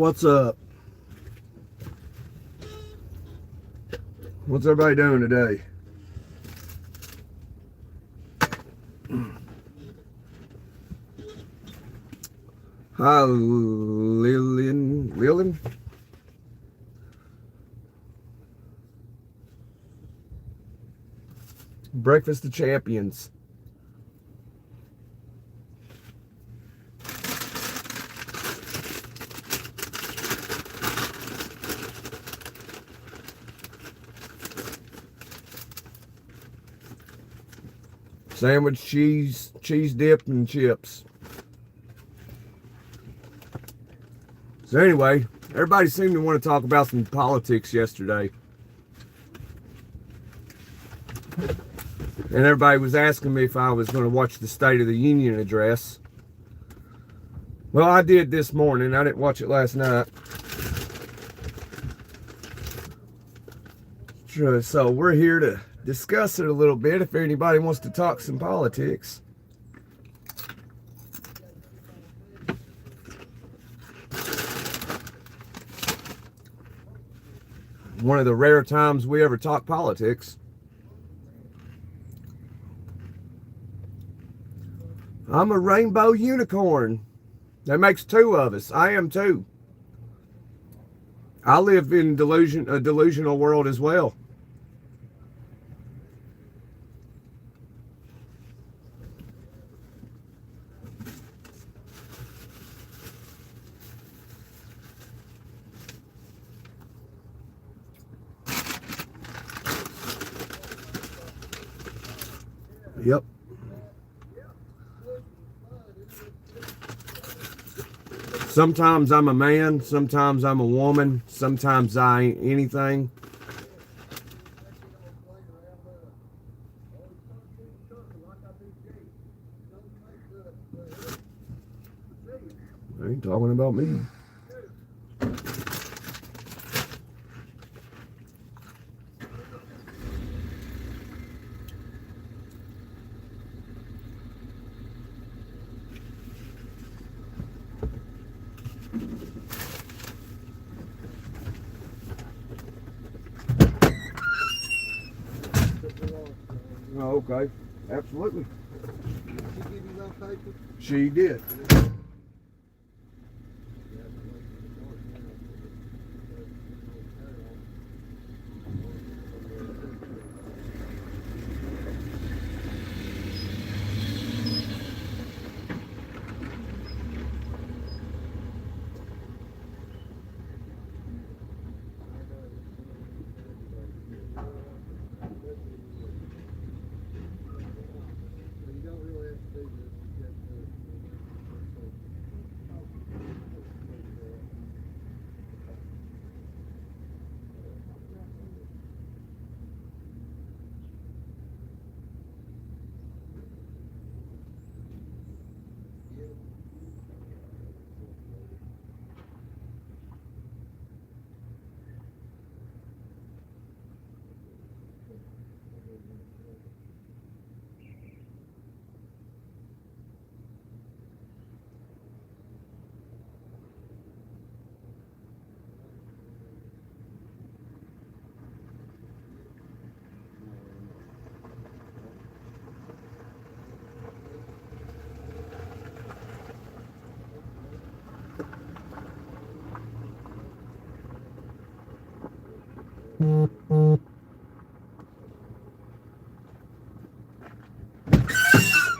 What's up? What's everybody doing today? Hi, Lillian? Breakfast of Champions. Sandwich, cheese dip, and chips. So anyway, everybody seemed to want to talk about some politics yesterday. And everybody was asking me if I was going to watch the State of the Union address. Well, I did this morning. I didn't watch it last night. So we're here to discuss it a little bit if anybody wants to talk some politics. One of the rare times we ever talk politics. I'm a rainbow unicorn. That makes two of us. I am too. I live in a delusional world as well. Yep. Sometimes I'm a man, sometimes I'm a woman, sometimes I ain't anything. They ain't talking about me. Oh, okay. Absolutely. Did she give you that paper? She did.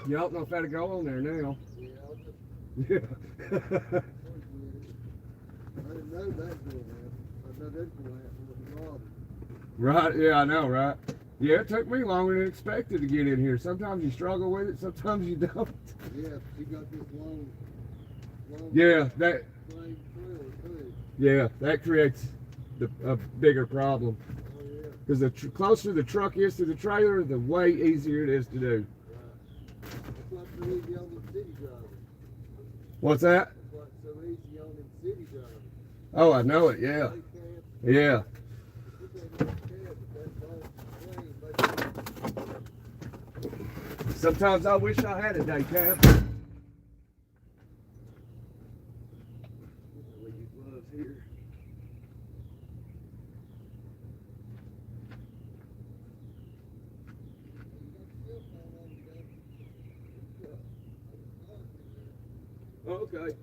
Y'all know if that'll go on there now. Yeah. I didn't know that going on. I know that's going to happen. Right, yeah, I know, right? Yeah, it took me longer than expected to get in here. Sometimes you struggle with it, sometimes you don't. Yeah, she got this long Yeah, that. flame trailer too. Yeah, that creates a bigger problem. Oh yeah. Because the closer the truck is to the trailer, the way easier it is to do. Right. It's like so easy on them city drivers. What's that? It's like so easy on them city drivers. Oh, I know it. Yeah, They can't. yeah. Sometimes I wish I had a day cab. Okay.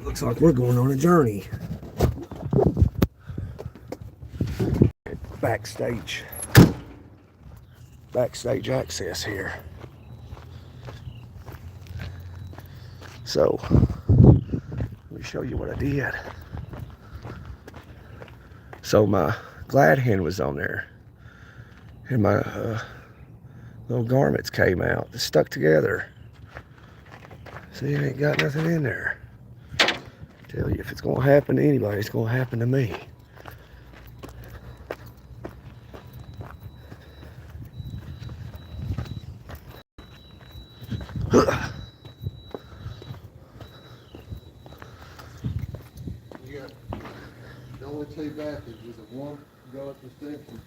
Looks like we're going on a journey. Backstage access here. So let me show you what I did. So my glad hand was on there, and my little garments came out. They're stuck together. See, it ain't got nothing in there. Tell you, if it's gonna happen to anybody, it's gonna happen to me. You got the only two bathrooms is a one go up the steps and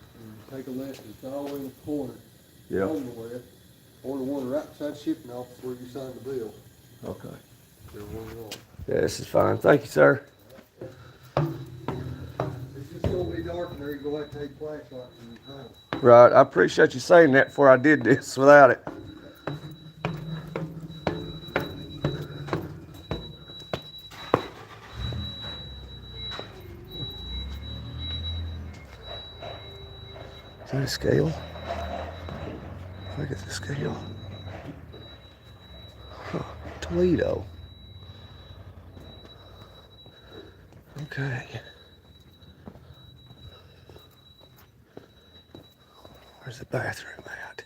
take a left. It's all in the corner. Yeah. On the left, or the one right beside the shipping office where you signed the bill. Okay. There's one wrong. Yeah, this is fine. Thank you, sir. It's just gonna be dark in there. You go out and take flashlights and you home. Right. I appreciate you saying that before I did this without it. Is that a scale? Look at the scale. Huh. Toledo. Okay. Where's the bathroom at?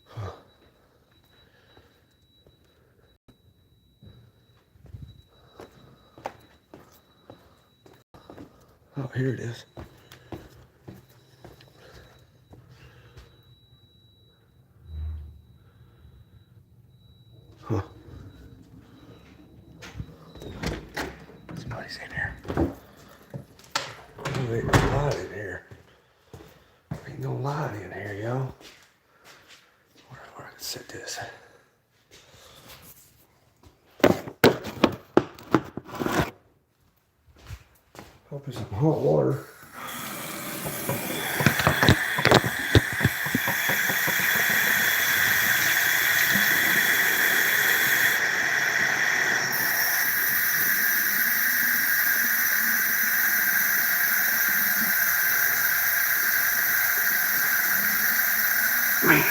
Huh. Oh, here it is. Huh. Somebody's in here. Oh, ain't no light in here. Ain't no light in here, y'all. Where I can set this. Hope it's some hot water. Man.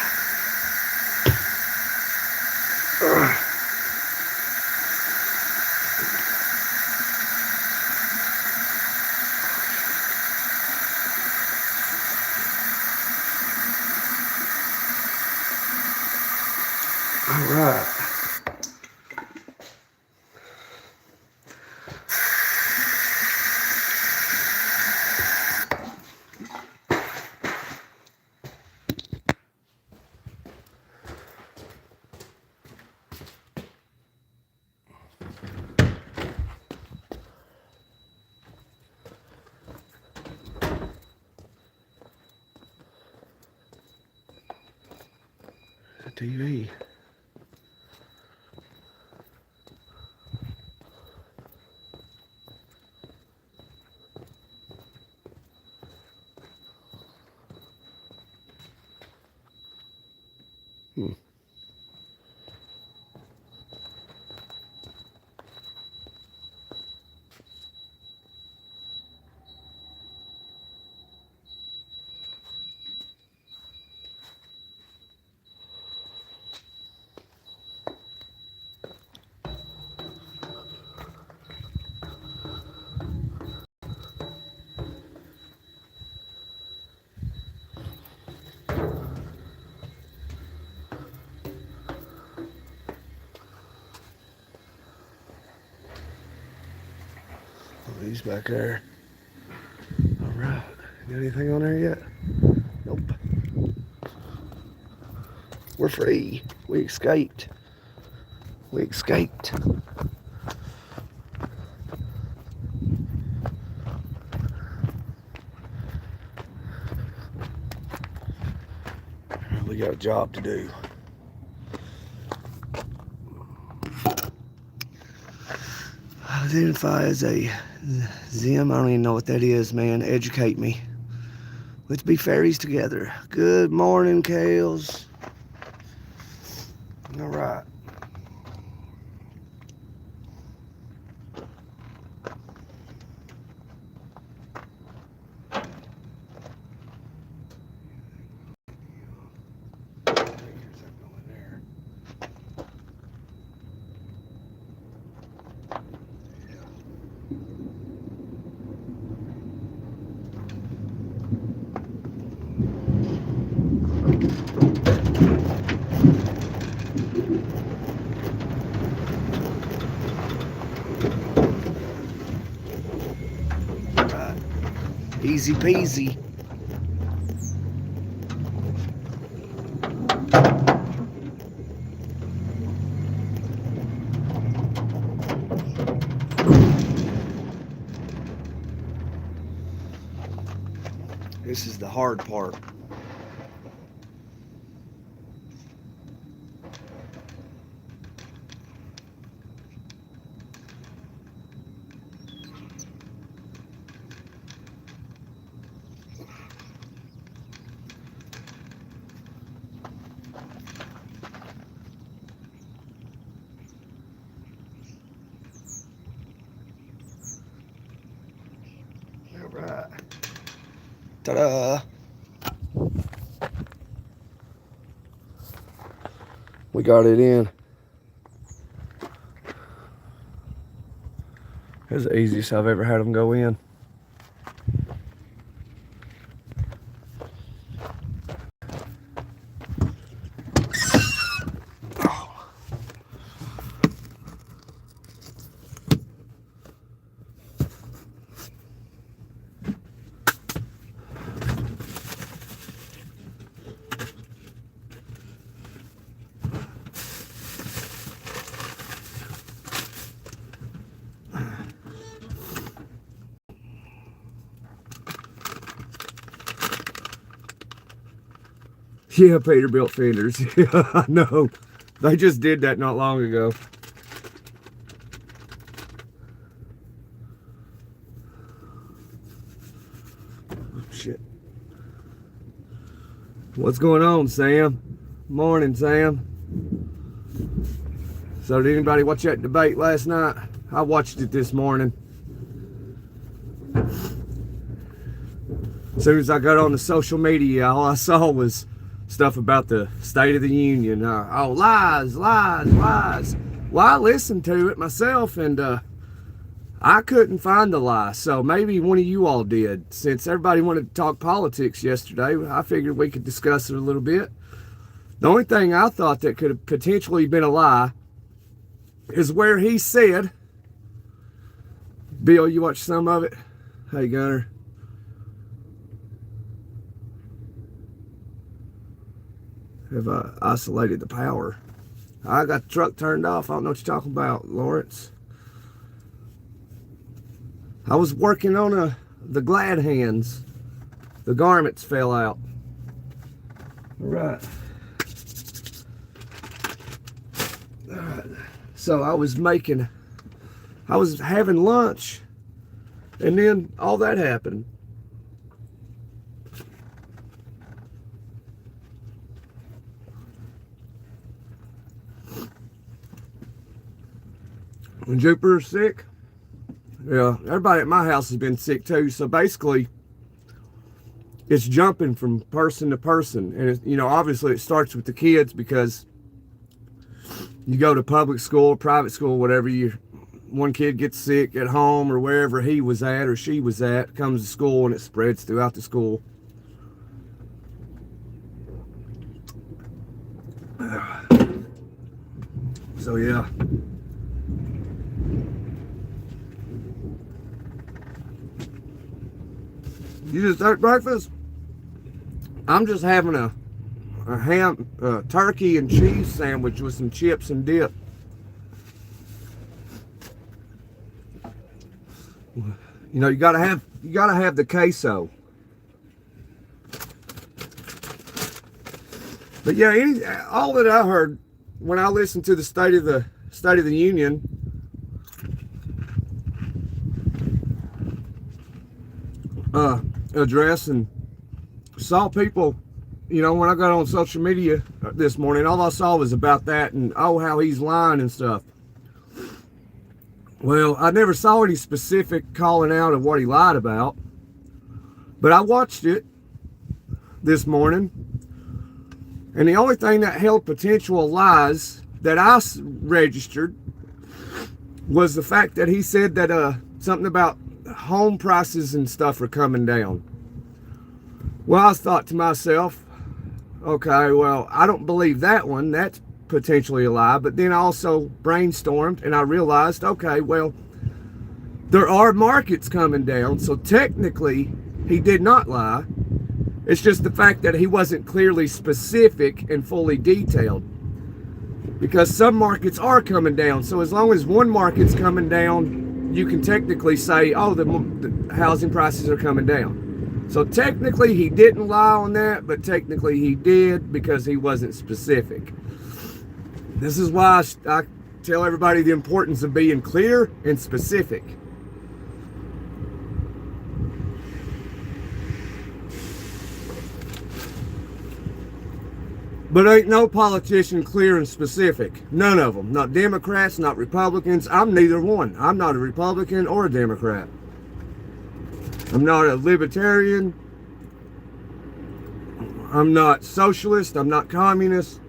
All right. The TV. Hmm. Oh, he's back there. All right. Got anything on there yet? Nope. We're free. We escaped. We escaped. We got a job to do. Identify as a Zim. I don't even know what that is, man. Educate me. Let's be fairies together. Good morning, Kales. All right. Right. Easy peasy. This is the hard part. All right. Ta-da. We got it in. That's the easiest I've ever had them go in. Yeah, Peterbilt fenders. Yeah, I know. They just did that not long ago. Oh, shit. What's going on, Sam? Morning, Sam. So did anybody watch that debate last night? I watched it this morning. As soon as I got on the social media, all I saw was stuff about the State of the Union. Oh, lies, lies, lies. Well, I listened to it myself, and I couldn't find the lie. So maybe one of you all did. Since everybody wanted to talk politics yesterday, I figured we could discuss it a little bit. The only thing I thought that could have potentially been a lie is where he said, Bill, you watched some of it? Hey, Gunner. Have isolated the power. I got the truck turned off. I don't know what you're talking about, Lawrence. I was working on the glad hands. The garments fell out. All right. So I was having lunch, and then all that happened. When Jupiter's sick, yeah, everybody at my house has been sick too. So basically, it's jumping from person to person, and you know, obviously, it starts with the kids because you go to public school, private school, whatever. One kid gets sick at home or wherever he was at or she was at, comes to school, and it spreads throughout the school. So yeah. You just ate breakfast? I'm just having a ham, turkey and cheese sandwich with some chips and dip. You know, you gotta have the queso. But yeah, all that I heard when I listened to the State of the Union, address and saw people, when I got on social media this morning, all I saw was about that and, oh, how he's lying and stuff. Well, I never saw any specific calling out of what he lied about, but I watched it this morning, and the only thing that held potential lies that I registered was the fact that he said that something about home prices and stuff are coming down. Well, I thought to myself, okay, well, I don't believe that one. That's potentially a lie. But then I also brainstormed and I realized, okay, well, there are markets coming down. So technically, he did not lie. It's just the fact that he wasn't clearly specific and fully detailed. Because some markets are coming down. So as long as one market's coming down, you can technically say, oh, the housing prices are coming down. So technically he didn't lie on that, but technically he did because he wasn't specific. This is why I tell everybody the importance of being clear and specific. But ain't no politician clear and specific. None of them. Not Democrats, not Republicans. I'm neither one. I'm not a Republican or a Democrat. I'm not a libertarian. I'm not socialist. I'm not communist.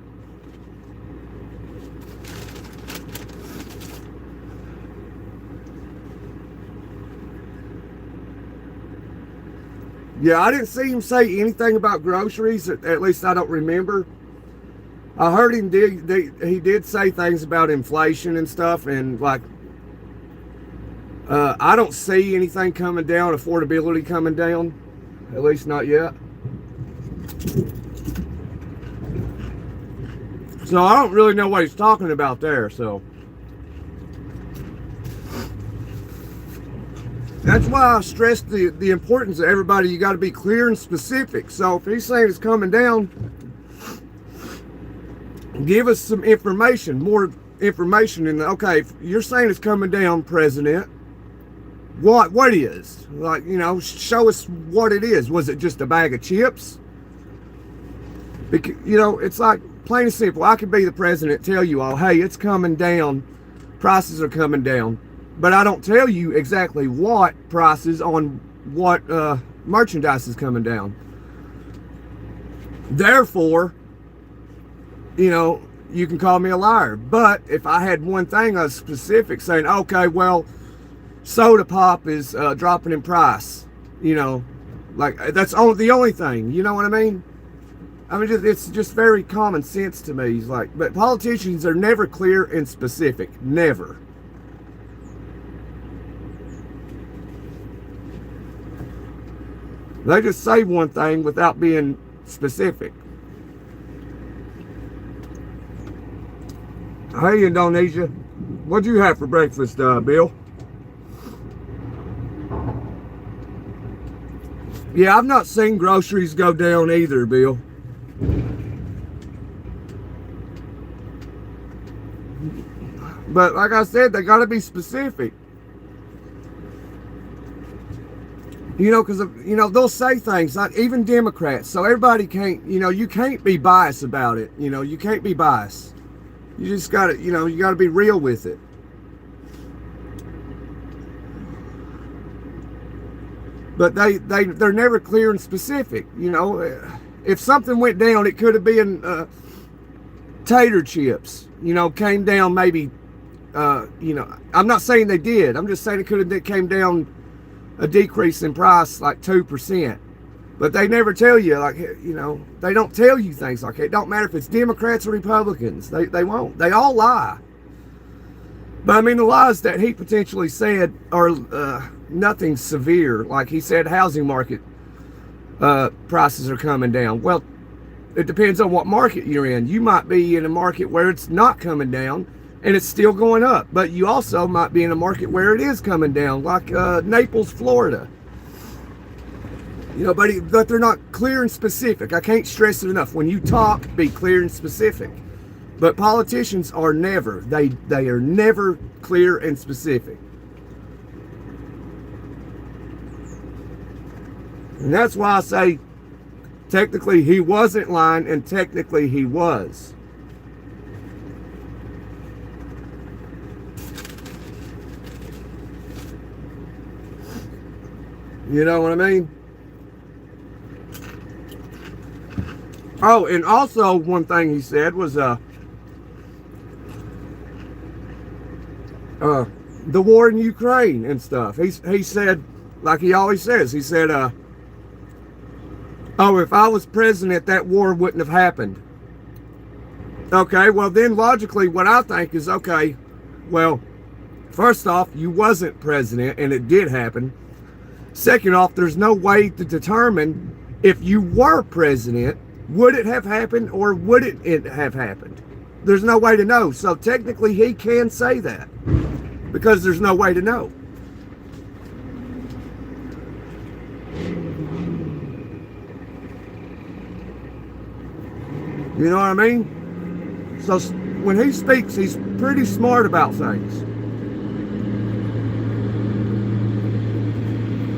Yeah, I didn't see him say anything about groceries. At least I don't remember. I heard him he did say things about inflation and stuff, and like I don't see anything coming down, affordability coming down, at least not yet. So I don't really know what he's talking about there. So that's why I stressed the importance of everybody. You got to be clear and specific. So if he's saying it's coming down, give us some information, more information. And okay, if you're saying it's coming down, President, what is? Like, show us what it is. Was it just a bag of chips? Because, it's like plain and simple. I could be the president, tell you all, hey, it's coming down, prices are coming down. But I don't tell you exactly what prices on what merchandise is coming down. Therefore, you can call me a liar. But if I had one thing I was specific saying, okay, well, soda pop is dropping in price, like that's the only thing, you know what I mean? It's just very common sense to me. It's like, but politicians are never clear and specific, never. They just say one thing without being specific. Hey, Indonesia, what'd you have for breakfast, Bill? Yeah, I've not seen groceries go down either, Bill. But like I said, they got to be specific. Because, they'll say things like even Democrats. So everybody can't, you can't be biased about it. You can't be biased. You just got to, you got to be real with it. But they're never clear and specific. If something went down, it could have been tater chips. Came down maybe. I'm not saying they did. I'm just saying it came down a decrease in price like 2%. But they never tell you, like, they don't tell you things like that. It don't matter if it's Democrats or Republicans. They won't. They all lie. But the lies that he potentially said are nothing severe. Like he said, housing market prices are coming down. Well, it depends on what market you're in. You might be in a market where it's not coming down and it's still going up. But you also might be in a market where it is coming down, like Naples, Florida. But they're not clear and specific. I can't stress it enough. When you talk, be clear and specific. But politicians are never. They are never clear and specific. And that's why I say technically he wasn't lying and technically he was. You know what I mean? Oh, and also one thing he said was the war in Ukraine and stuff. He said, like he always says, he said, oh, if I was president, that war wouldn't have happened. Okay, well then logically what I think is, okay, well, first off, you wasn't president and it did happen. Second off, there's no way to determine if you were president, would it have happened or wouldn't it have happened? There's no way to know. So technically he can say that because there's no way to know. You know what I mean? So when he speaks, he's pretty smart about things.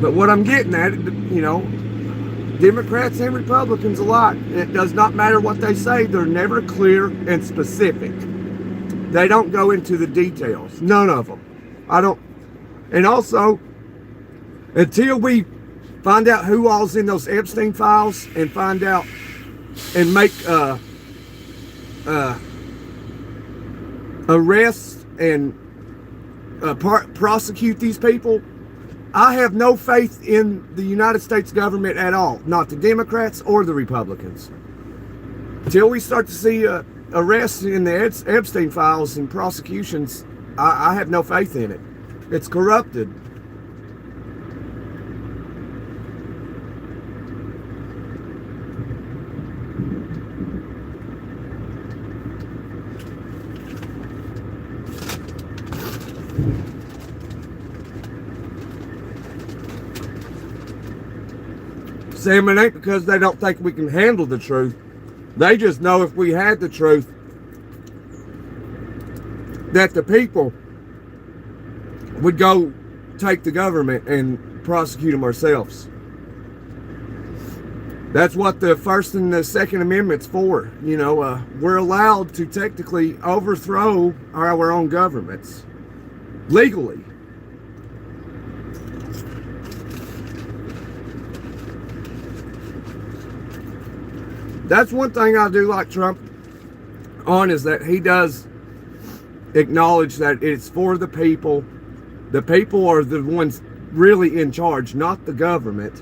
But what I'm getting at, you know, Democrats and Republicans alike, it does not matter what they say. They're never clear and specific. They don't go into the details. None of them. I don't. And also, until we find out who all's in those Epstein files and find out and make arrests and prosecute these people, I have no faith in the United States government at all, not the Democrats or the Republicans. Until we start to see arrests in the Epstein files and prosecutions, I have no faith in it. It's corrupted. Sam, it ain't because they don't think we can handle the truth. They just know if we had the truth, that the people would go take the government and prosecute them ourselves. That's what the First and the Second Amendment's for. You know, we're allowed to technically overthrow our own governments legally. That's one thing I do like Trump on, is that he does acknowledge that it's for the people. The people are the ones really in charge, not the government.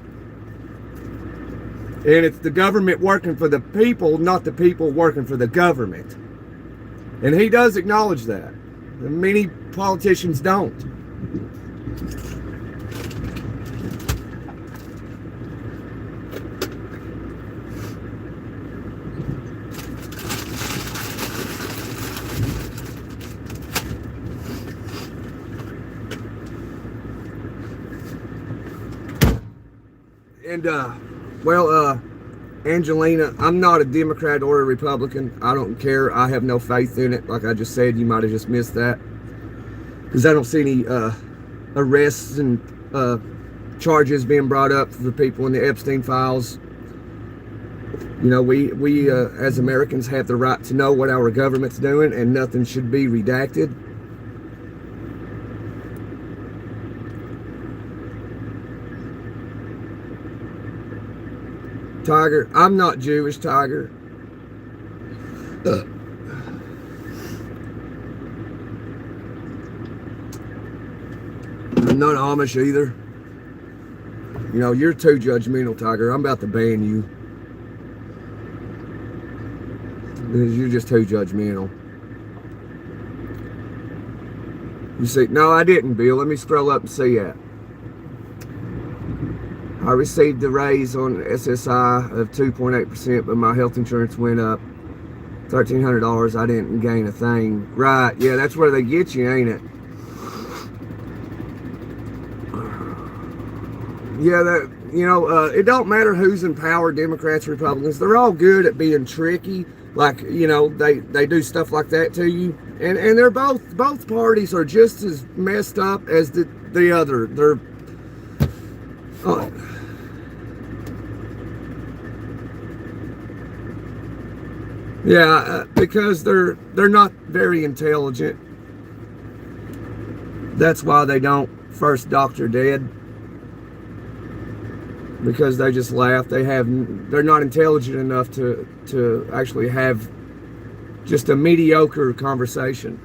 And it's the government working for the people, not the people working for the government. And he does acknowledge that. Many politicians don't. And, Angelina, I'm not a Democrat or a Republican. I don't care. I have no faith in it. Like I just said, you might have just missed that. Because I don't see any arrests and charges being brought up for the people in the Epstein files. You know, we as Americans have the right to know what our government's doing, and nothing should be redacted. Tiger, I'm not Jewish, Tiger. I'm not Amish either. You know, you're too judgmental, Tiger. I'm about to ban you. Because you're just too judgmental. You see, no, I didn't, Bill. Let me scroll up and see that. I received a raise on SSI of 2.8%, but my health insurance went up $1,300. I didn't gain a thing. Right, yeah, that's where they get you, ain't it? Yeah, that, you know, it don't matter who's in power, Democrats, Republicans. They're all good at being tricky. Like, you know, they do stuff like that to you. And they're both parties are just as messed up as the other. They're... Oh. Yeah, because they're not very intelligent. That's why they don't first doctor dead. Because they just laugh. They're not intelligent enough to actually have just a mediocre conversation.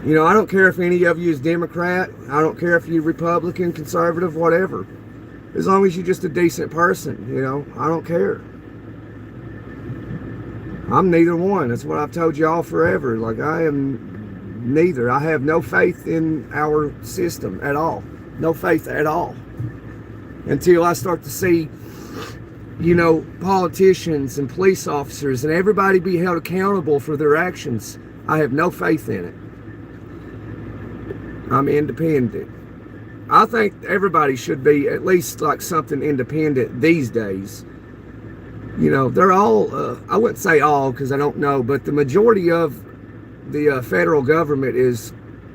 You know, I don't care if any of you is Democrat. I don't care if you're Republican, conservative, whatever. As long as you're just a decent person, you know, I don't care. I'm neither one. That's what I've told y'all forever. Like, I am neither. I have no faith in our system at all. No faith at all. Until I start to see, you know, politicians and police officers and everybody be held accountable for their actions, I have no faith in it. I'm independent. I think everybody should be at least like something independent these days. You know, they're all, I wouldn't say all because I don't know, but the majority of the federal government is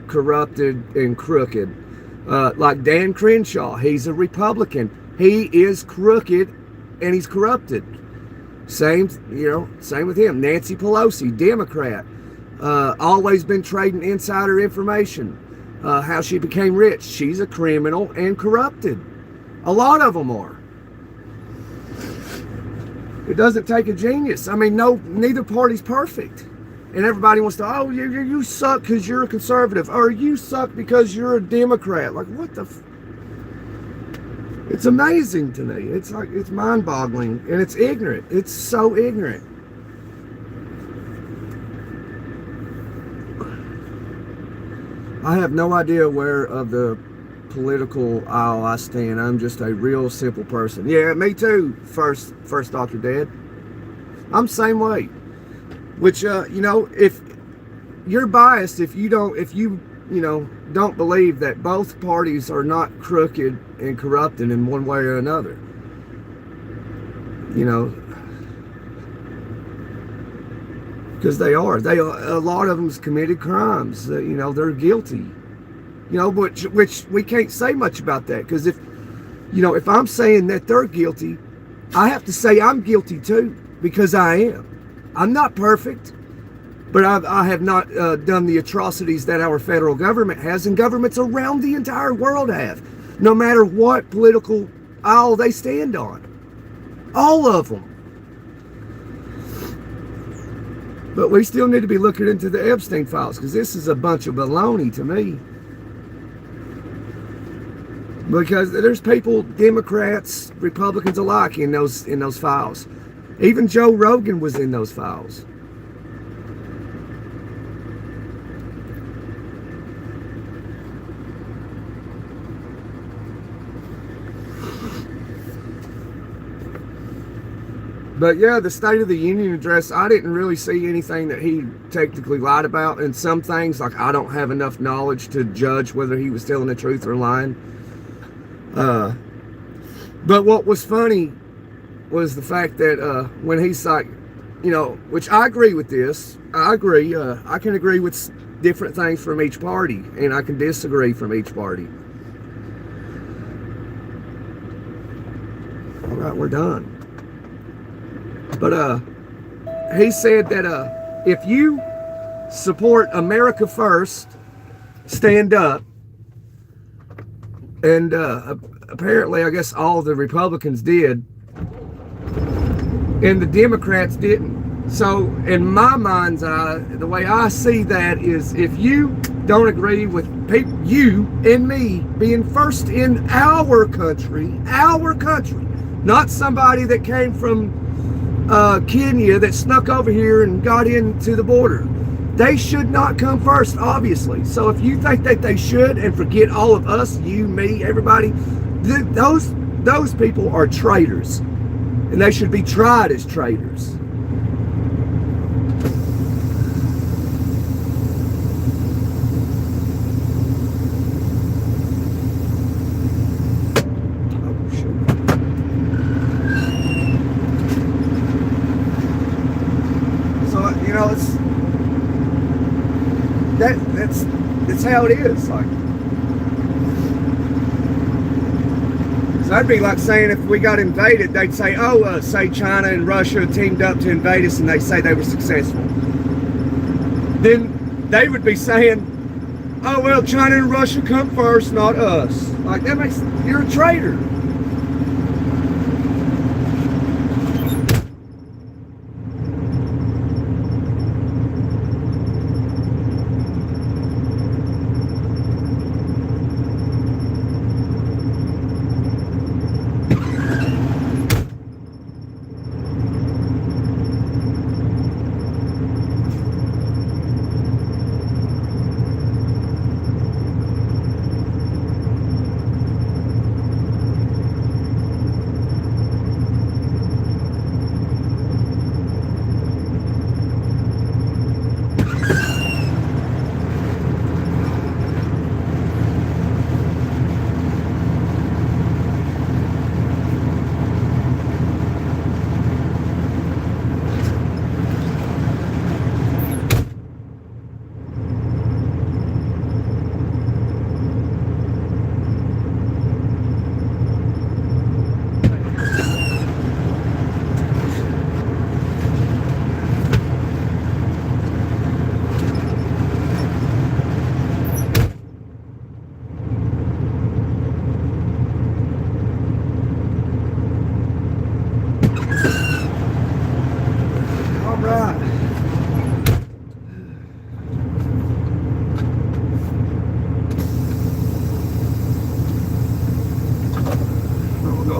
corrupted and crooked. Like Dan Crenshaw, he's a Republican. He is crooked and he's corrupted. Same with him. Nancy Pelosi, Democrat. Always been trading insider information. How she became rich. She's a criminal and corrupted. A lot of them are. It doesn't take a genius. I mean, neither party's perfect. And everybody wants to, oh, you suck because you're a conservative. Or you suck because you're a Democrat. Like, what the... It's amazing to me. It's like, it's mind-boggling. And it's ignorant. It's so ignorant. I have no idea where of the political aisle I stand. I'm just a real simple person. Yeah, me too. First Dr. Dad. I'm the same way. Which, you know, if you're biased, if you don't believe that both parties are not crooked and corrupted in one way or another. You know, because they are. A lot of them's committed crimes. You know, they're guilty. You know, which we can't say much about that, because if I'm saying that they're guilty, I have to say I'm guilty too, because I am. I'm not perfect, but I have not done the atrocities that our federal government has, and governments around the entire world have, no matter what political aisle they stand on. All of them. But we still need to be looking into the Epstein files, because this is a bunch of baloney to me. Because there's people, Democrats, Republicans alike, in those files. Even Joe Rogan was in those files. But yeah, the State of the Union address, I didn't really see anything that he technically lied about. And some things, like, I don't have enough knowledge to judge whether he was telling the truth or lying. But what was funny was the fact that when he's like, you know, which I agree with this. I agree. I can agree with different things from each party, and I can disagree from each party. All right, we're done. But he said that if you support America First, stand up, and apparently I guess all the Republicans did, and the Democrats didn't. So in my mind's eye, the way I see that is, if you don't agree with you and me being first in our country, not somebody that came from Kenya that snuck over here and got into the border. They should not come first, obviously. So if you think that they should, and forget all of us, you, me, everybody, those people are traitors, and they should be tried as traitors. You know, that's how it is. Like, That'd be like saying if we got invaded, they'd say, oh, say China and Russia teamed up to invade us and they say they were successful. Then they would be saying, oh, well, China and Russia come first, not us. Like, that makes, you're a traitor.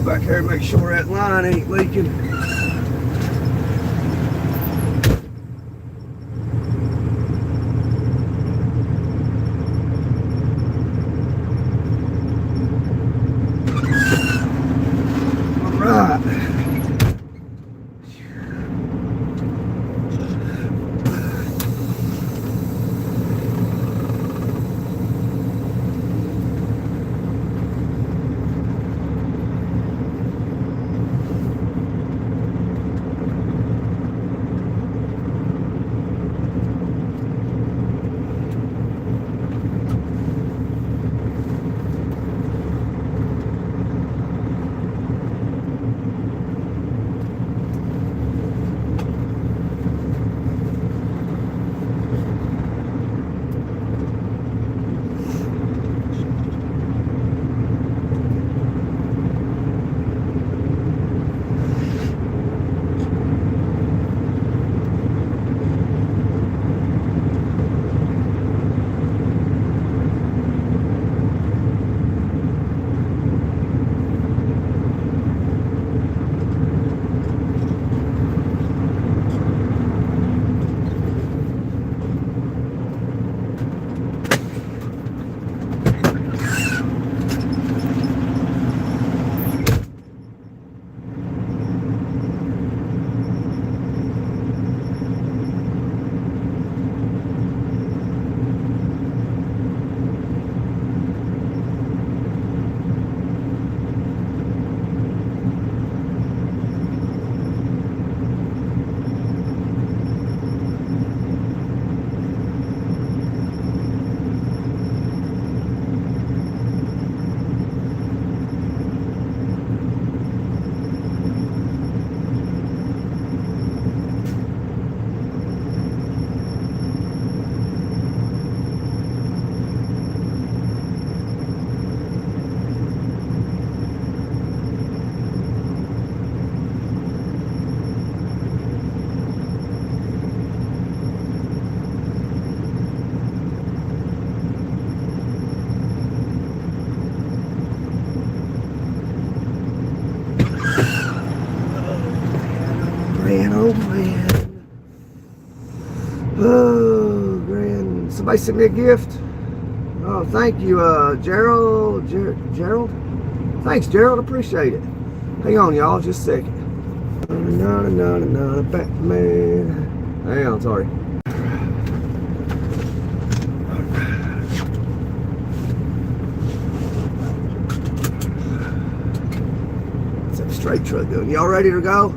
Back here and make sure that line ain't leaking. All right. Oh, grand. Somebody sent me a gift. Oh, thank you, Gerald. Gerald? Thanks, Gerald. Appreciate it. Hang on, y'all. Just a second. Batman. Hang on, sorry. What's that straight truck doing? Y'all ready to go?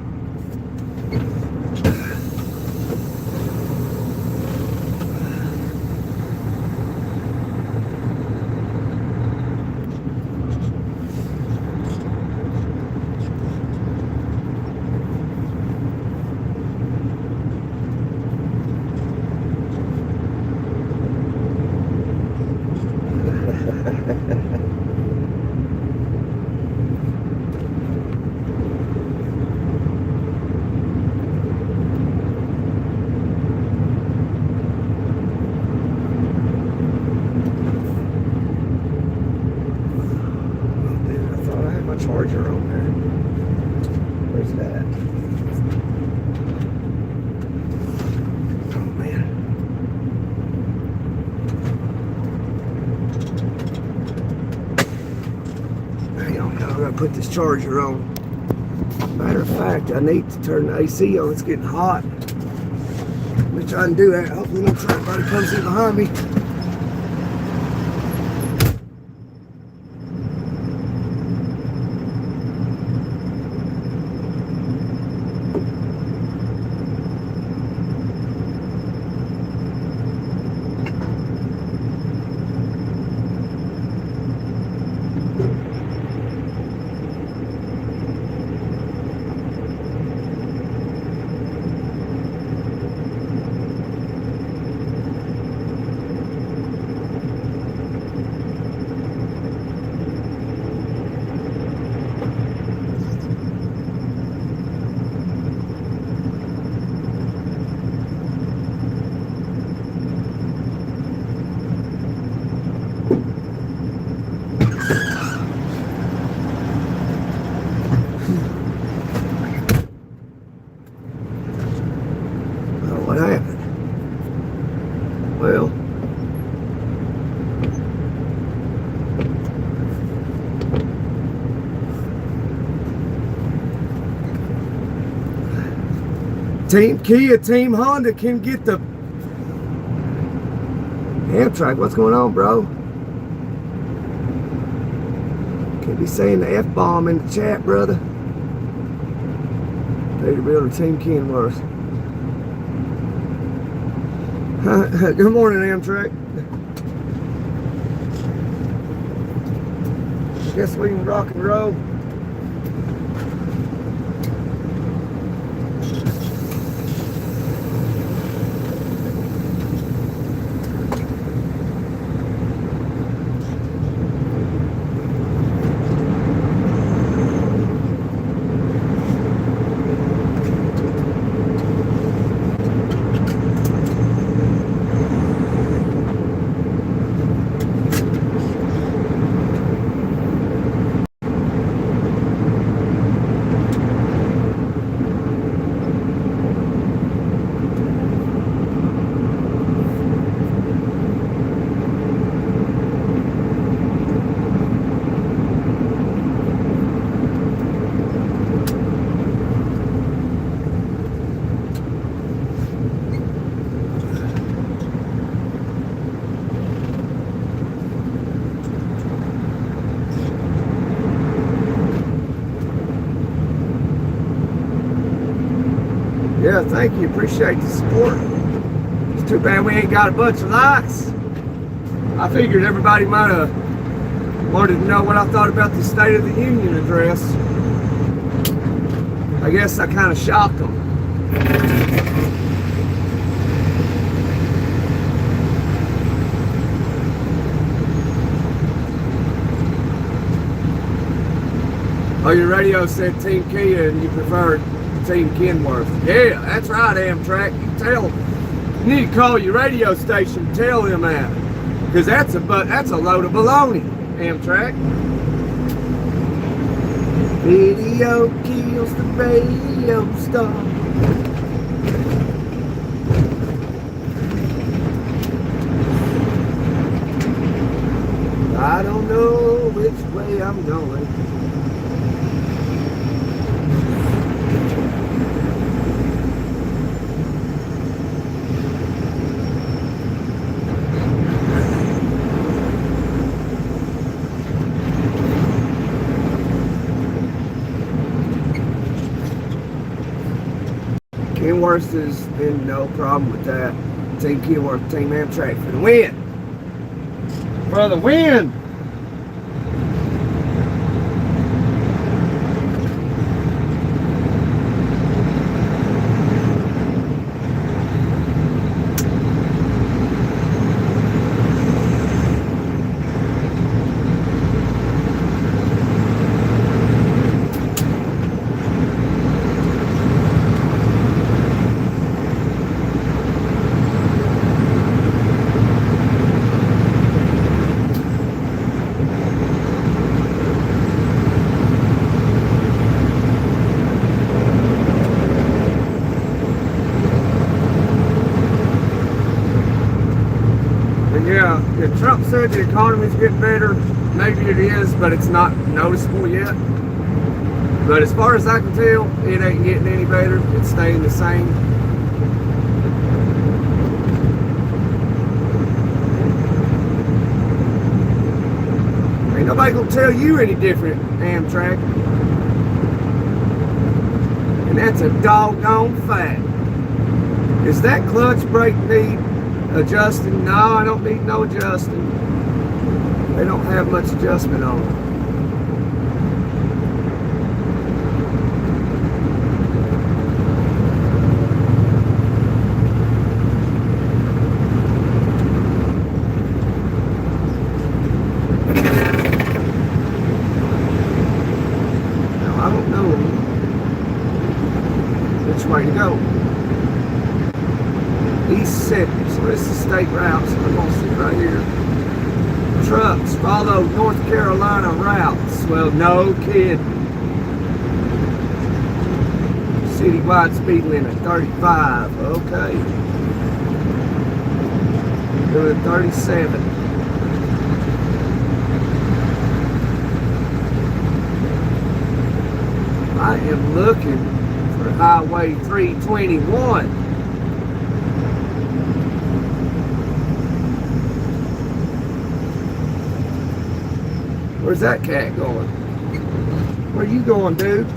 put this charger on. Matter of fact, I need to turn the AC on. It's getting hot. Let me try and do that. Hopefully no truck body comes in behind me. What happened? Well, Team Kia, Team Honda can get the Amtrak. What's going on, bro? Can't be saying the F-bomb in the chat, brother. Peterbilt or Team Kenworth. Good morning, Amtrak. I guess we can rock and roll. Yeah, thank you. Appreciate the support. It's too bad we ain't got a bunch of likes. I figured everybody might have wanted to know what I thought about the State of the Union address. I guess I kind of shocked them. Oh, your radio said Team Kia and you preferred Team Kenworth. Yeah, that's right, Amtrak. You need to call your radio station and tell them that. Because that's a load of baloney, Amtrak. Video kills the radio star. I don't know which way I'm going. Kenworth is in no problem with that. Team Kenworth, Team Amtrak for the win. For the win! Yeah, Trump said the economy's getting better. Maybe it is, but it's not noticeable yet. But as far as I can tell, it ain't getting any better. It's staying the same. Ain't nobody gonna tell you any different, Amtrak. And that's a doggone fact. Is that clutch brake need adjusting? No, I don't need no adjusting. They don't have much adjustment on them. Now, I don't know which way to go. East 70, so this is state routes. I'm gonna sit right here. Trucks follow North Carolina routes. Well, no kidding. Citywide speed limit 35. Okay. Doing 37. I am looking for Highway 321. Where's that cat going? Where you going, dude?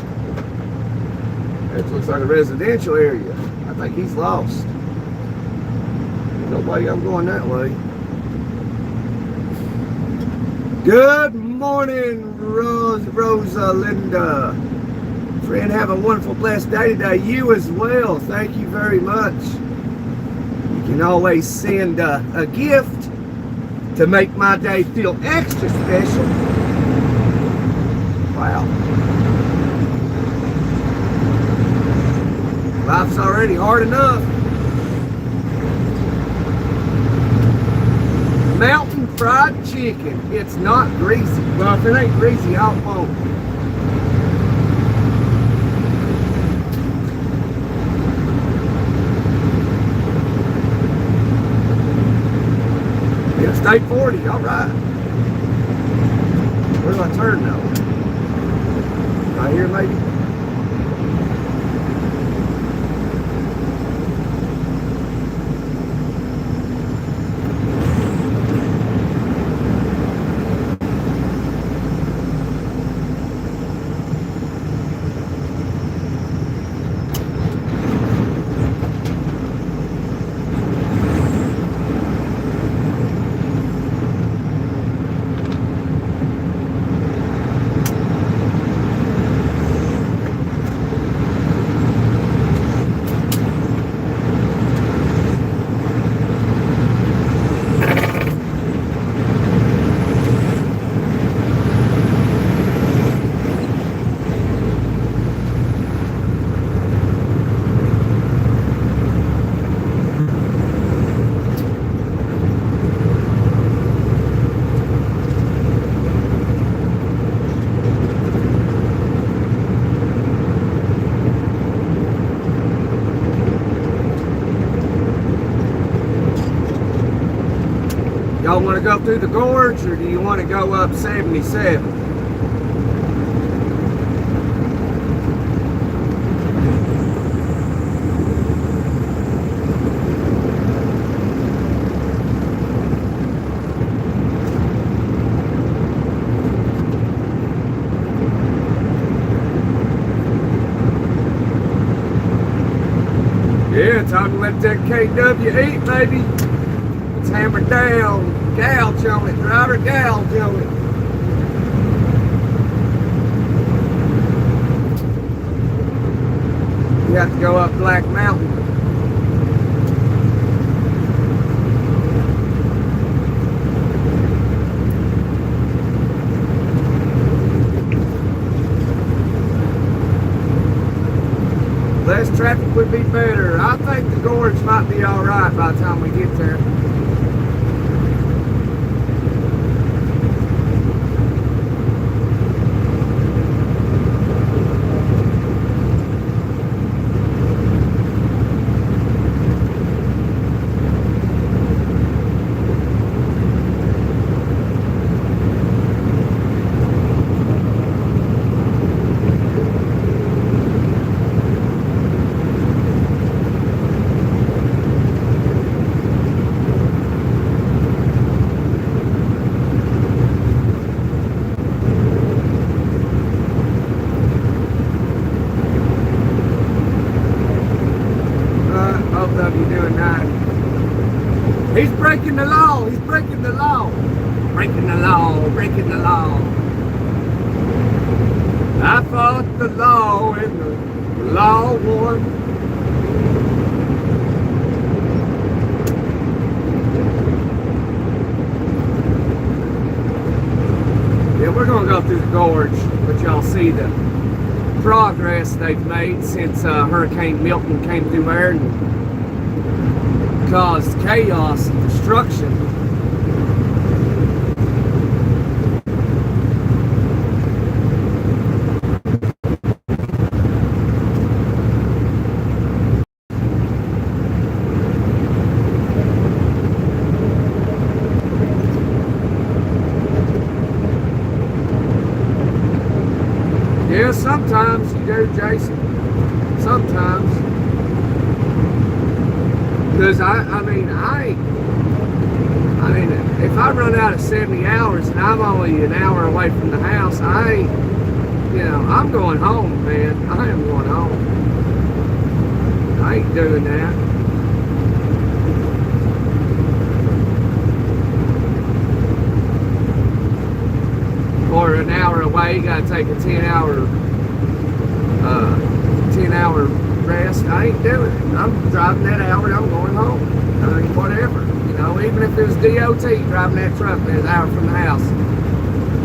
It looks like a residential area. I think he's lost. No way I'm going that way. Good morning, Rosalinda. Friend, have a wonderful, blessed day today. You as well. Thank you very much. You can always send a gift to make my day feel extra special. Wow. Life's already hard enough. Mountain fried chicken. It's not greasy. Well, if it ain't greasy, I won't. Yeah, State 40. All right. Where do I turn now? Right here, maybe? Y'all want to go through the gorge, or do you want to go up 77? Yeah, time to let that KW eat, baby. It's hammered down. Gouge on it, driver, gouge on it. You have to go up Black Mountain. Less traffic would be better. I think the gorge might be alright by the time we get there. doing that. He's breaking the law. He's breaking the law. Breaking the law. Breaking the law. I fought the law and the law won. Yeah, we're gonna go through the gorge, but y'all see the progress they've made since Hurricane Milton came through there and caused chaos and destruction. Yeah, sometimes you do, Jason. Sometimes. Because I mean, if I run out of 70 hours and I'm only an hour away from the house, I'm going home, man. I am going home. I ain't doing that. Or an hour away, you gotta take a 10-hour rest. I ain't doing it. I'm driving that hour and I'm going home. I mean, whatever. Even if it was DOT driving that truck and it's an hour from the house.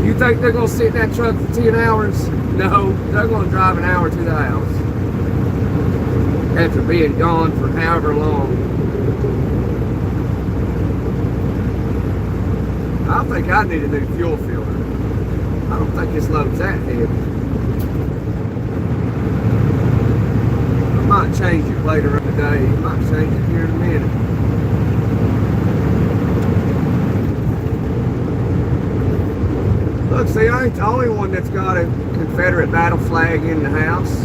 You think they're gonna sit in that truck for 10 hours? No, they're gonna drive an hour to the house. After being gone for however long. I think I need a new fuel filter. I don't think this load's that heavy. I might change it later in the day. I might change it here in a minute. Look, see, I ain't the only one that's got a Confederate battle flag in the house.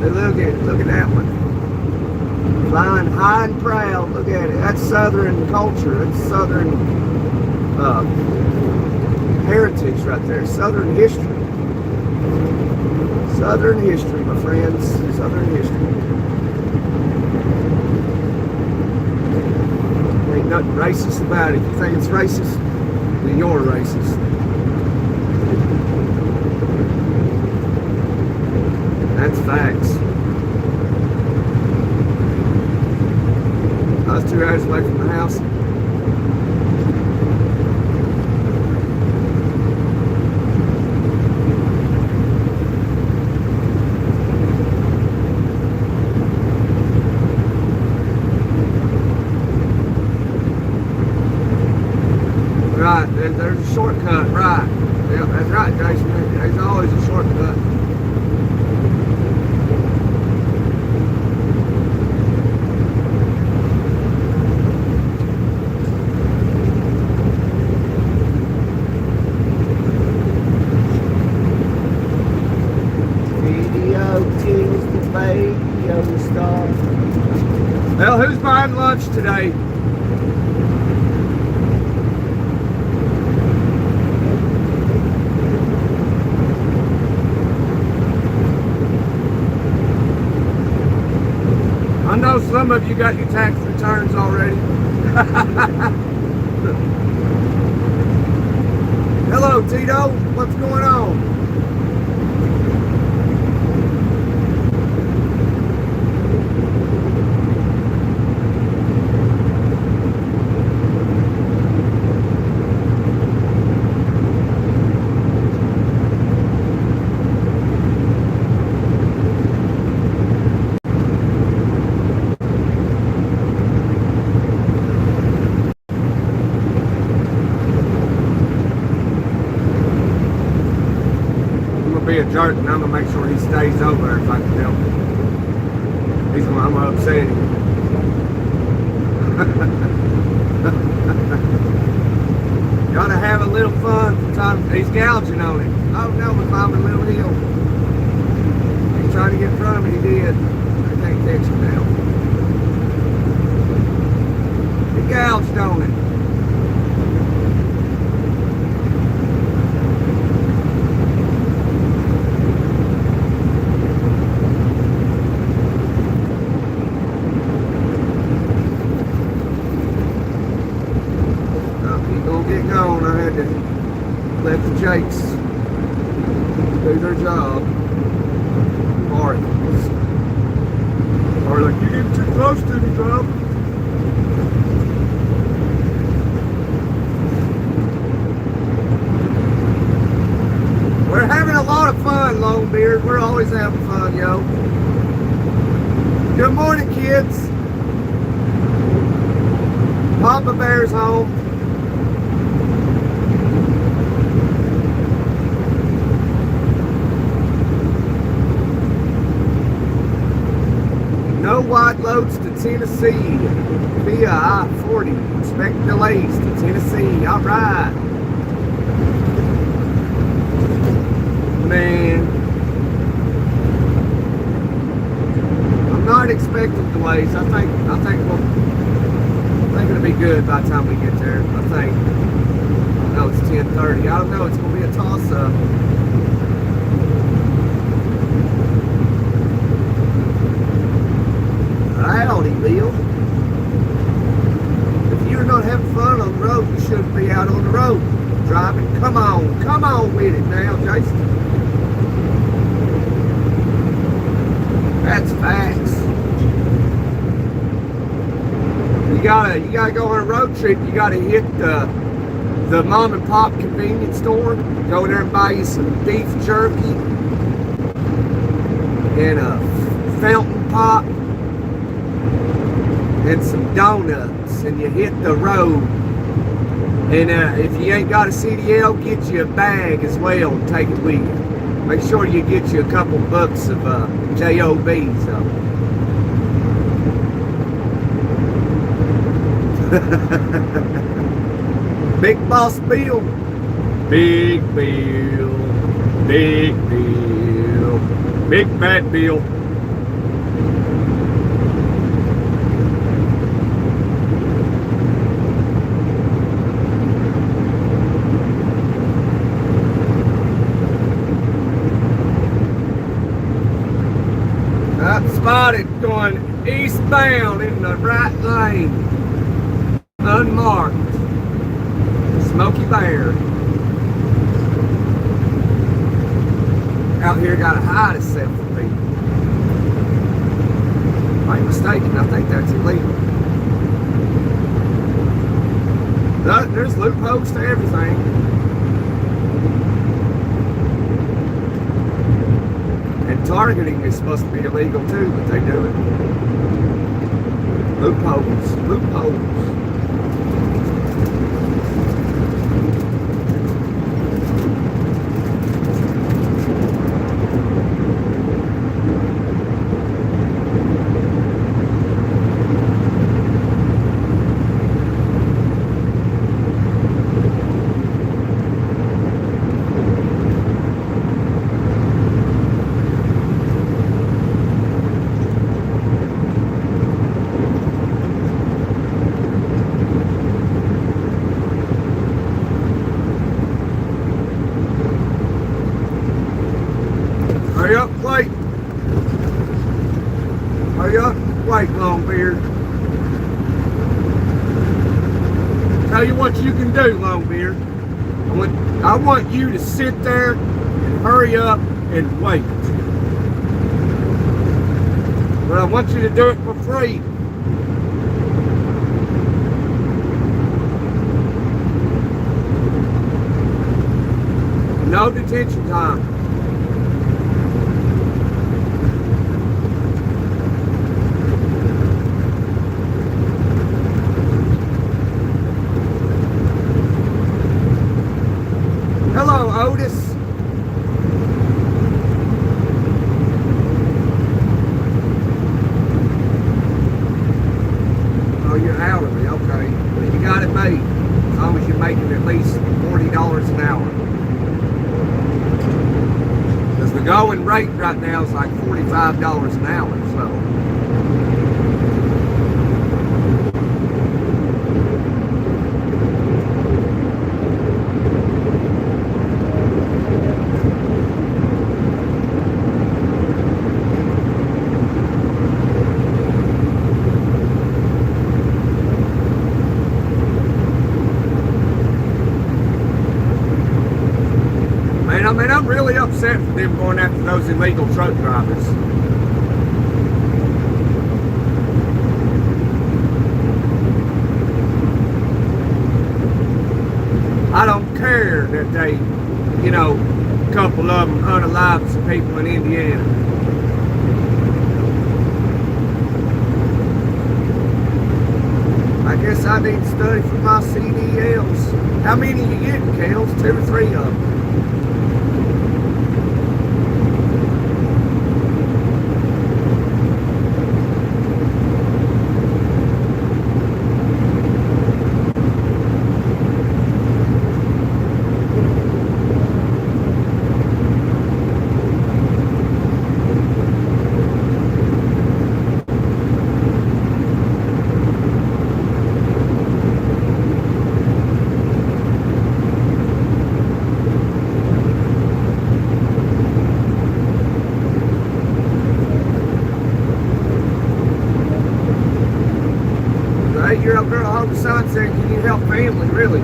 Hey, look at that one. Flying high and proud. Look at it. That's Southern culture. That's Southern heritage right there. Southern history. Southern history, my friends. Southern history. Ain't nothing racist about it. If you think it's racist, then you're racist. That's facts. I was 2 hours away from the house. Right, there's a shortcut, right. Yeah, that's right, Jason. There's always a shortcut. Video kills the radio star. Well, who's buying lunch today? I know some of you got your tax returns already. Hello, Tito. What's going on? Be a jerk, and I'm gonna make sure he stays over there if I can help him. I'm gonna upset him. Gotta have a little fun from time. He's gouging on it. Oh no, we climbed a little hill. He's trying to get in front of me. He did. I can't catch him now. He gouged on it. let the Jakes do their job. Bark. Or like, you're getting too close to me, Bob. We're having a lot of fun, Longbeard. We're always having fun, yo. Good morning, kids. Papa Bear's home. No wide loads to Tennessee via I-40. Expect delays to Tennessee. All right. Man. I'm not expecting delays. I think it'll be good by the time we get there. I think. I know it's 10:30. I don't know. It's gonna be a toss-up. Howdy, Bill. If you're not having fun on the road, you shouldn't be out on the road driving. Come on with it now, Jason. That's facts. You gotta go on a road trip. You gotta hit the mom and pop convenience store. Go there and buy you some beef jerky and a fountain pop and some donuts, and you hit the road. And if you ain't got a CDL, get you a bag as well and take it with you. Make sure you get you a couple bucks of JOBs though. Big Boss Bill. Big Bill. Big Bill. Big Bad Bill. Spotted going eastbound in the right lane, unmarked. Smokey Bear out here got to hide itself from people. If I ain't mistaken, I think that's illegal. There's loopholes to everything. Targeting is supposed to be illegal too, but they do it. Loopholes. Wait, Longbeard. Tell you what you can do, Longbeard. I want you to sit there and hurry up and wait. But I want you to do it for free. No detention time. Hello, Otis. Oh, you're out of it. Okay. Well, you got it made. As long as you're making at least $40 an hour. Because the going rate right now is like $45 an hour, so. except for them going after those illegal truck drivers. I don't care that they, you know, a couple of them unalived some people in Indiana. I guess I need to study for my CDLs. How many you getting, Kels? 2 or 3 of them? Eight-year-old girl holding the sign saying, "Can you help family?" Really?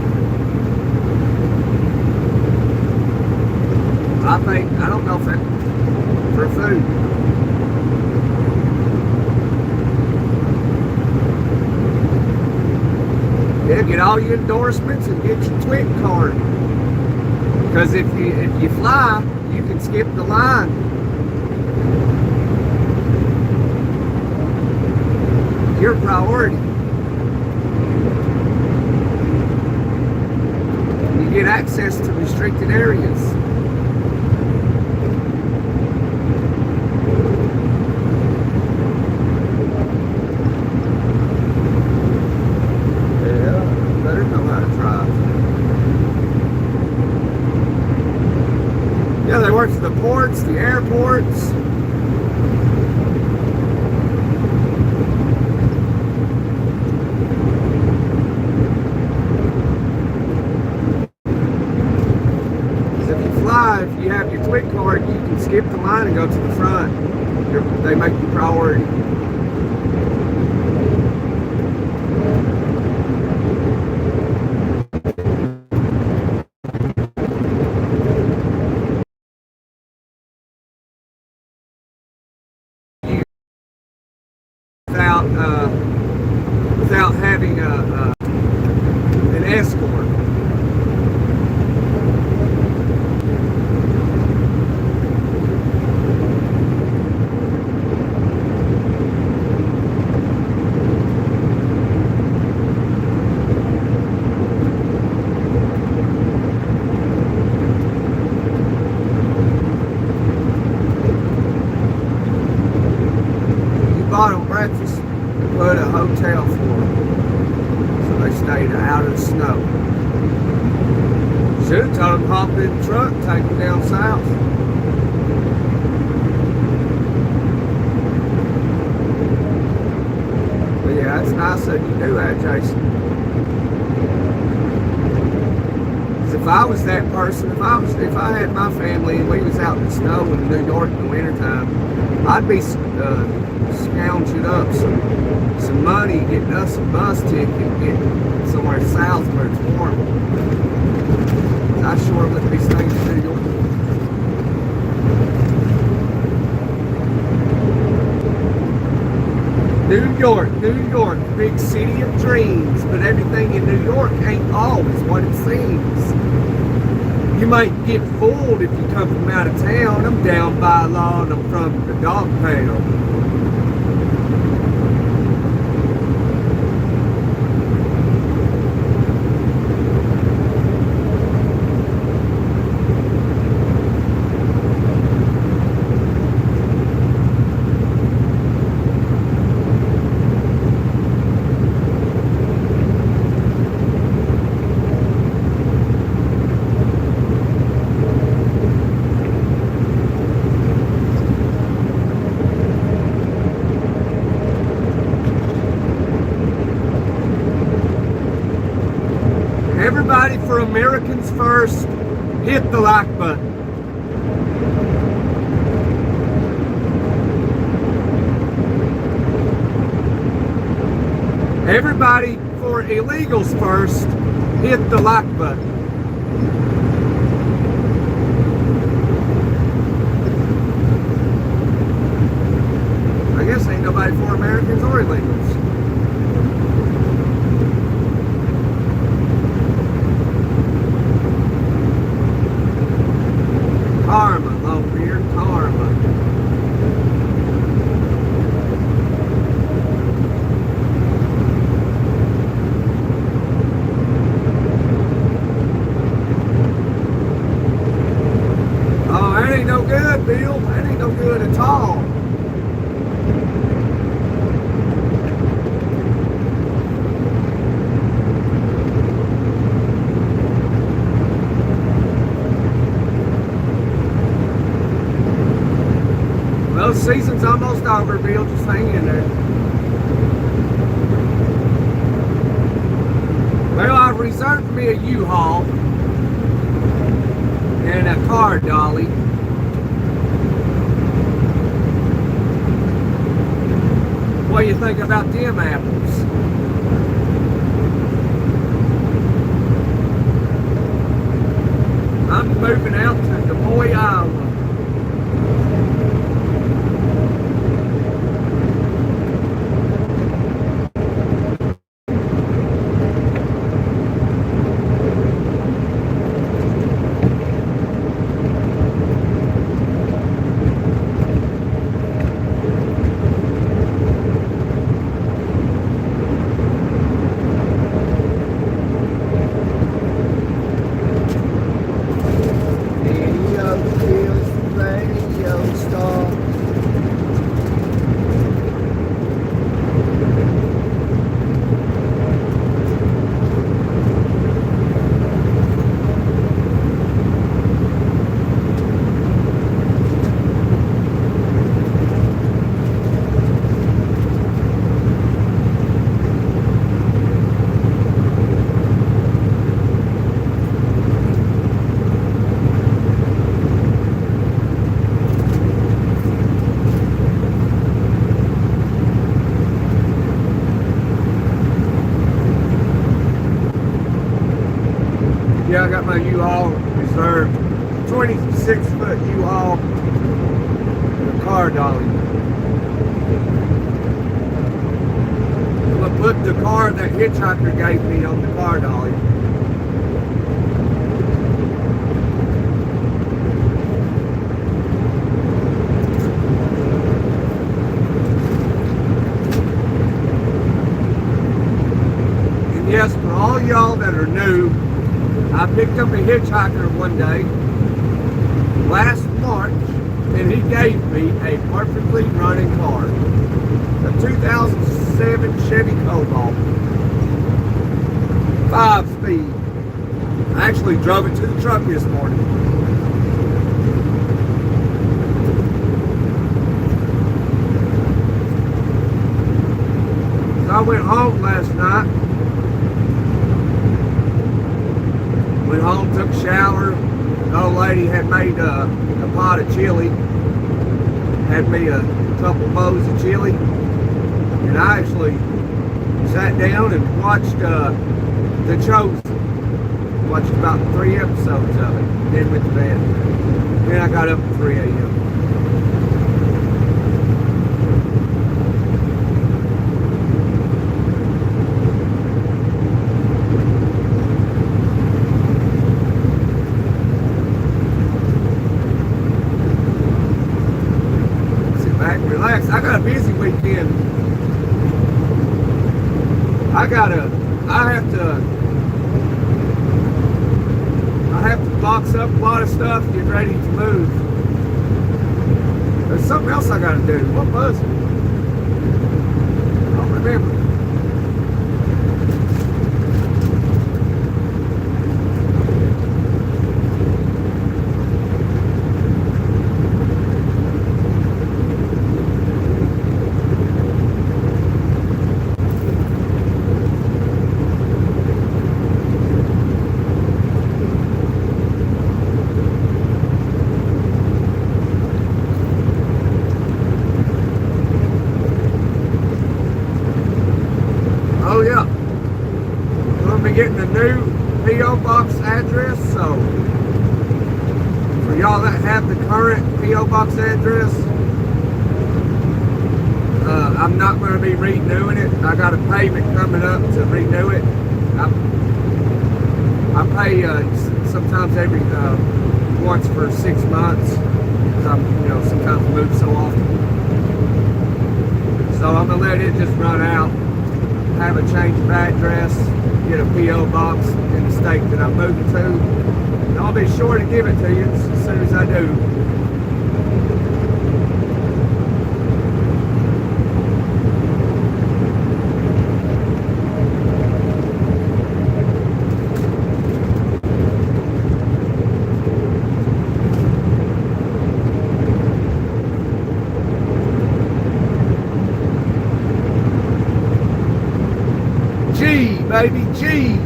I don't know if that's for food. Yeah, get all your endorsements and get your TWIC card. Because if you fly, you can skip the line. Your priority. Get access to restricted areas. Yeah, better know how to drive. Yeah, they work for the ports, the airports. If you have your TWIC card, you can skip the line and go to the front. They make you priority. Without having an escort. Bought them breakfast and put a hotel for them, so they stayed out of the snow. Should have told them hop in the truck and take them down south. But yeah, it's nice that you do that, Jason. Because if I was that person, if I had my family and we was out in the snow in New York in the wintertime, I'd be scrounging up some money, getting us a bus ticket, getting somewhere south where it's warm. I sure wouldn't be staying in New York. New York, big city of dreams, but everything in New York ain't always what it seems. You might get fooled if you come from out of town. I'm down by law and I'm from the dog pound. Everybody, for Americans First, hit the like button. Everybody, for illegals first, hit the like button. season's almost over, Bill. Just hang in there. Well, I've reserved me a U-Haul and a car dolly. What do you think about them apples? I'm moving out to Des Moines, Iowa. Yeah, I got my U-Haul reserved. 26-foot U-Haul. The car dolly. I'm gonna put the car that hitchhiker gave me on the car dolly. And yes, for all y'all that are new, I picked up a hitchhiker one day last March, and he gave me a perfectly running car. A 2007 Chevy Cobalt. 5-speed. I actually drove it to the truck this morning. So I went home last night. Went home, took a shower. The old lady had made a pot of chili. Had me a couple bowls of chili. And I actually sat down and watched The Chosen. Watched about 3 episodes of it. Then went to bed. Then I got up at 3 a.m. Relax. I got a busy weekend. I have to box up a lot of stuff, get ready to move. There's something else I gotta do. What was it? I don't remember. Oh yeah, we're going to be getting a new P.O. Box address, so for y'all that have the current P.O. Box address, I'm not going to be renewing it. I got a payment coming up to renew it. I pay sometimes every once for 6 months. Sometimes move so often. So I'm going to let it just run out. Have a change of address, get a P.O. box in the state that I'm moving to. And I'll be sure to give it to you as soon as I do. G, baby, G.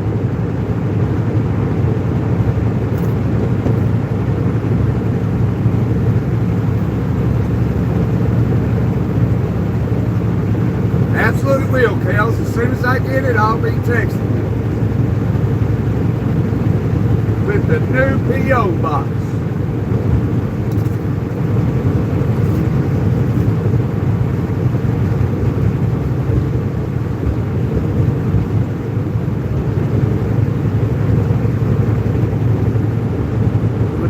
Absolutely will, Kels. As soon as I get it, I'll be texting you. With the new P.O. box.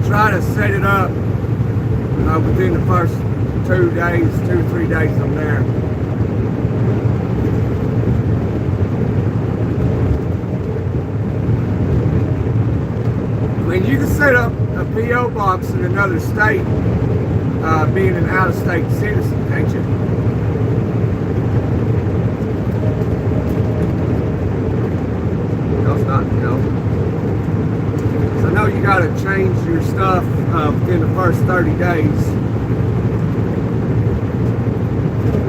Try to set it up within the first 2 days, 2 or 3 days I'm there. I mean, you can set up a P.O. box in another state, being an out-of-state citizen, can't you? No, it's not, no. I know you got to change your stuff within the first 30 days.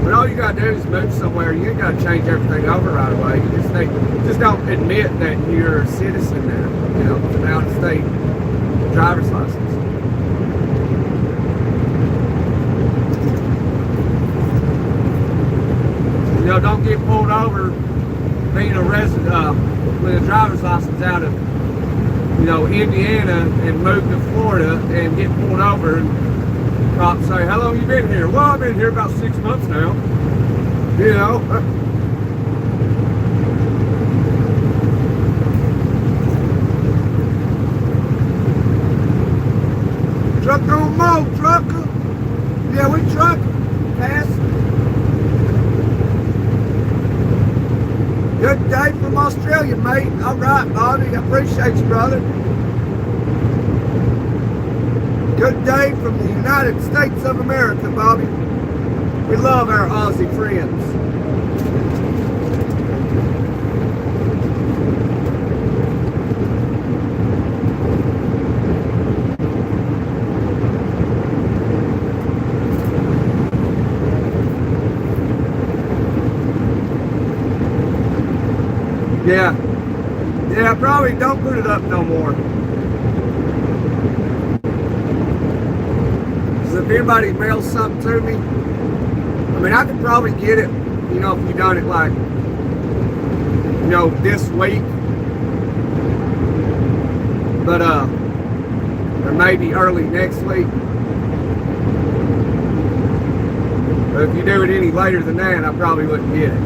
But all you got to do is move somewhere. You ain't got to change everything over right away. You just don't admit that you're a citizen there, you know, with an out-of-state driver's license. You know, don't get pulled over being a resident with a driver's license out of, you know, Indiana and move to Florida and get pulled over and cops say, how long you been here? Well, I've been here about 6 months now. You know. Trucker on mold, trucker. Yeah, we truck. Pass. Good day from Australia, mate. All right, Bobby. I appreciate you, brother. Good day from the United States of America, Bobby. We love our Aussie friends. Yeah, probably don't put it up no more. Because if anybody mails something to me, I mean, I could probably get it, you know, if you done it like, you know, this week. But, or maybe early next week. But if you do it any later than that, I probably wouldn't get it.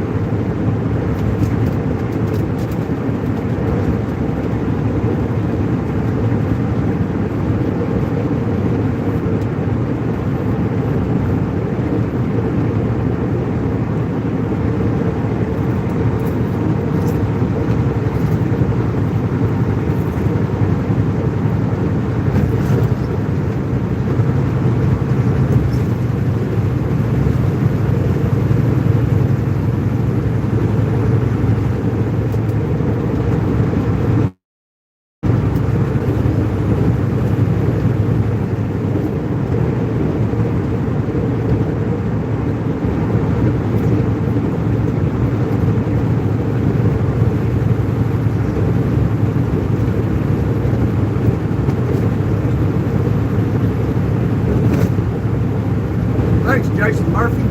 Thanks, Jason Murphy.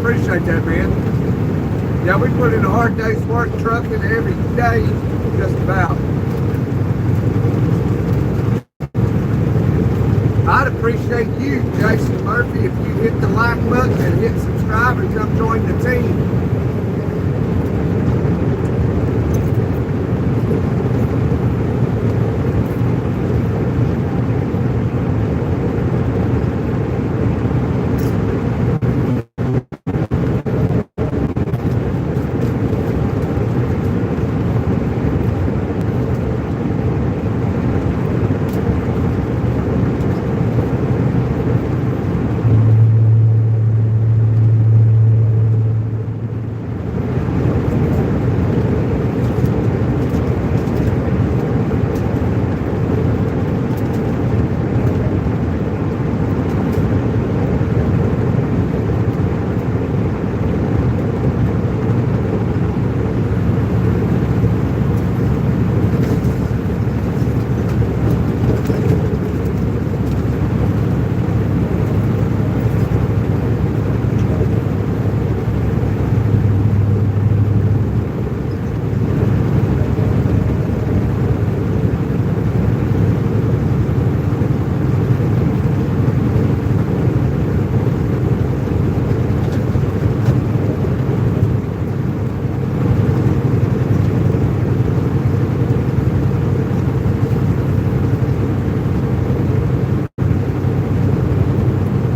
appreciate that, man. Yeah, we put in a hard day's work trucking every day, just about. I'd appreciate you, Jason Murphy, if you hit the like button and hit subscribe and come join the team.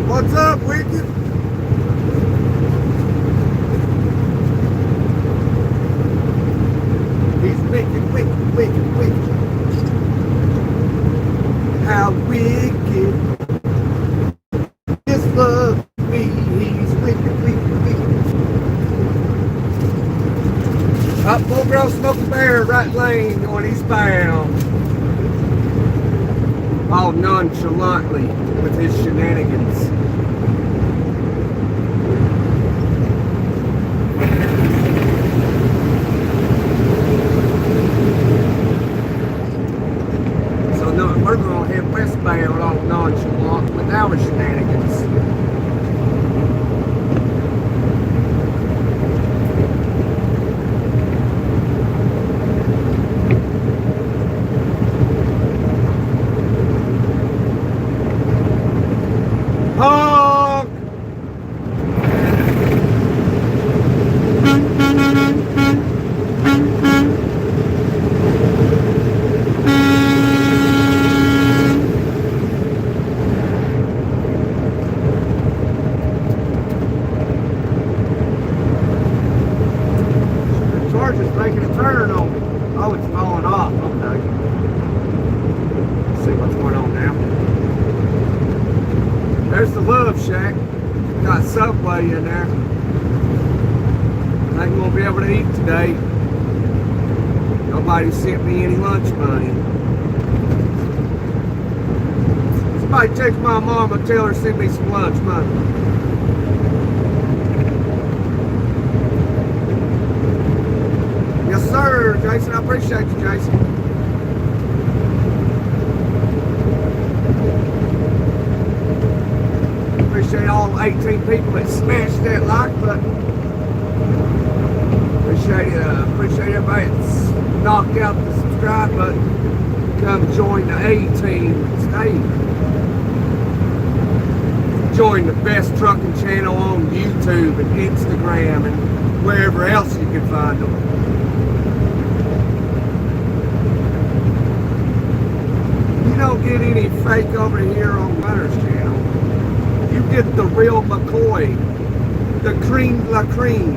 What's up, Wicked? He's wicked, wicked, wicked, wicked. How wicked is love me? He's wicked, wicked, wicked. Up, full girl, smoke a bear, right lane, going eastbound. All nonchalantly with his shenanigans. So no, we're going to head westbound all nonchalant with our shenanigans. Honk! The charger's making a turn on me. Oh, it's falling off. Okay. Let's see what's going on now. There's the Love Shack. Got Subway in there. I ain't gonna be able to eat today. Nobody sent me any lunch money. Somebody text my mom and tell her to send me some lunch money. Yes, sir, Jason. I appreciate you, Jason. Appreciate all 18 people that smashed that like button. Appreciate everybody that's knocked out the subscribe button. Come join the A-team. Stay. Join the best trucking channel on YouTube and Instagram and wherever else you can find them. You don't get any fake over here on Gunner's channel. You get the real McCoy, the cream la cream.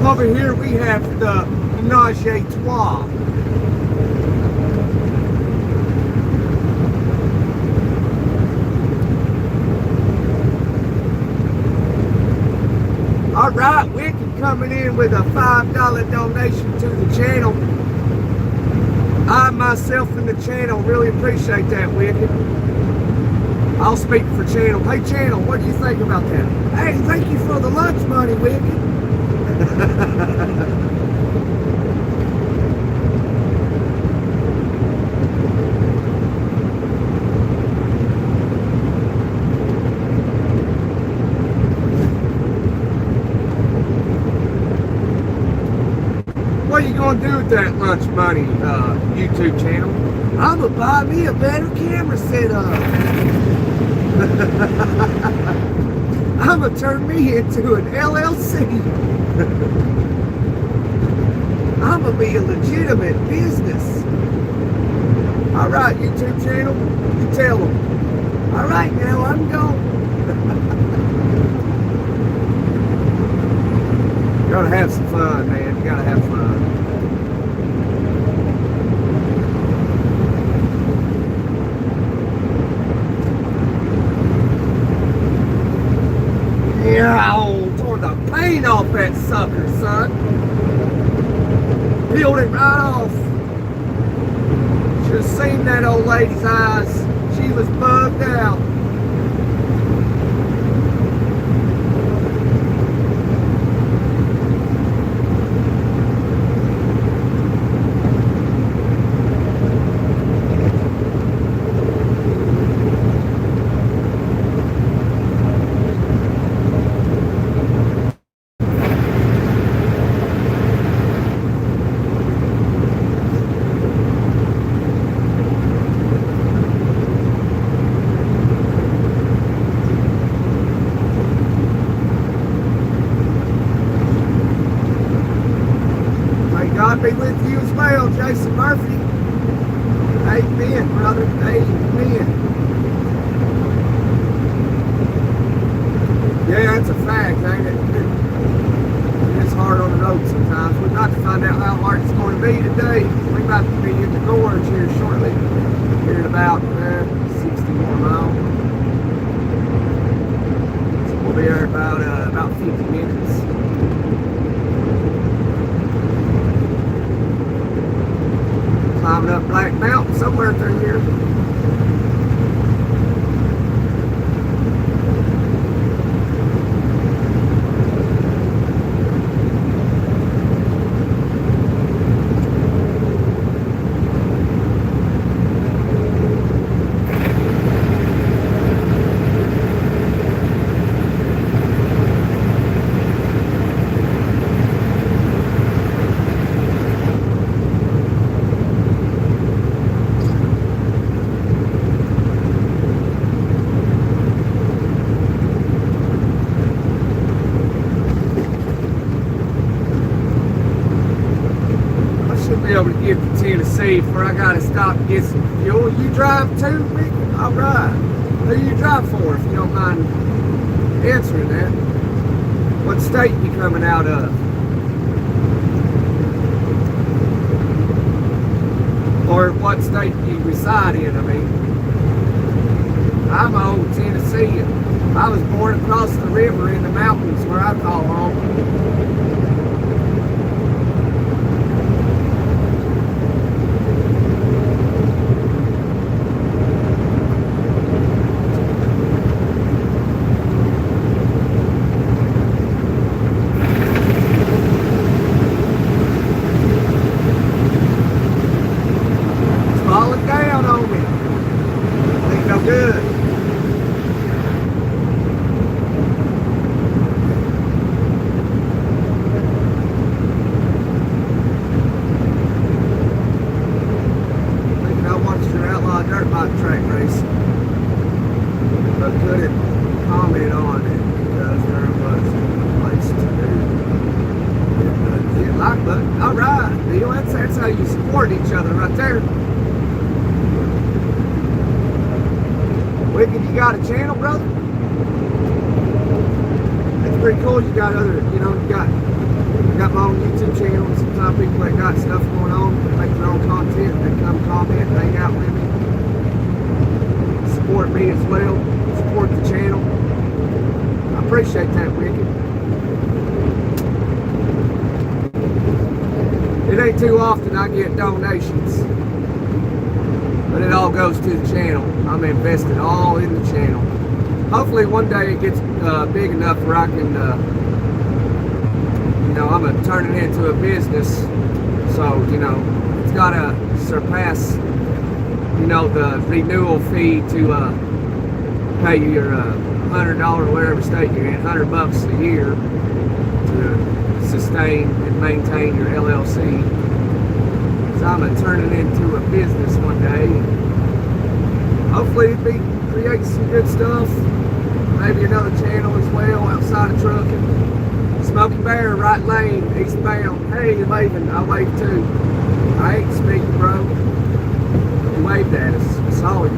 Over here we have the menage a trois. All right, Wicked coming in with a $5 donation to the channel. I myself and the channel really appreciate that, Wicked. I'll speak for channel. Hey channel, what do you think about that? Hey, thank you for the lunch money, Wicked. with that lunch money YouTube channel. I'm gonna buy me a better camera setup. I'm gonna turn me into an LLC. I'm gonna be a legitimate business. All right, YouTube channel, you tell them. All right, now I'm gone. You gotta have some fun, man. You gotta have fun. Yeah, tore the paint off that sucker, son. Peeled it right off. Should have seen that old lady's eyes. She was bugged out. God be with you as well, Jason Murphy. Amen, brother. Amen. Yeah, that's a fact, ain't it? It's hard on the road sometimes. We're about to find out how hard it's going to be today. We're about to be in the gorge here shortly. Here in about 60 more miles. So we'll be there about 50 minutes. Climbing up Black Mountain somewhere through here. Be able to get to Tennessee before I gotta stop and get some fuel. You drive too, Rick? All right. Who you drive for, if you don't mind answering that? What state you coming out of? Or what state you reside in, I mean. I'm old Tennessee. I was born across the river in the mountains where I call home. Good. Thinking I watched your outlaw dirt bike track race, but couldn't comment on it because there was a place to do. Like, but all right, Neil, that's how you support each other right there. Wicked, you got a channel, brother? It's pretty cool. You got other, you got my own YouTube channel. Sometimes people that got stuff going on, make their own content, they come comment, hang out with me, support me as well, support the channel. I appreciate that, Wicked. It ain't too often I get donations, but it all goes to the channel. I'm invested all in the channel. Hopefully one day it gets big enough where I can, I'm going to turn it into a business. So, it's got to surpass, the renewal fee to pay your $100 wherever state you're in, $100 a year to sustain and maintain your LLC. So I'm gonna turn it into a business one day. Hopefully create some good stuff. Maybe another channel as well outside of trucking. Smokey Bear, right lane, eastbound. Hey, you're waving. I wave too. I ain't speaking, bro. You waved at us. I saw you.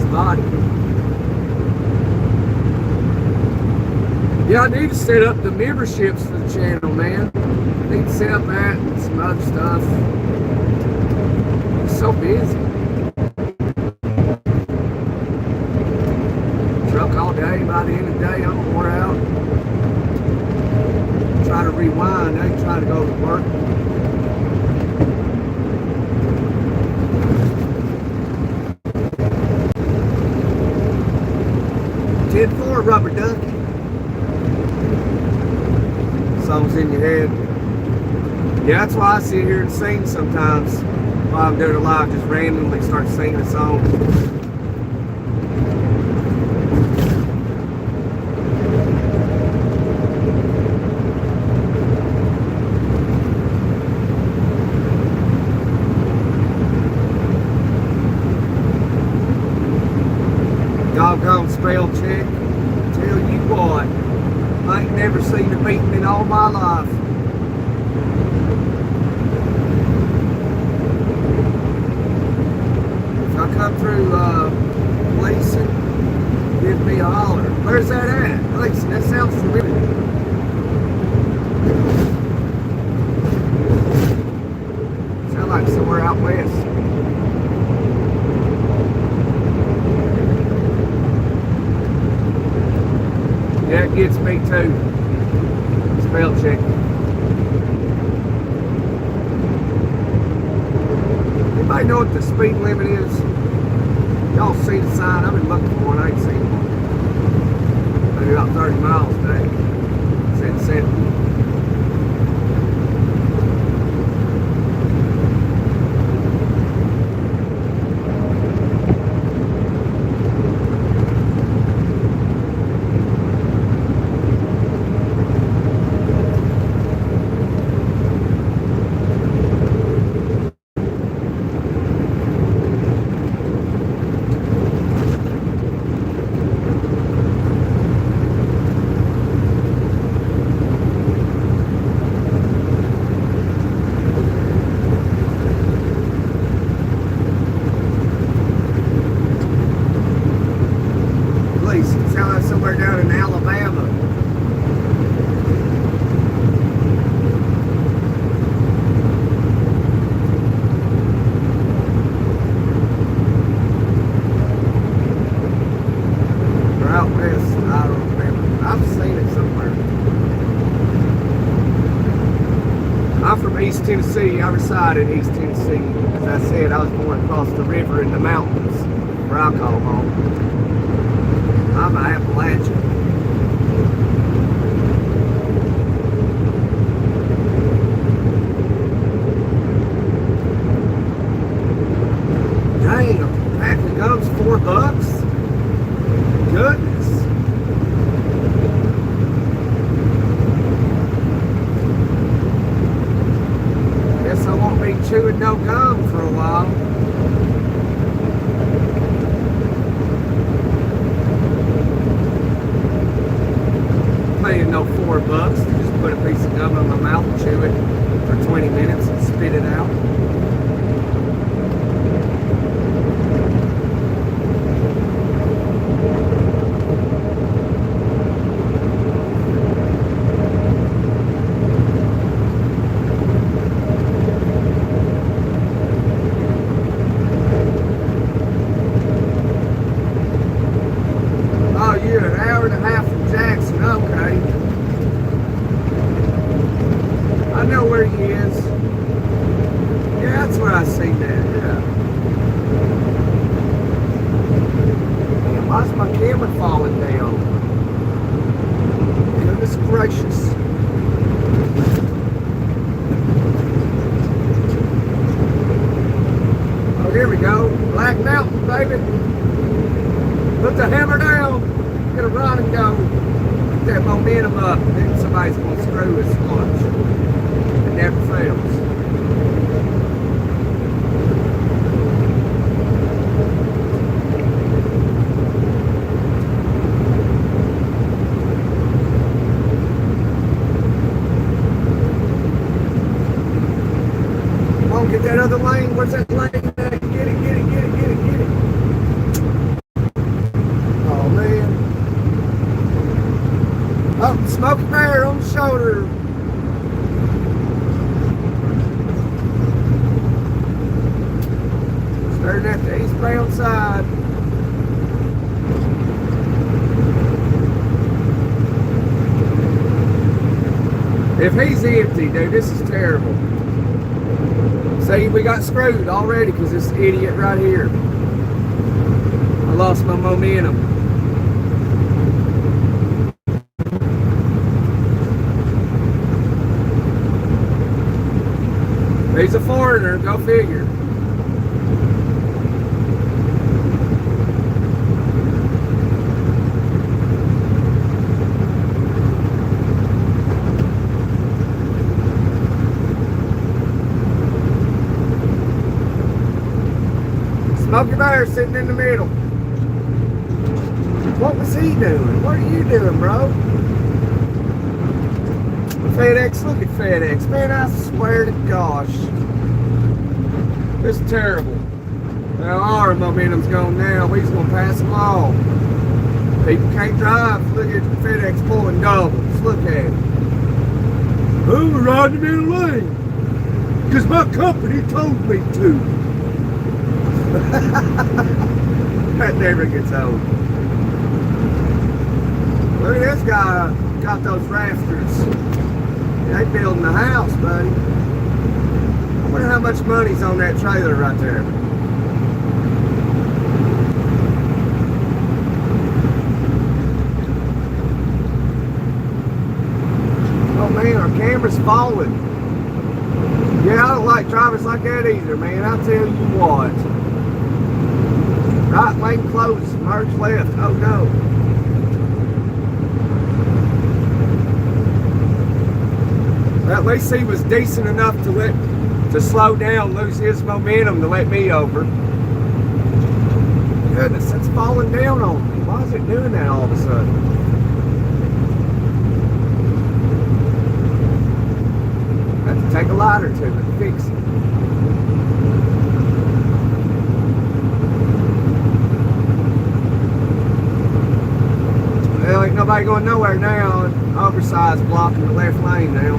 Spotty. Yeah, I need to set up the memberships for the channel, man. I need to set up that and some other stuff. I'm so busy. Truck all day. By the end of the day, I'm wore out. Try to rewind. I ain't trying to go to work. "10-4, rubber ducky." Songs in your head. Yeah, that's why I sit here and sing sometimes while I'm doing a live. Just randomly start singing a song. Doggone spell check. Tell you what, I ain't never seen a beating in all my life. If I come through Gleason, give me a holler. Where's that at? Gleason, that sounds familiar. Sound like somewhere out west. Yeah, it gets me too. Spell check. Anybody know what the speed limit is? Y'all see the sign? I've been looking for one. I ain't seen one. Maybe about 30 miles a day. Said 70. Sound like somewhere down in Alabama. Or out west, I don't remember. I've seen it somewhere. I'm from East Tennessee. I reside in East Tennessee. As I said, I was born across the river in the mountains, where I call home. I'm an Appalachian. Dang, a pack of gum's $4. Goodness. Guess I won't be chewing no gum for a while. Paying no $4 to just put a piece of gum in my mouth and chew it for 20 minutes and spit it out. Oh, you're an hour and a half from Jackson, okay. I know where he is. Yeah, that's where I seen that, yeah. Man, why's my camera falling down? Goodness gracious. Oh, here we go. Black Mountain, baby. Put the hammer down. Get a run and go. Get that momentum up. Then somebody's going Get that other lane. Where's that lane at? Get it, get it, get it, get it, get it. Oh, man. Oh, Smokey Bear on the shoulder. Starting at the eastbound side. If he's empty, dude, this is terrible. See, we got screwed already because this idiot right here. I lost my momentum. He's a foreigner, go figure. Smokey Bear sitting in the middle. What was he doing? What are you doing, bro? FedEx, look at FedEx. Man, I swear to gosh. This is terrible. Well, our momentum's gone now. We're just going to pass them all. People can't drive. Look at FedEx pulling doubles. Look at it. I'm riding in the lane. Because my company told me to. That never gets old. Look at this guy. Got those rafters. They building a house, buddy. I wonder how much money's on that trailer right there. Oh man, our camera's falling. Yeah, I don't like drivers like that either, man. I'll tell you what. Right lane closed, merge left. Oh no. Well, at least he was decent enough to slow down, lose his momentum to let me over. Goodness, it's falling down on me. Why is it doing that all of a sudden? I have to take a lighter to it and fix it. Well, ain't nobody going nowhere now. Oversized blocking the left lane now.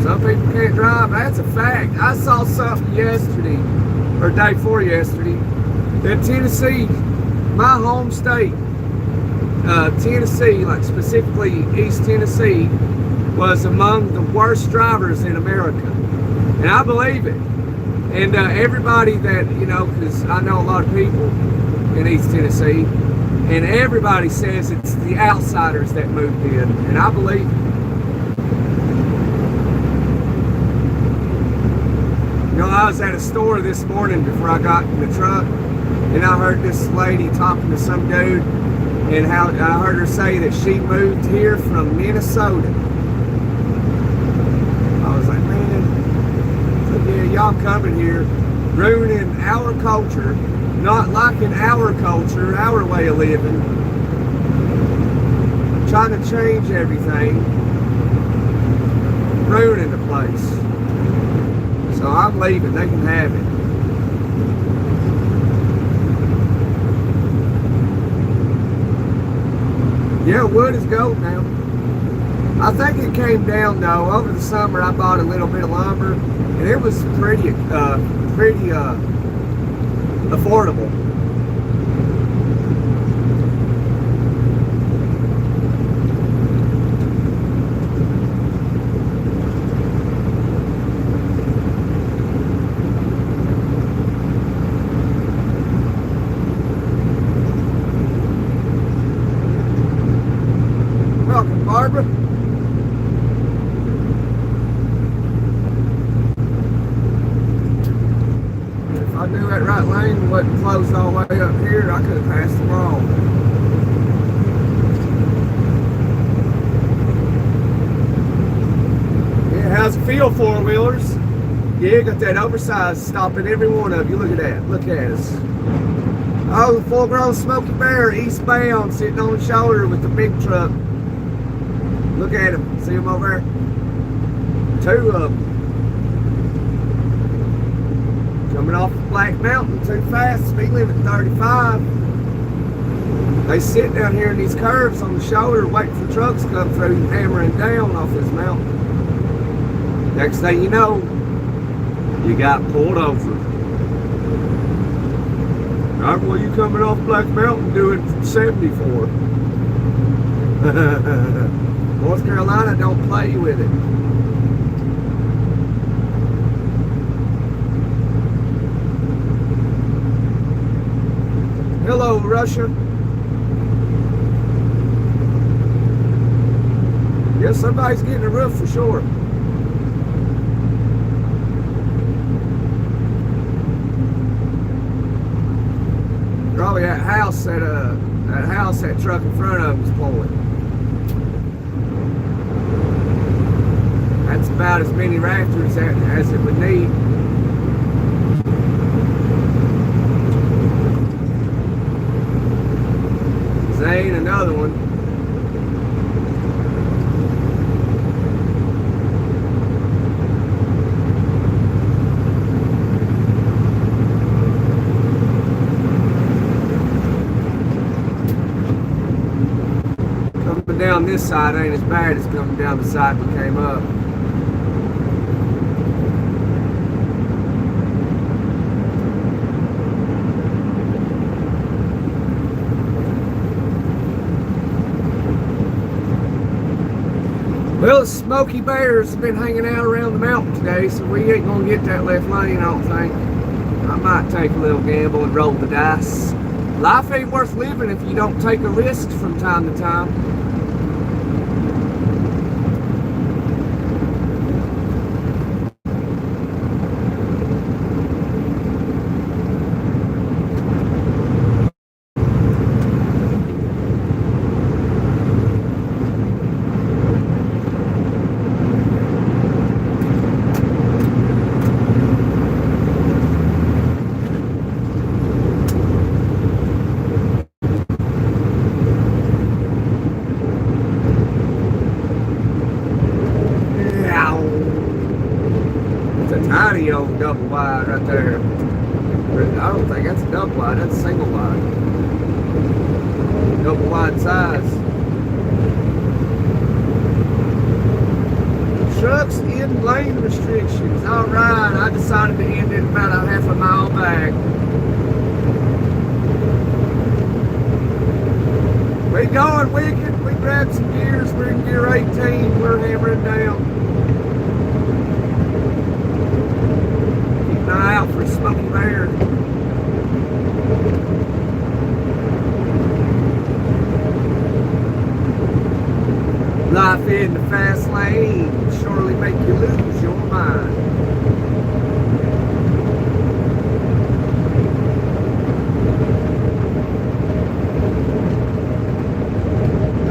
Some people can't drive. That's a fact. I saw something yesterday, or day before yesterday, that Tennessee, my home state, Tennessee, like specifically East Tennessee, was among the worst drivers in America. And I believe it. And everybody that, you know, because I know a lot of people in East Tennessee, and everybody says it's the outsiders that moved in, and I believe it. You know, I was at a store this morning before I got in the truck, and I heard this lady talking to some dude, and how I heard her say that she moved here from Minnesota. I was like, man, yeah, y'all coming here, ruining our culture, not liking our culture, our way of living, trying to change everything, ruining the place. So I'm leaving, they can have it. Yeah, wood is gold now. I think it came down though. Over the summer I bought a little bit of lumber and it was pretty affordable. Welcome, Barbara. If I knew that right lane wasn't closed all the way up here, I could have passed them all. Yeah, how's it feel, four-wheelers? Yeah, got that oversized stopping every one of you. Look at that. Look at us. Oh, the full-grown Smokey Bear, eastbound, sitting on the shoulder with the big truck. Look at him. See him over there? Two of them. Coming off the Black Mountain too fast, speed limit 35. They sit down here in these curves on the shoulder waiting for trucks to come through, hammering down off this mountain. Next thing you know, you got pulled over. How well you coming off Black Mountain doing 74? North Carolina don't play with it. Hello, Russia. Yes, somebody's getting a roof for sure. Probably that house that truck in front of him is pulling. That's about as many rafters as it would need. There ain't another one. Coming down this side ain't as bad as coming down the side we came up. Well, the Smokey Bears have been hanging out around the mountain today, so we ain't gonna get that left lane, I don't think. I might take a little gamble and roll the dice. Life ain't worth living if you don't take a risk from time to time. Tiny old double wide right there. I don't think that's a double wide, that's a single wide. Double wide size. Trucks in lane restrictions. Alright, I decided to end it about a half a mile back. We going wicked. We grabbed some gears. We're in gear 18. We're hammering down. Eye out for Smokey Bear. Life in the fast lane will surely make you lose your mind.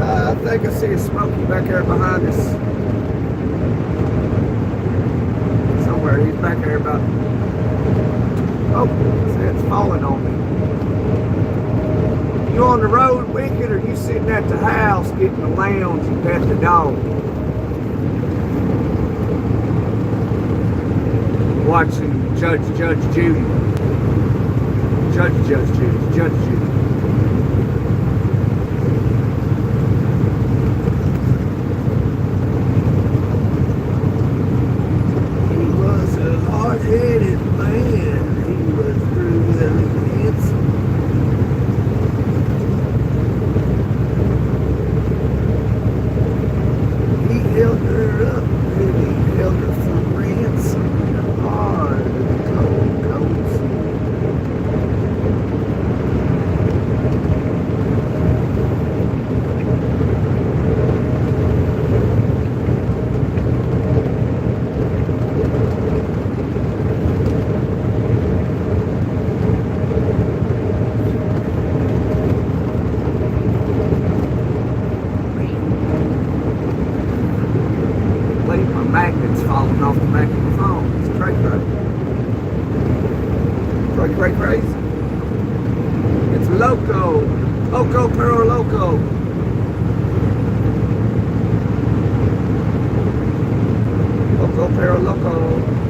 I think I see a Smokey back there behind us. Somewhere, he's back there about... Oh, it's falling on me. You on the road wicked, or you sitting at the house getting the lounge and pet the dog? Watching Judge Judy. Judge Judy. He was a hard-headed man. He was really handsome. He held her up and he held her for ransom in the heart of the cold sea. Loco, Perro Loco. Loco, Perro Loco.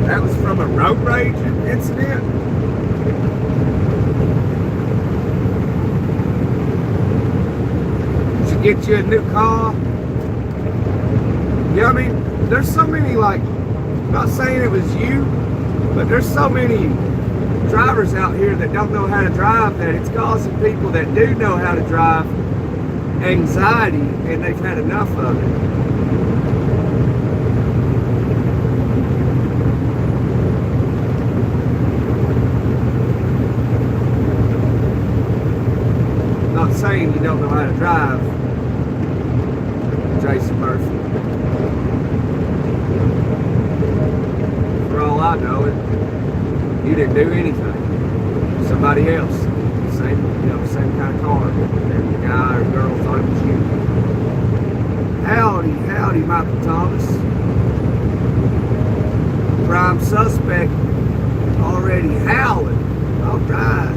That was from a road rage incident. Should get you a new car. Yeah, I mean, there's so many, like, I'm not saying it was you, but there's so many drivers out here that don't know how to drive that it's causing people that do know how to drive anxiety, and they've had enough of it. Not saying you don't know how to drive, Jason Murphy. For all I know, you didn't do anything. Somebody else, same kind of car, and the guy or girl thought it was you. Howdy, Michael Thomas. Prime suspect already howling. All right.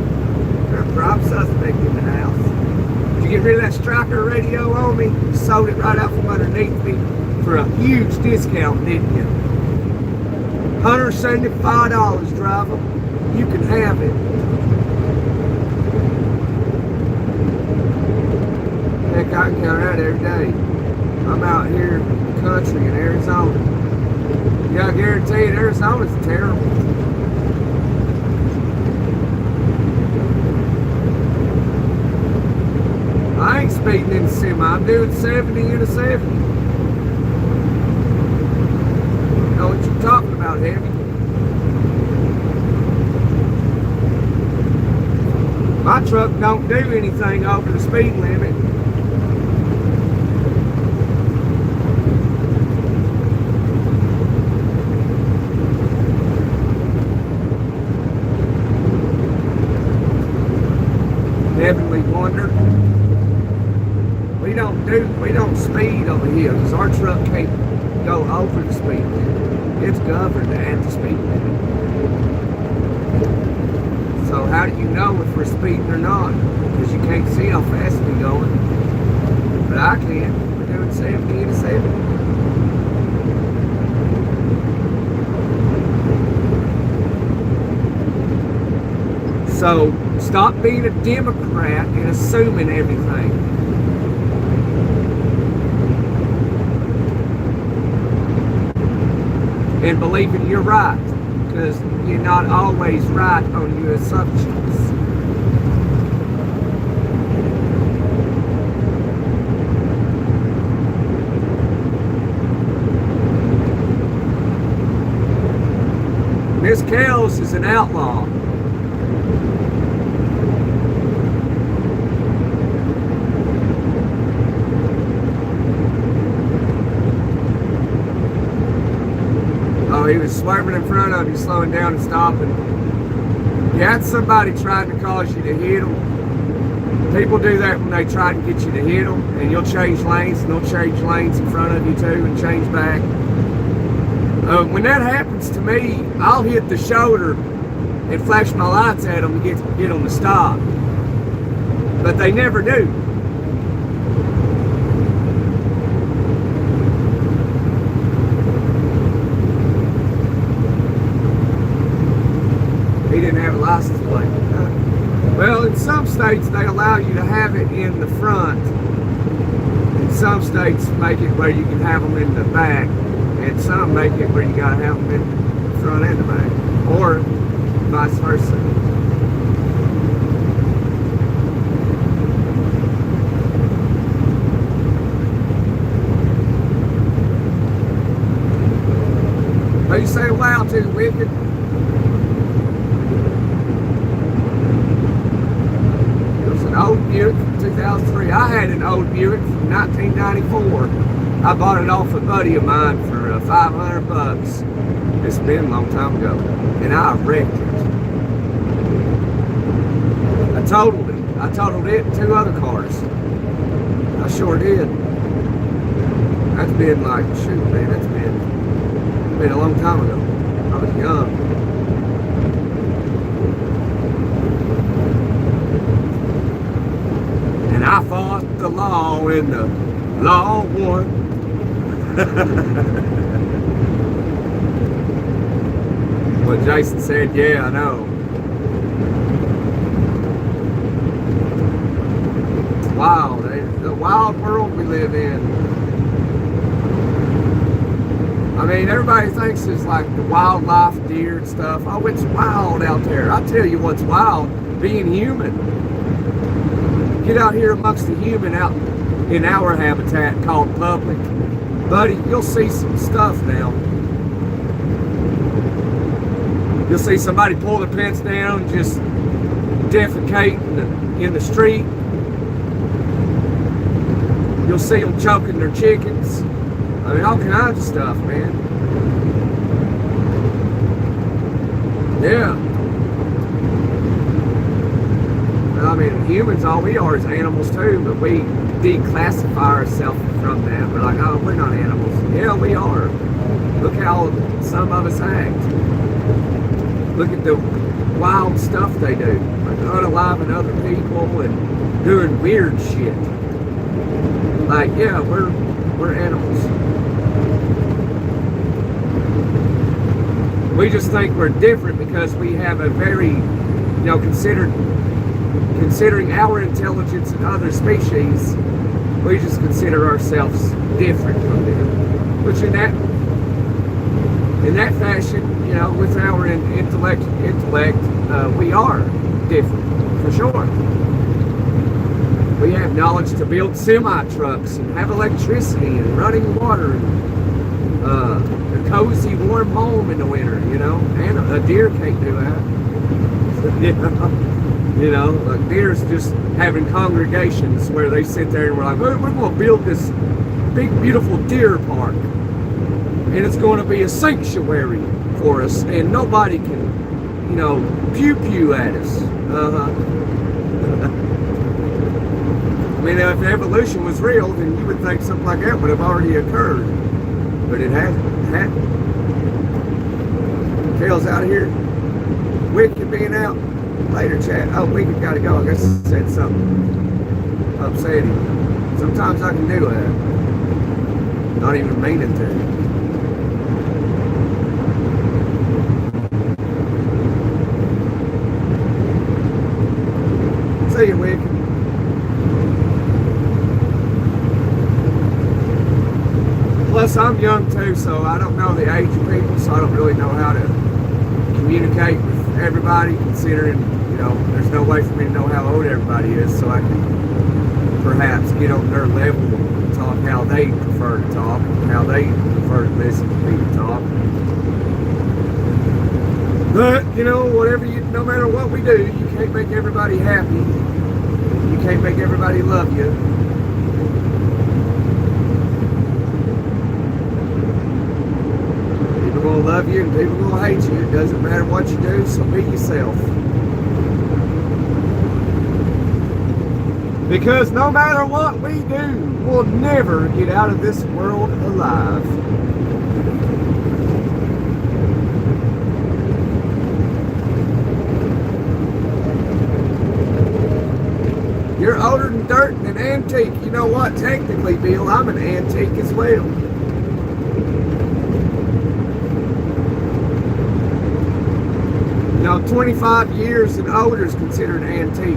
There's a prime suspect in the house. Did you get rid of that Striker radio on me? You sold it right out from underneath me for a huge discount, didn't you? $175, driver. You can have it. Heck, I can count that every day. I'm out here in the country in Arizona. Yeah, I guarantee you, Arizona's terrible. I ain't speeding in the semi. I'm doing 70 in a 70. Know what you're talking about, Heavy. My truck don't do anything over the speed limit. Heavenly Wonder. We don't speed over here because our truck can't go over the speed limit. It's governed at the speed limit. So how do you know if we're speeding or not? Because you can't see how fast we're going. But I can. We're doing 70 and 70. So stop being a Democrat and assuming everything. And believing you're right, because you're not always right on your assumptions. Miss Kells is an outlaw. Oh, he was swerving in front of you, slowing down and stopping. You had somebody trying to cause you to hit them. People do that when they try to get you to hit them, and you'll change lanes, and they'll change lanes in front of you too, and change back. When that happens to me, I'll hit the shoulder and flash my lights at them to get them to stop. But they never do. He didn't have a license plate. Well, in some states they allow you to have it in the front. In some states make it where you can have them in the back. And some make it where you gotta have them in the front and the back. Or vice versa. What do you say wow to, Wicked? There's an old Buick from 2003. I had an old Buick from 1994. I bought it off a buddy of mine for 500 bucks. It's been a long time ago. And I wrecked it. I totaled it. I totaled it and 2 other cars. I sure did. That's been like, shoot man, that's been a long time ago. I was young. And I fought the law and the law won. What Jason said, yeah, I know. It's wild, eh? The wild world we live in. I mean, everybody thinks it's like the wildlife, deer and stuff. Oh, it's wild out there. I tell you what's wild, being human. Get out here amongst the human out in our habitat called public. Buddy, you'll see some stuff now. You'll see somebody pull their pants down, just defecating in the street. You'll see them choking their chickens. I mean, all kinds of stuff, man. Yeah. I mean, humans, all we are is animals too, but we declassify ourselves from that. We're like, oh, we're not animals. Yeah, we are. Look how some of us act. Look at the wild stuff they do. Like unaliving other people and doing weird shit. Like, yeah, we're animals. We just think we're different because we have a very, considering our intelligence and other species, we just consider ourselves different from them. Which in that fashion, with our intellect, we are different, for sure. We have knowledge to build semi-trucks and have electricity and running water and a cozy, warm home in the winter, and a deer can't do that. Like deer's just having congregations where they sit there and we're like, oh, we're going to build this big, beautiful deer park. And it's going to be a sanctuary for us, and nobody can, pew-pew at us. I mean, if evolution was real, then you would think something like that would have already occurred. But it hasn't. Tails out of here. Wicked being out. Later, chat. Oh, Wicked got to go. I guess I said something upsetting. Sometimes I can do that. Not even meaning to. See you, Wicked. Plus, I'm young too, so I don't know the age of people, so I don't really know how to communicate with everybody, considering, there's no way for me to know how old everybody is, so I can perhaps get on their level and talk how they prefer to talk, how they prefer to listen to people talk. But, no matter what we do, you can't make everybody happy. You can't make everybody love you. People gonna love you and people gonna hate you. It doesn't matter what you do, so be yourself. Because no matter what we do, we'll never get out of this world alive. You're older than dirt and an antique. You know what? Technically, Bill, I'm an antique as well. 25 years and older is considered antique.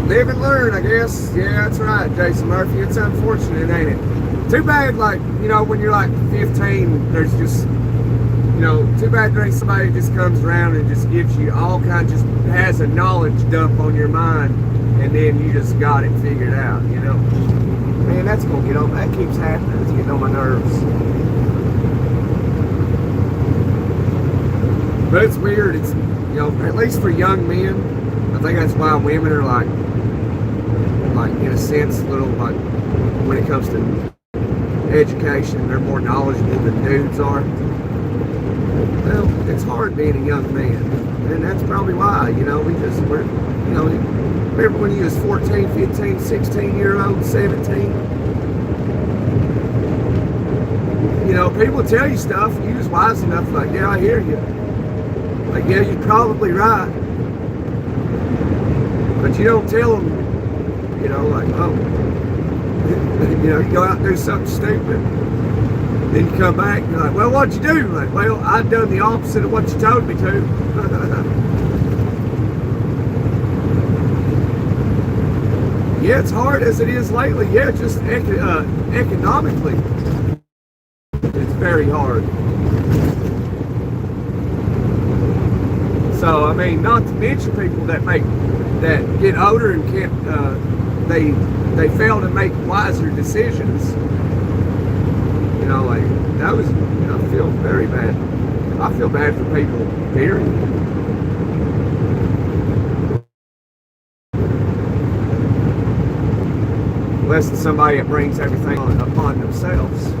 Live and learn, I guess. Yeah, that's right, Jason Murphy. It's unfortunate, ain't it? Too bad, like, when you're like 15, there's just, know, too bad there ain't somebody who just comes around and just gives you all kinds, just has a knowledge dump on your mind, and then you just got it figured out, you know. Man, that's gonna get on, that keeps happening, it's getting on my nerves. But it's weird, it's, you know, at least for young men, I think that's why women are like in a sense, a little like, when it comes to education, they're more knowledgeable than dudes are. Well, it's hard being a young man, and that's probably why, you know, we're, you know, remember when you was 14, 15, 16-year-old, 17? You know, people tell you stuff, you was wise enough, like, yeah, I hear you. Like, yeah, you're probably right. But you don't tell them, you know, like, oh, you know, you go out and do something stupid. Then you come back and you're like, well, what'd you do? Like, well, I've done the opposite of what you told me to. Yeah, it's hard as it is lately. Yeah, just economically, it's very hard. So, I mean, not to mention people that get older and can't, they fail to make wiser decisions. You know, like, that was, you know, I feel very bad. I feel bad for people, period. Less than somebody that brings everything upon themselves.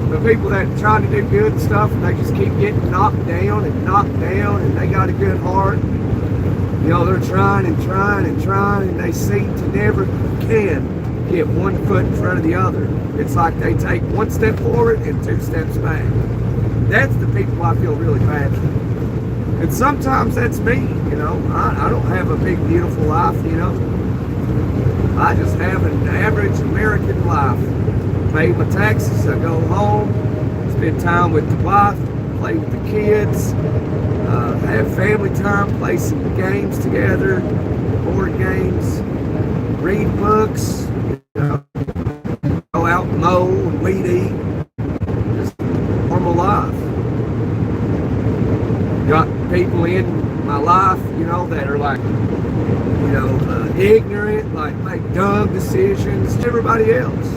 The people that are trying to do good and stuff, and they just keep getting knocked down, and they got a good heart. You know, they're trying and trying and trying, and they seem to never can get one foot in front of the other. It's like they take one step forward and two steps back. That's the people I feel really bad for. And sometimes that's me, you know. I don't have a big, beautiful life, you know. I just have an average American life. Pay my taxes, I go home, spend time with the wife, play with the kids, have family time, play some games together, board games, read books, you know, go out and mow and weed eat. Just normal life. Got people in my life, you know, that are like, you know, ignorant, like make dumb decisions to everybody else.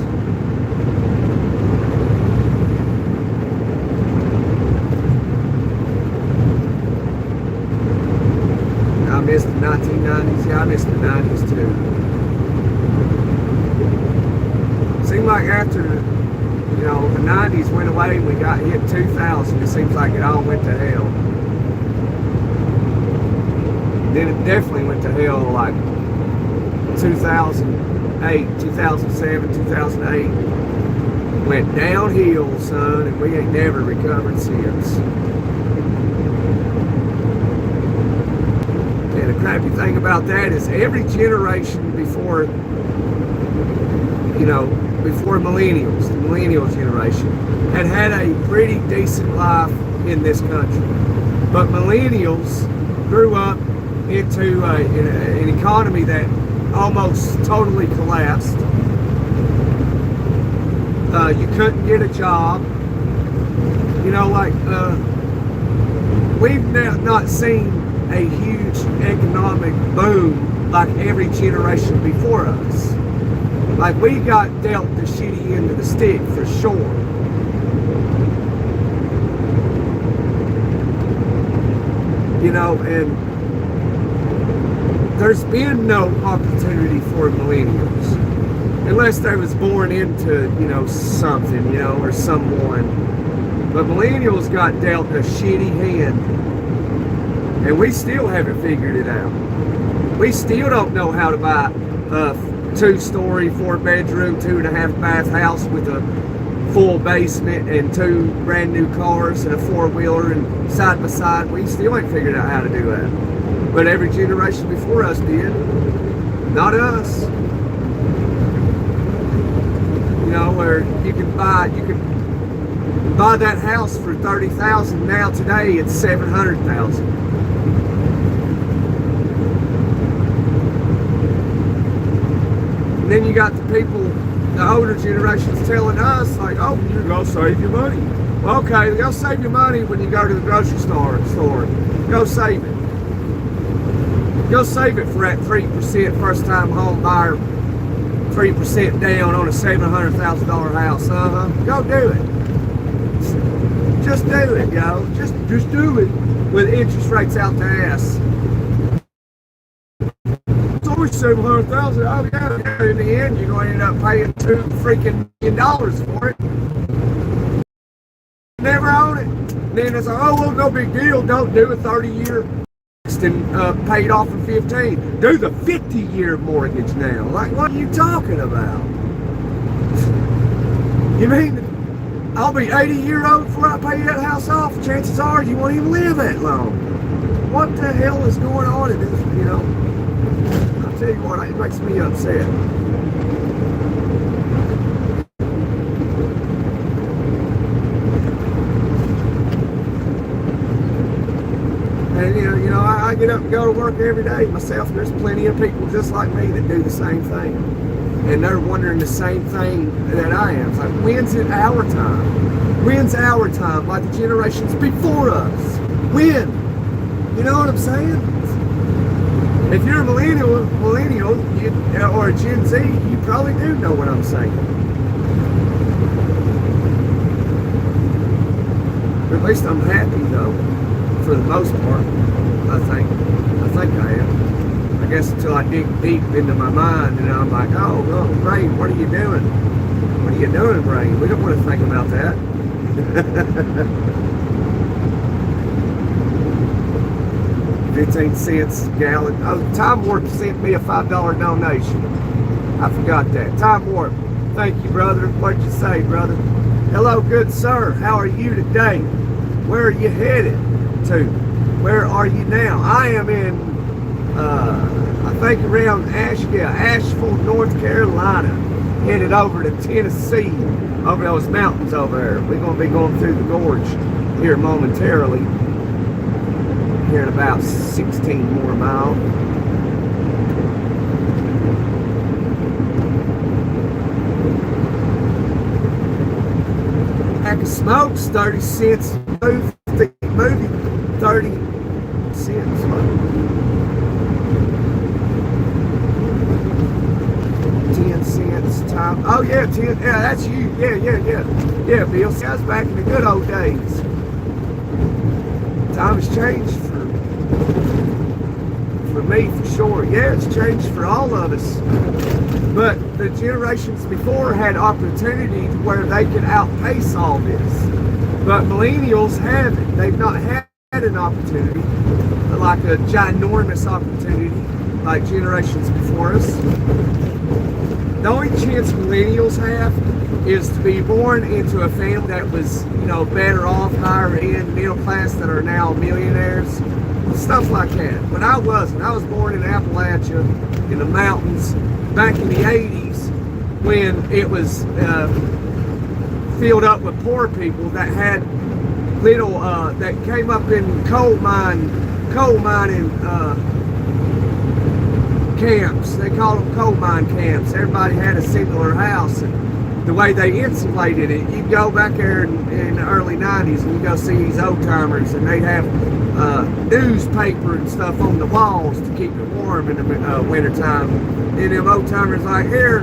I missed the 1990s. Yeah, I missed the 90s too. Seemed like after, you know, the 90s went away and we got hit 2000, it seems like it all went to hell. Then it definitely went to hell like 2008, 2007, 2008. Went downhill, son, and we ain't never recovered since. And the crappy thing about that is every generation before, you know, before millennials, the millennial generation, had a pretty decent life in this country. But millennials grew up into an economy that almost totally collapsed. You couldn't get a job. You know, like, we've not seen a huge economic boom like every generation before us. Like, we got dealt the shitty end of the stick for sure. You know, and there's been no opportunity for millennials unless they was born into, you know, something, you know, or someone. But millennials got dealt a shitty hand, and we still haven't figured it out. We still don't know how to buy a 2-story, 4-bedroom, 2.5 bath house with a full basement and 2 brand new cars and a 4-wheeler and side by side. We still ain't figured out how to do that. But every generation before us did. Not us. You know, where you can buy that house for $30,000. Now today it's $700,000. And then you got the people, the older generations telling us like, oh, you're gonna save your money. Well, okay, go save your money when you go to the grocery store. Go save it. Go save it for that 3% first time home buyer, 3% down on a $700,000 house. Go do it. Just do it, yo. Just do it with interest rates out the ass. It's only $700,000. Oh yeah. In the end, you're going to end up paying $2 million for it. Never own it. And then it's like, oh well, no big deal. Don't do a 30-year and pay it off in 15. Do the 50-year mortgage now. Like, what are you talking about? You mean I'll be 80-year-old before I pay that house off? Chances are you won't even live that long. What the hell is going on in this, you know? I'll tell you what, it makes me upset. And you know, I get up and go to work every day myself. There's plenty of people just like me that do the same thing. And they're wondering the same thing that I am. It's like, when's it our time? When's our time? Like the generations before us. When? You know what I'm saying? If you're a millennial or a Gen Z, you probably do know what I'm saying. Or at least I'm happy though, for the most part. I think I am. I guess until I dig deep into my mind and I'm like, oh, Brain, what are you doing? What are you doing, Brain? We don't want to think about that. 15 cents a gallon. Oh, Time Warp sent me a $5 donation. I forgot that. Time Warp, thank you, brother. What'd you say, brother? Hello, good sir. How are you today? Where are you headed to? Where are you now? I am in I think around Asheville, North Carolina, headed over to Tennessee, over those mountains over there. We're going to be going through the gorge here momentarily, here in about 16 more miles. Pack of smokes, 30 cents. Movie, 30 cents. 10 cents time. Oh yeah, 10. Yeah, that's you. Yeah, Bill. See, I was back in the good old days. Time has changed for me, for sure. Yeah, it's changed for all of us. But the generations before had opportunity to where they could outpace all this. But millennials haven't. They've not had an opportunity, like a ginormous opportunity, like generations before us. The only chance millennials have is to be born into a family that was, you know, better off, higher end, middle class, that are now millionaires, stuff like that. But I wasn't. I was born in Appalachia, in the mountains, back in the 80s, when it was filled up with poor people that had little, that came up in coal mining camps. They called them coal mine camps. Everybody had a singular house, and the way they insulated it, you go back there in the early 90s and you go see these old timers, and they have newspaper and stuff on the walls to keep it warm in the winter time. And them old timers like, here,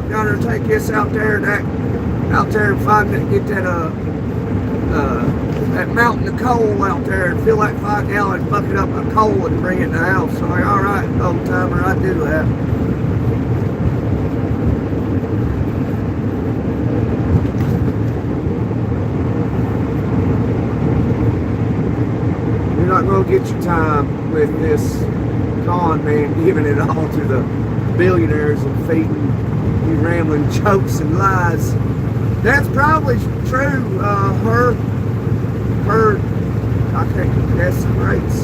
gotta take this out there and find it, get that mountain of coal out there and fill that 5-gallon bucket up of coal and bring it in the house. So I'm like, all right, old timer, I do that. You're not going to get your time with this con man giving it all to the billionaires and feeding you rambling jokes and lies. That's probably true. Her, I can't guess the rates.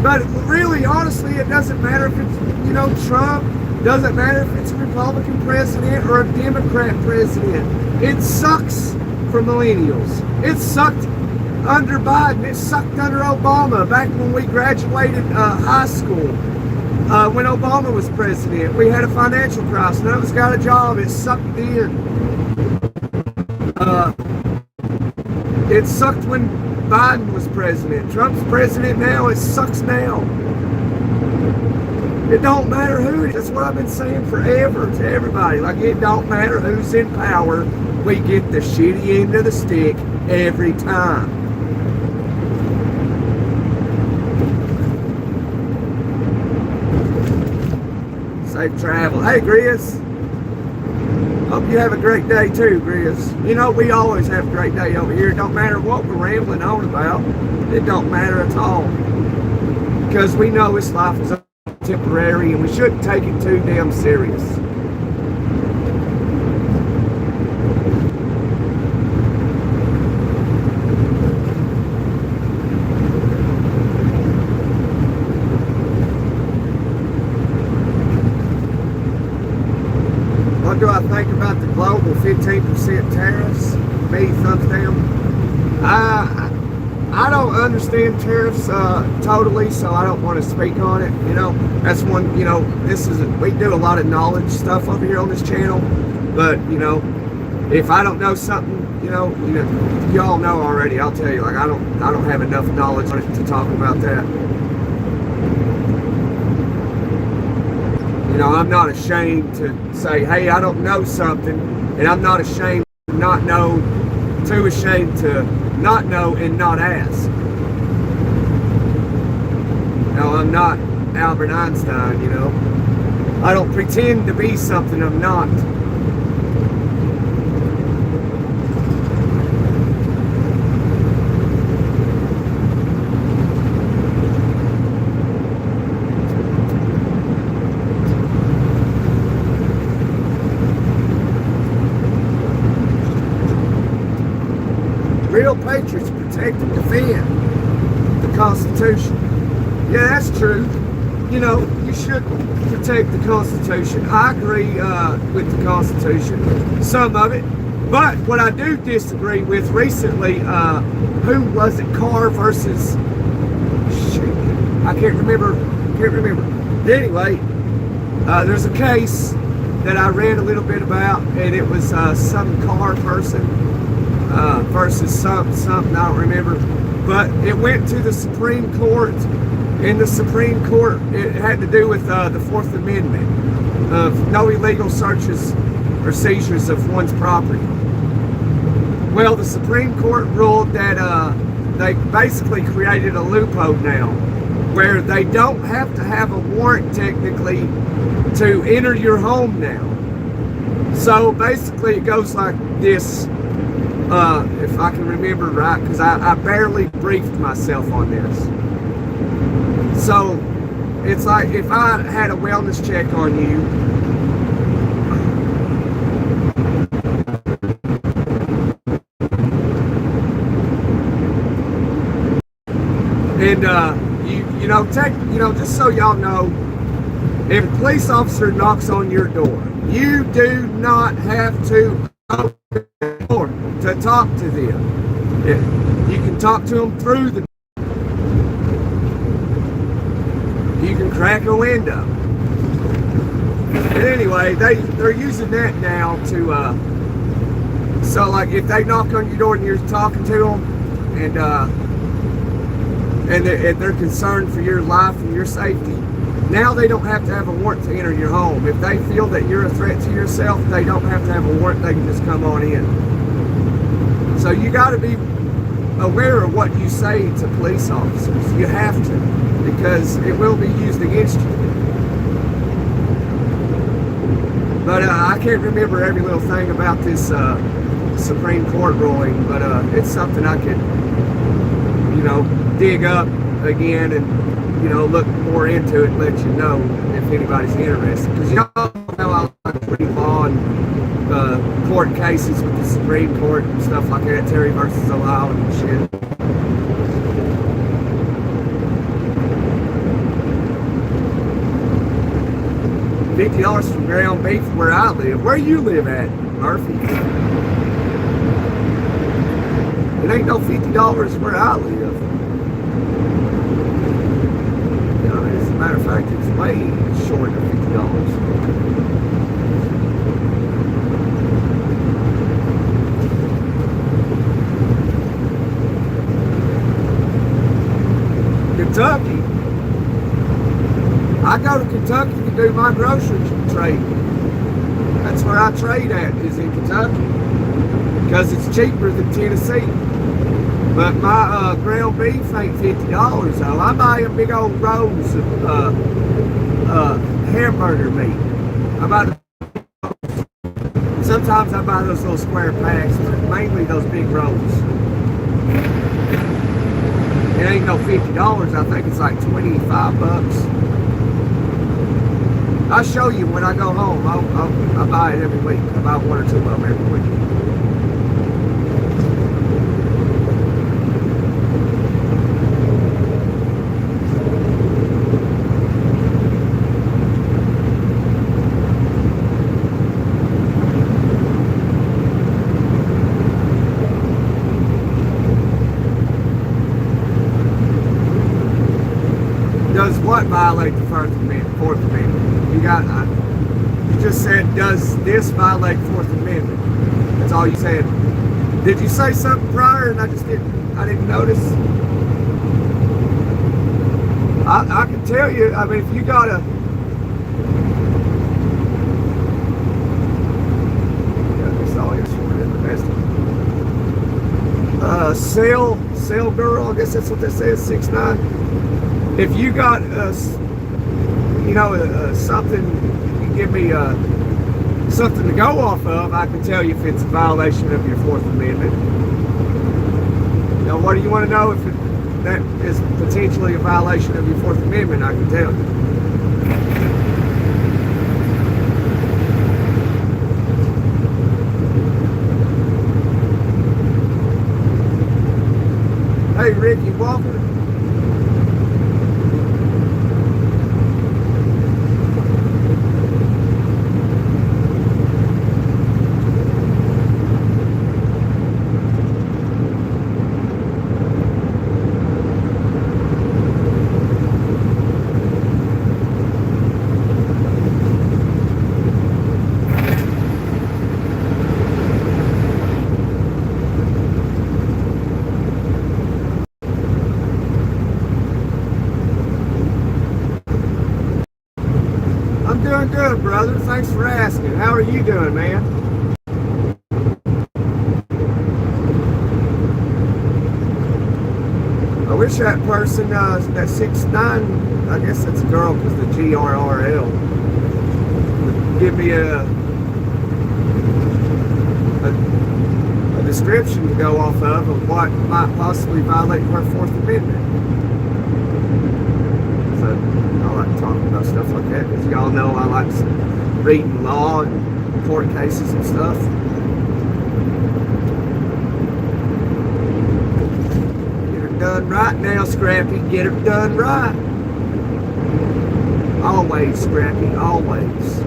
But really, honestly, it doesn't matter if it's, you know, Trump. Doesn't matter if it's a Republican president or a Democrat president. It sucks for millennials. It sucked under Biden. It sucked under Obama back when we graduated high school. When Obama was president, we had a financial crisis. None of us got a job. It sucked in. It sucked when Biden was president. Trump's president now. It sucks now. It don't matter who it is. That's what I've been saying forever to everybody. Like, it don't matter who's in power. We get the shitty end of the stick every time. Safe travel. Hey, Grizz. Hope you have a great day too, Grizz. You know, we always have a great day over here. It don't matter what we're rambling on about. It don't matter at all. Because we know this life is temporary and we shouldn't take it too damn serious. What do I think about the global 15% tariffs? Me, thumbs down. I don't understand tariffs totally, so I don't want to speak on it. You know, that's one. You know, we do a lot of knowledge stuff over here on this channel, but you know, if I don't know something, y'all know already. I'll tell you, like I don't have enough knowledge on it to talk about that. You know, I'm not ashamed to say, hey, I don't know something, and I'm not ashamed to not know, too ashamed to not know and not ask. No, I'm not Albert Einstein, you know. I don't pretend to be something I'm not. Real patriots protect and defend the Constitution. Yeah, that's true. You know, you should protect the Constitution. I agree with the Constitution, some of it. But what I do disagree with recently, who was it, Carr versus, shoot, I can't remember. But anyway, there's a case that I read a little bit about, and it was some Carr person versus something, I don't remember. But it went to the Supreme Court. In the Supreme Court, it had to do with the Fourth Amendment of no illegal searches or seizures of one's property. Well, the Supreme Court ruled that they basically created a loophole now where they don't have to have a warrant technically to enter your home now. So basically it goes like this, if I can remember right, because I barely briefed myself on this. So it's like if I had a wellness check on you, and just so y'all know, if a police officer knocks on your door, you do not have to open the door to talk to them. You can talk to them through the. You can crack a window. But anyway, they're using that now to so like if they knock on your door and you're talking to them, and they're concerned for your life and your safety, now they don't have to have a warrant to enter your home. If they feel that you're a threat to yourself, they don't have to have a warrant. They can just come on in. So you got to be aware of what you say to police officers. You have to, because it will be used against you. But I can't remember every little thing about this Supreme Court ruling, but it's something I could, dig up again and, look more into it and let you know if anybody's interested. Because y'all know I like reading law and court cases with the Supreme Court and stuff like that, Terry versus Ohio and shit. $50 for ground beef where I live. Where you live at, Murphy? It ain't no $50 where I live. As a matter of fact, it's way short of $50. I go to Kentucky to do my grocery trade. That's where I trade at, is in Kentucky, because it's cheaper than Tennessee. But my ground beef ain't $50 though. I buy a big old rolls of hamburger meat. I buy sometimes I buy those little square packs, but mainly those big rolls. It ain't no $50. I think it's like 25 bucks. I'll show you when I go home. I buy it every week. I buy one or two of them every week. Does what violate the Fourth Amendment? You got, you just said, does this violate the Fourth Amendment? That's all you said. Did you say something prior and I didn't notice? I can tell you, I mean, if you got a, this all is short in the best. Cell girl, I guess that's what that says, 6'9". If you got something, you give me something to go off of, I can tell you if it's a violation of your Fourth Amendment. Now, what do you want to know? If that is potentially a violation of your Fourth Amendment, I can tell you. Hey, Ricky Walker. Doing good, brother. Thanks for asking. How are you doing, man? I wish that person, that 6'9", I guess that's a girl because the GRRL, would give me a description to go off of what might possibly violate her Fourth Amendment. So, I like talking about stuff like that because y'all know I like reading law and court cases and stuff. Get her done right now, Scrappy. Get her done right. Always, Scrappy, always.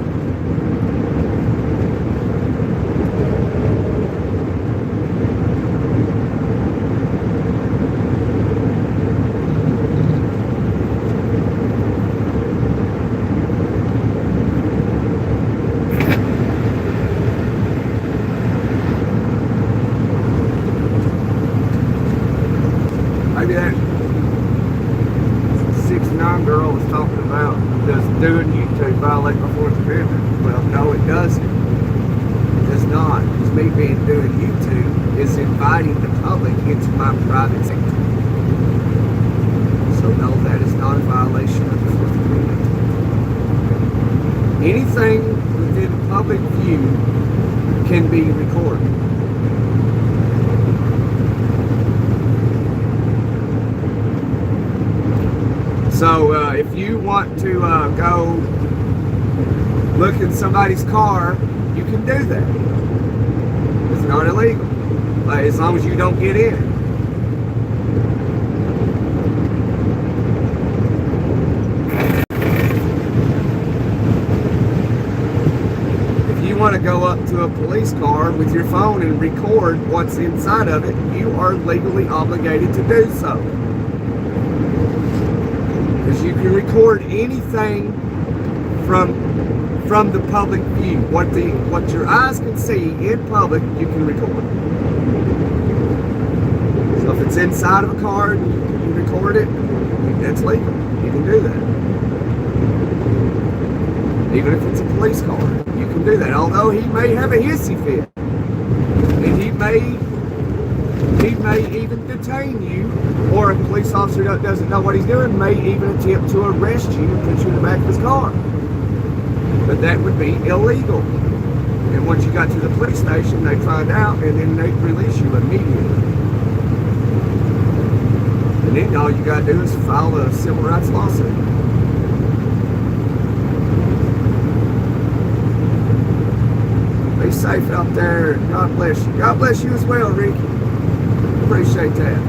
Maybe that 6'9" girl was talking about, does doing YouTube violate my Fourth Amendment? Well, no, it doesn't. It does not. Because me doing YouTube is inviting the public into my private sector. So no, that is not a violation of the Fourth Amendment. Anything within public view can be recorded. So if you want to go look in somebody's car, you can do that. It's not illegal, as long as you don't get in it. If you want to go up to a police car with your phone and record what's inside of it, you are legally obligated to do so. Because you can record anything from the public view. What your eyes can see in public, you can record. So if it's inside of a car and you record it, that's legal. You can do that. Even if it's a police car, you can do that. Although he may have a hissy fit, and he may even detain you, or if a police officer doesn't know what he's doing, may even attempt to arrest you and put you in the back of his car. But that would be illegal. And once you got to the police station, they'd find out, and then they'd release you immediately. And then all you gotta do is file a civil rights lawsuit. Be safe out there. God bless you. God bless you as well, Ricky. Appreciate that.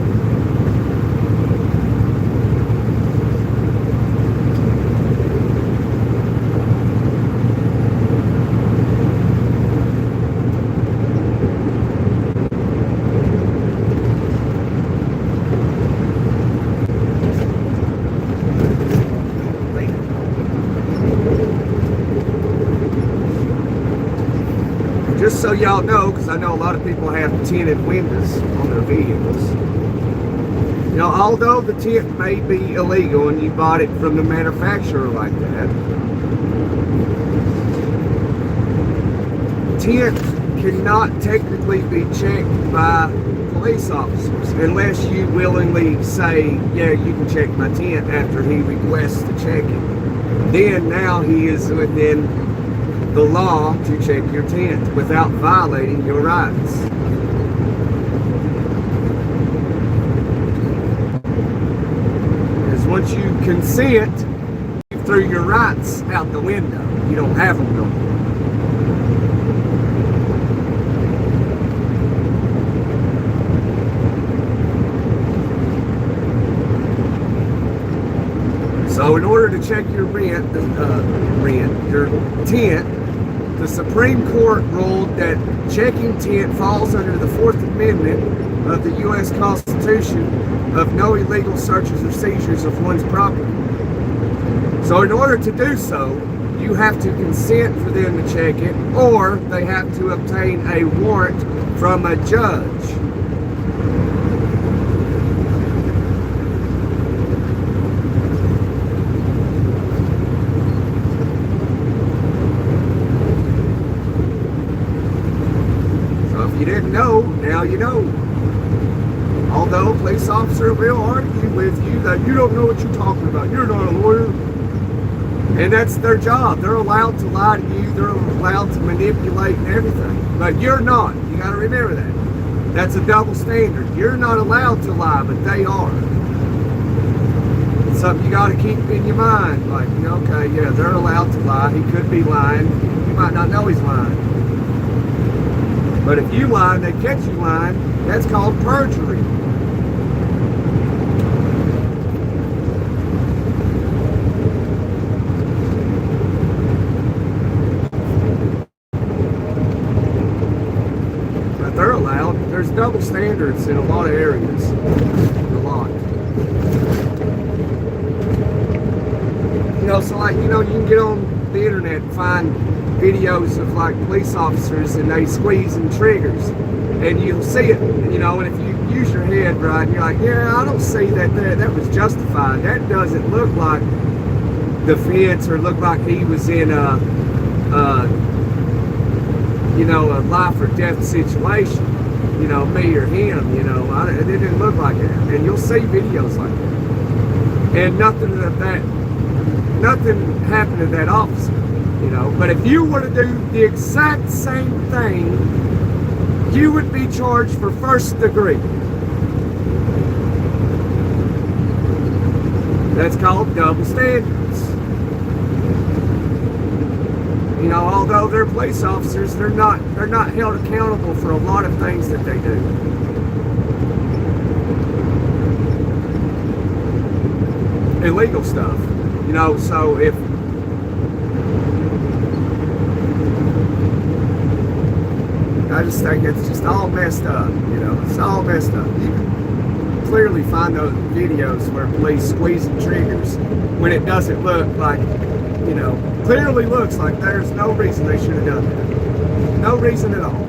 Just so y'all know, because I know a lot of people have tinted windows on their vehicles. You know, although the tint may be illegal and you bought it from the manufacturer like that, tint cannot technically be checked by police officers unless you willingly say, yeah, you can check my tint after he requests to check it. Then now he is within the law to check your tint without violating your rights. Because once you consent, you threw your rights out the window. You don't have them no more. So in order to check your your tint, the Supreme Court ruled that checking tint falls under the 4th Amendment of the U.S. Constitution of no illegal searches or seizures of one's property. So in order to do so, you have to consent for them to check it, or they have to obtain a warrant from a judge. If you didn't know, now you know. Although a police officer will argue with you that you don't know what you're talking about, you're not a lawyer. And that's their job. They're allowed to lie to you, they're allowed to manipulate and everything. But you're not. You got to remember that. That's a double standard. You're not allowed to lie, but they are. It's something you got to keep in your mind. Like, okay, yeah, they're allowed to lie. He could be lying. You might not know he's lying. But if you lie and they catch you lying, that's called perjury. But they're allowed. There's double standards in a lot of areas. A lot. So like, you can get on the internet and find videos of like police officers and they squeezing triggers, and you'll see it, and if you use your head right, and you're like, yeah, I don't see that was justified. That doesn't look like defense or look like he was in a life or death situation, me or him, it didn't look like it. And you'll see videos like that, and nothing happened to that officer. But if you were to do the exact same thing, you would be charged for first degree. That's called double standards. Although they're police officers, they're not held accountable for a lot of things that they do. Illegal stuff. So if I just think it's just all messed up, it's all messed up. You can clearly find those videos where police squeezing triggers when it doesn't look like, clearly looks like there's no reason they should have done that. No reason at all.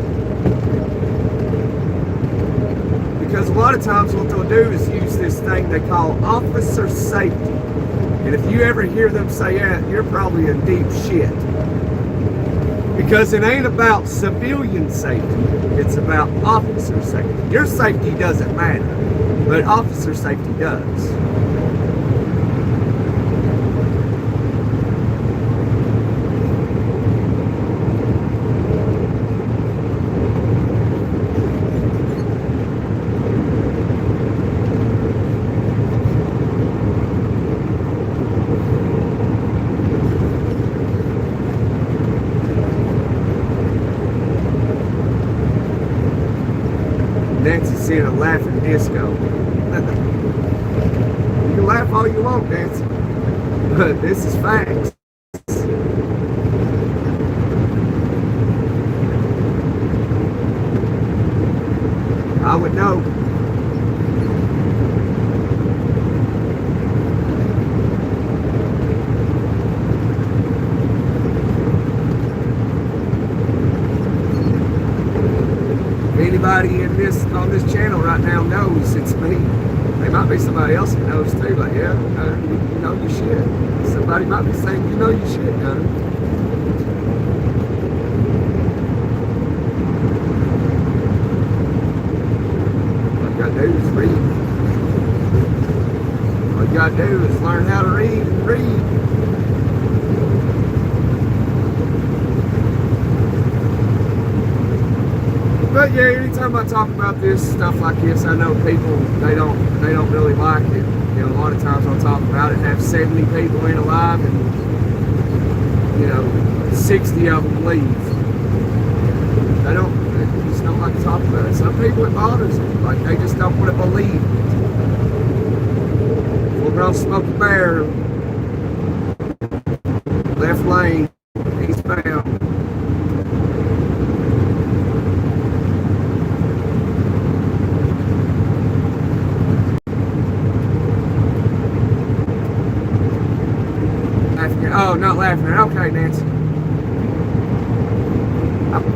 Because a lot of times what they'll do is use this thing they call officer safety. And if you ever hear them say that, you're probably in deep shit. Because it ain't about civilian safety, it's about officer safety. Your safety doesn't matter, but officer safety does. Nancy's seeing a laughing disco. You can laugh all you want, Nancy, but this is facts. I would know. Anybody in this on this channel right now knows it's me. There might be somebody else that knows too. Like, yeah, you know your shit. Somebody might be saying, you know your shit, Gunner. All you gotta do is read. All you gotta do is learn how to read and read. But yeah, anytime I talk about this stuff like this, I know people they don't really like it. You know, a lot of times I'll talk about it, have 70 people in alive, and you know, 60 of them leave. They just don't like to talk about it. Some people it bothers them, like they just don't want to believe it. Full grown Smokey Bear, left lane, eastbound. Oh, not laughing. Okay, Nancy.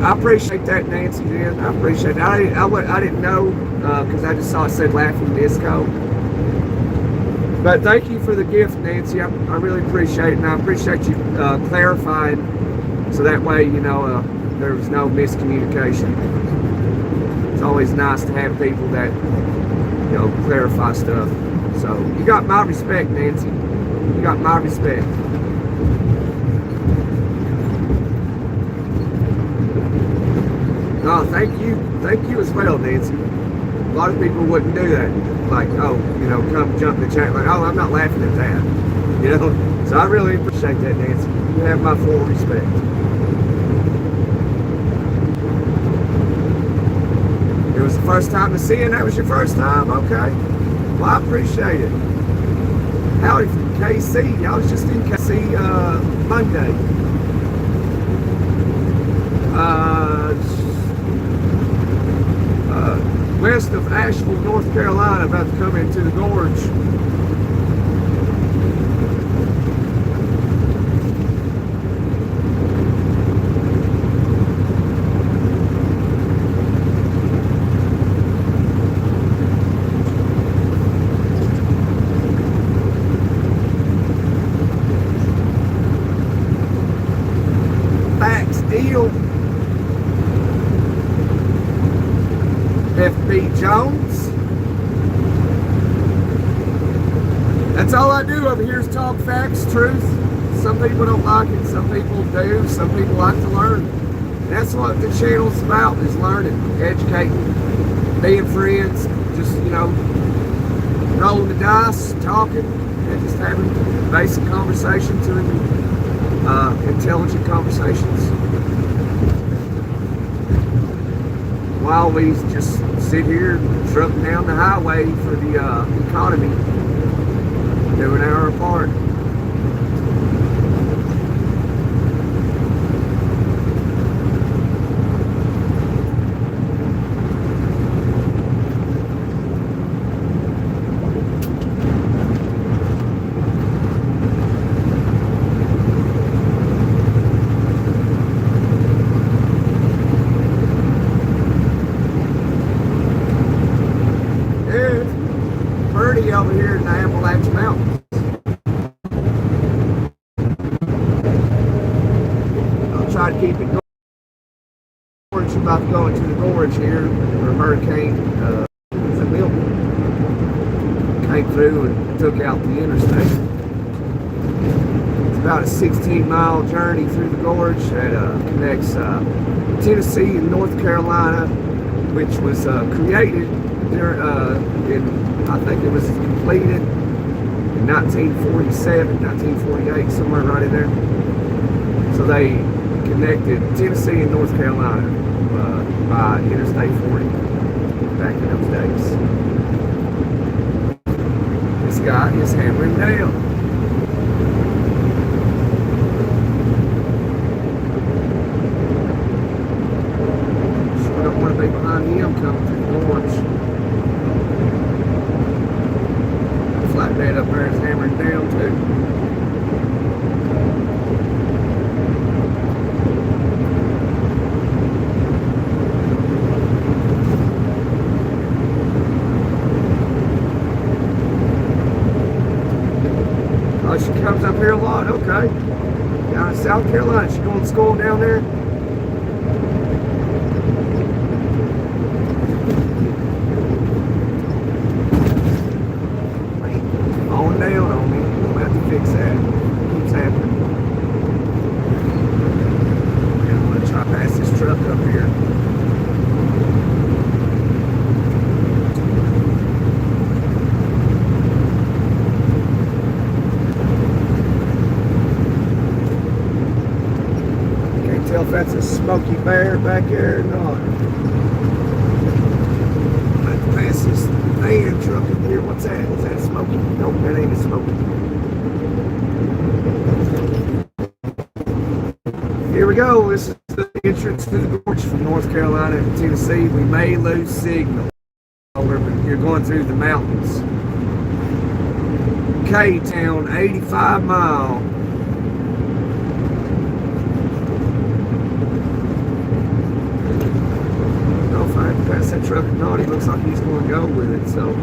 I appreciate that, Nancy. Then I appreciate it. I didn't know because I just saw it said laughing disco. But thank you for the gift, Nancy. I really appreciate it, and I appreciate you clarifying, so that way you know there was no miscommunication. It's always nice to have people that you know clarify stuff. So you got my respect, Nancy. You got my respect. Oh, thank you as well, Nancy. A lot of people wouldn't do that. Like, oh, you know, come jump in the chat like, oh, I'm not laughing at that. You know? So I really appreciate that, Nancy. You have my full respect. It was the first time to see it, and that was your first time? Okay. Well, I appreciate it. Howdy from KC. I was just in KC Monday. West of Asheville, North Carolina, about to come into the gorge. Facts deal. FB Jones. That's all I do over here is talk facts, truth. Some people don't like it, some people do, some people like to learn. That's what the channel's about, is learning, educating, being friends, just, you know, rolling the dice, talking, and just having basic conversations and intelligent conversations. While we just sit here trucking down the highway for the economy, doing our part. Over here in the Appalachian Mountains. keep it going. We're about to go into the gorge here, where Hurricane Milton came through and took out the interstate. It's about a 16-mile journey through the gorge that connects Tennessee and North Carolina, which was created I think it was completed in 1947, 1948, somewhere right in there. So they connected Tennessee and North Carolina by Interstate 40 back in those days. This guy is hammering down. Sure don't want to be behind him coming through the gorge. Flatbed up there is hammering down too. Oh, she comes up here a lot, okay. Down in South Carolina, she going to school down there? On down on me. I'm gonna have to fix that. It keeps happening. And I'm gonna try to pass this truck up here. Can't tell if that's a Smoky Bear back there or not. I'm gonna have to pass this van truck up here. What's that? Is that Smoky? Nope, that ain't a Smoky. Here we go. This is the entrance to the gorge from North Carolina to Tennessee. We may lose signal. You're going through the mountains. K-Town, 85 mile. If I have to pass that truck or not, he looks like he's going to go with it, so.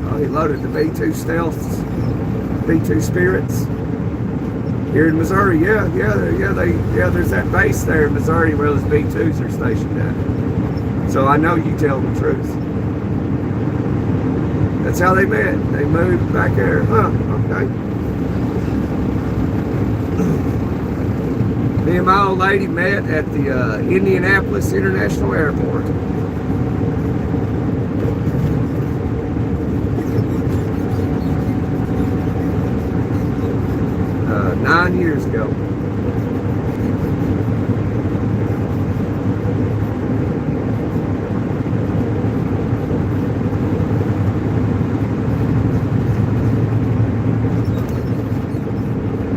Oh, he loaded the B2 Stealths, B2 Spirits here in Missouri. Yeah, there's that base there in Missouri where those B2s are stationed at. So I know you tell the truth. That's how they met. They moved back there. Huh, okay. Me and my old lady met at the Indianapolis International Airport. 9 years ago.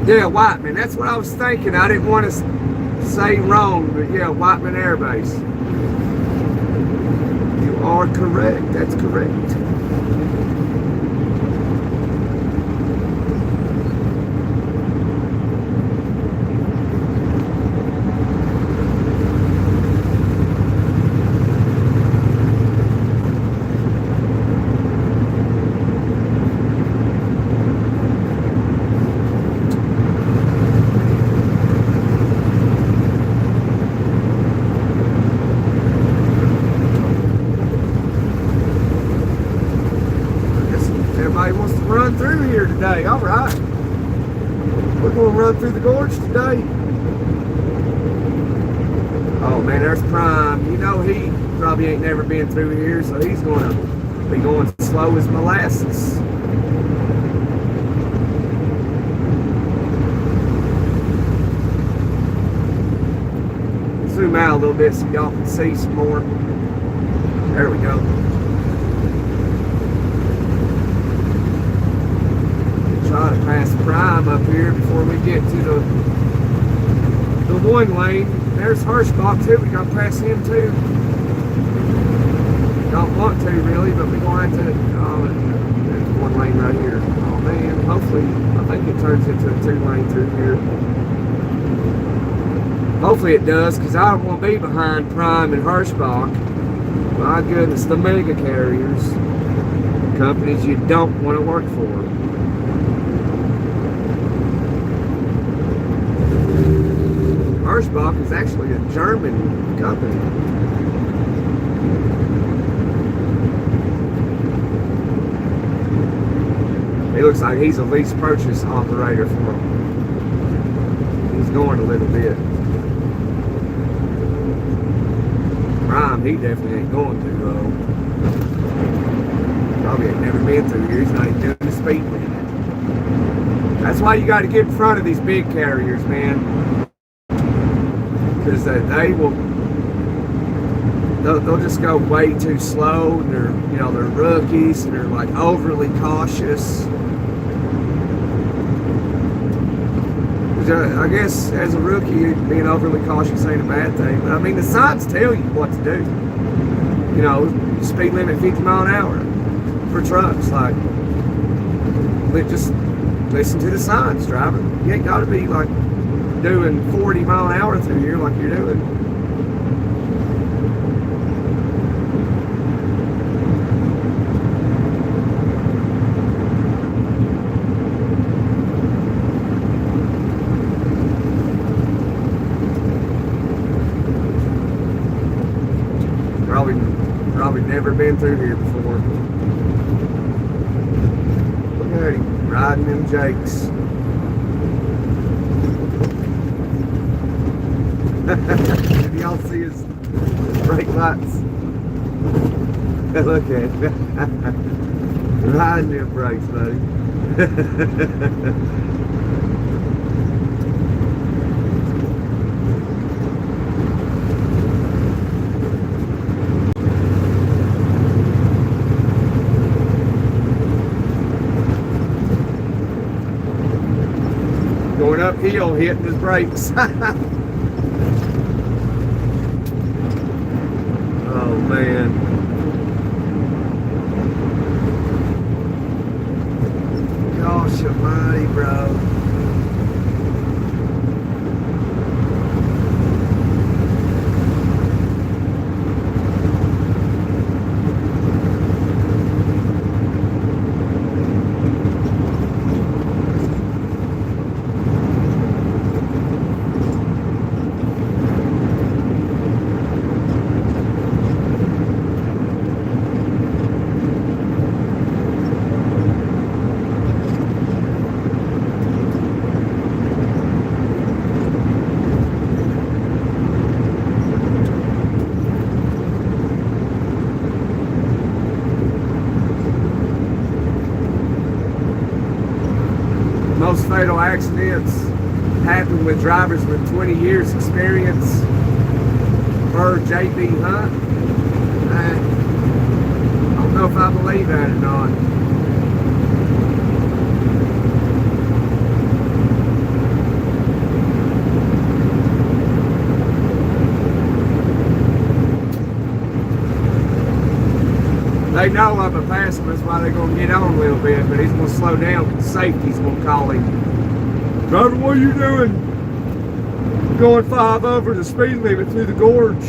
Yeah, Whiteman. That's what I was thinking. I didn't want to say wrong, but yeah, Whiteman Air Base. You are correct. That's correct. Everybody wants to run through here today. All right. We're going to run through the gorge today. Oh, man, there's Prime. You know he probably ain't never been through here, so he's going to be going slow as molasses. Zoom out a little bit so y'all can see some more. There we go. Try to pass Prime up here before we get to the one lane. There's Hirschbach too. We gotta pass him too. Don't want to really, but we're going to. There's one lane right here. Oh man, hopefully, I think it turns into a 2-lane through here. Hopefully it does, because I don't want to be behind Prime and Hirschbach. My goodness, the mega carriers. Companies you don't want to work for. Hirschbach is actually a German company. He looks like he's a lease purchase operator for them. He's going a little bit. Rhyme, he definitely ain't going to though. Probably ain't never been through here. He's not even doing the speed limit. That's why you got to get in front of these big carriers, man. Because they will, they'll just go way too slow. And they're, you know, they're rookies and they're like overly cautious. I guess as a rookie, being overly cautious ain't a bad thing. But I mean, the signs tell you what to do. You know, speed limit 50 mile an hour for trucks. Like, just listen to the signs, driver. You ain't got to be like doing 40 mile an hour through here like you're doing. Probably never been through here before. Look at him riding them Jakes. Did y'all see his brake lights? Look at him. Riding them brakes, buddy. Going uphill, hitting his brakes. Oh man. Gosh almighty, bro. Most fatal accidents happen with drivers with 20 years experience per J.B. Hunt. I don't know if I believe that or not. They know I'm a passer, that's why they're going to get on a little bit, but he's going to slow down because safety's going to call him. Driver, what are you doing? I'm going 5 over the speed limit through the gorge.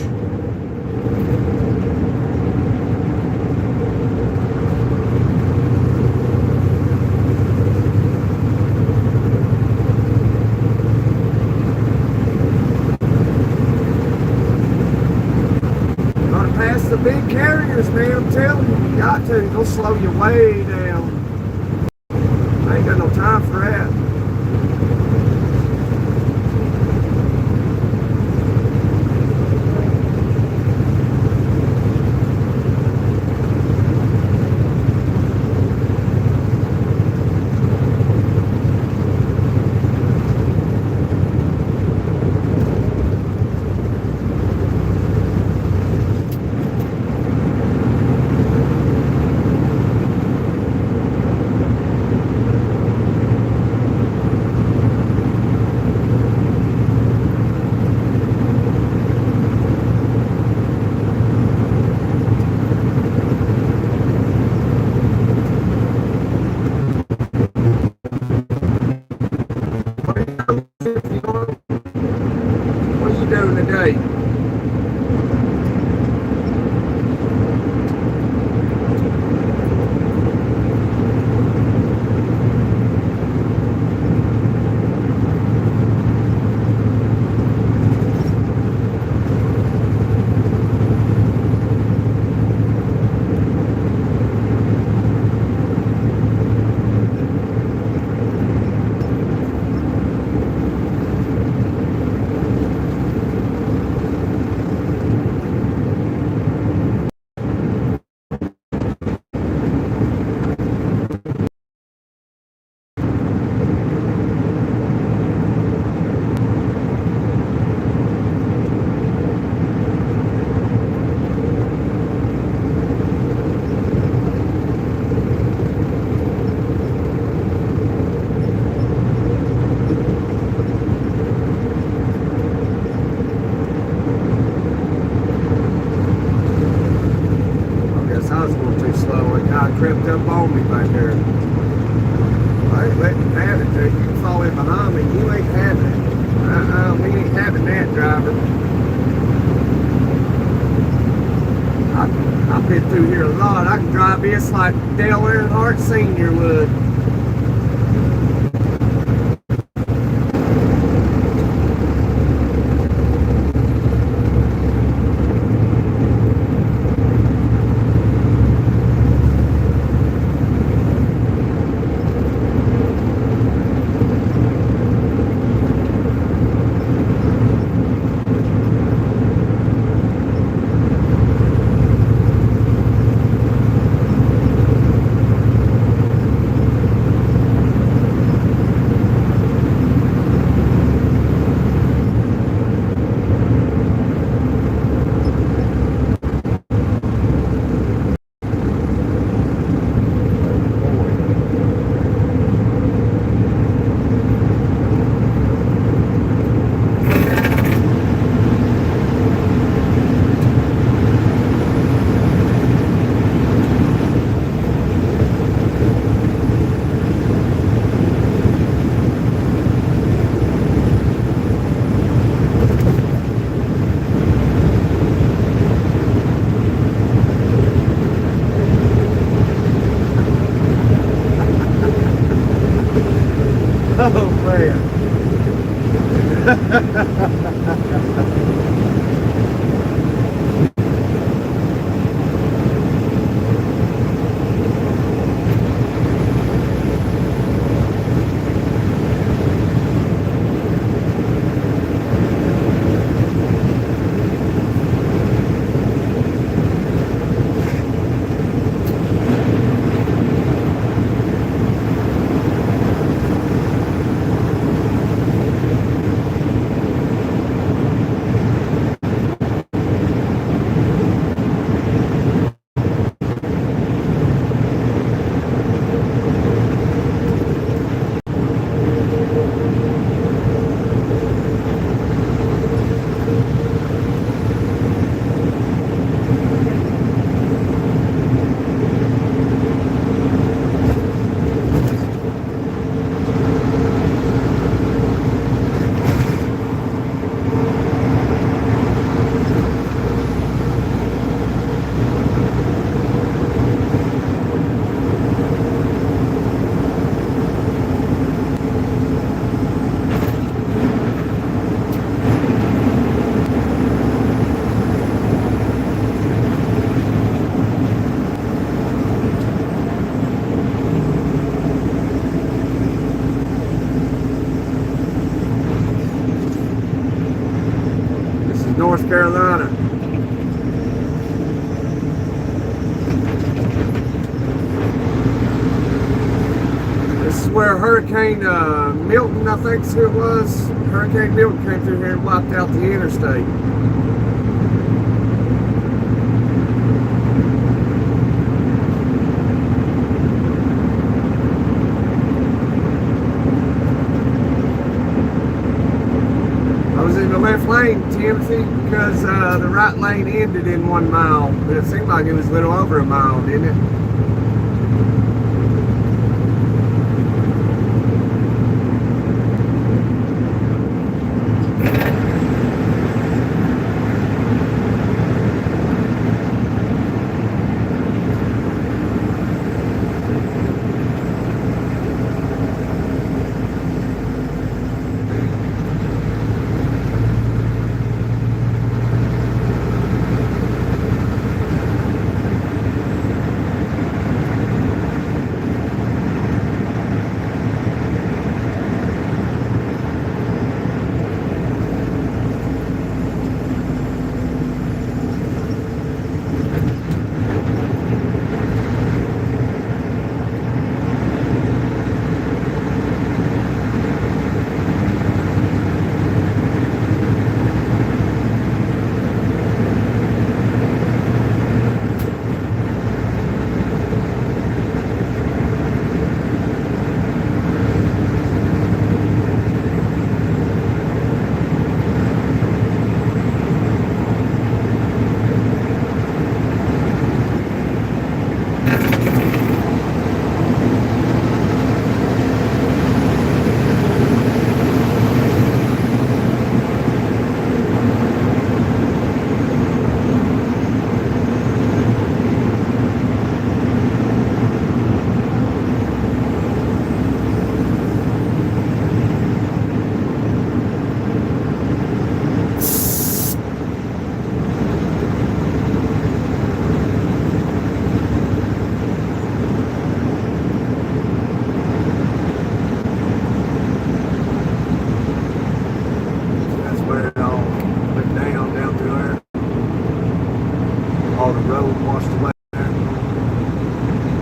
The big carriers, man, I'm telling you, you got to. They'll slow you way down. I ain't got no time for that. What are you doing today? crept up on me back there. I ain't letting you have it there. You can fall in behind me. You ain't having it. We ain't having that, driver. I've been through here a lot. I can drive this like Dale Earnhardt Sr. would. Oh man. North Carolina. This is where Hurricane Milton, I think it was. Hurricane Milton came through here and wiped out the interstate. In the left lane, Timothy, because the right lane ended in 1 mile. But it seemed like it was a little over a mile, didn't it? all the road washed away.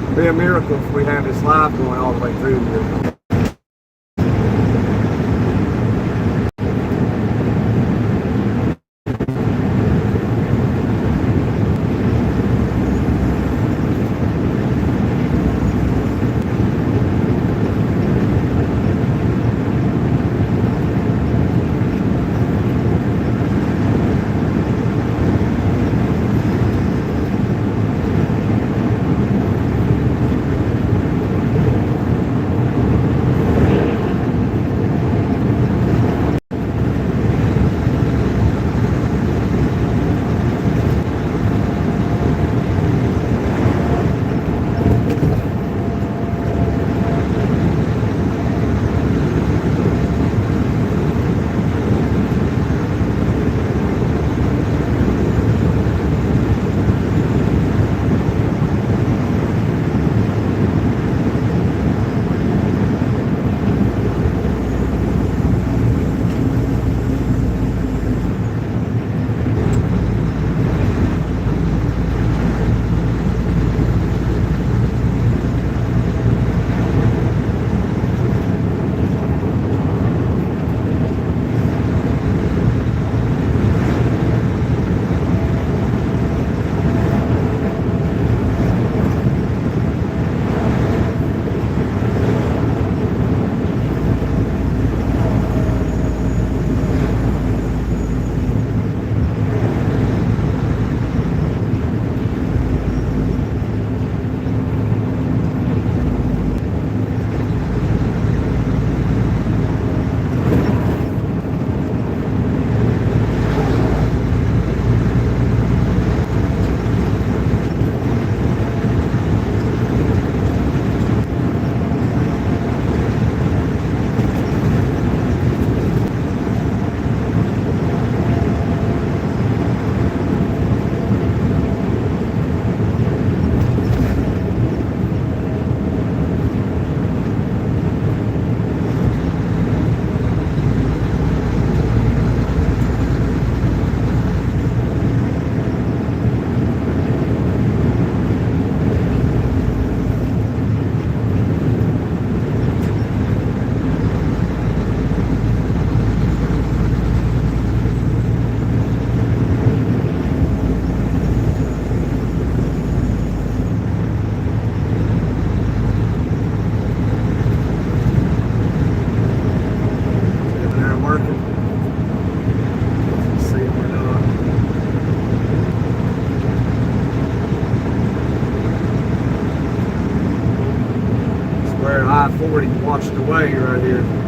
It'd be a miracle if we had this live going all the way through here. I-40 washed away right here.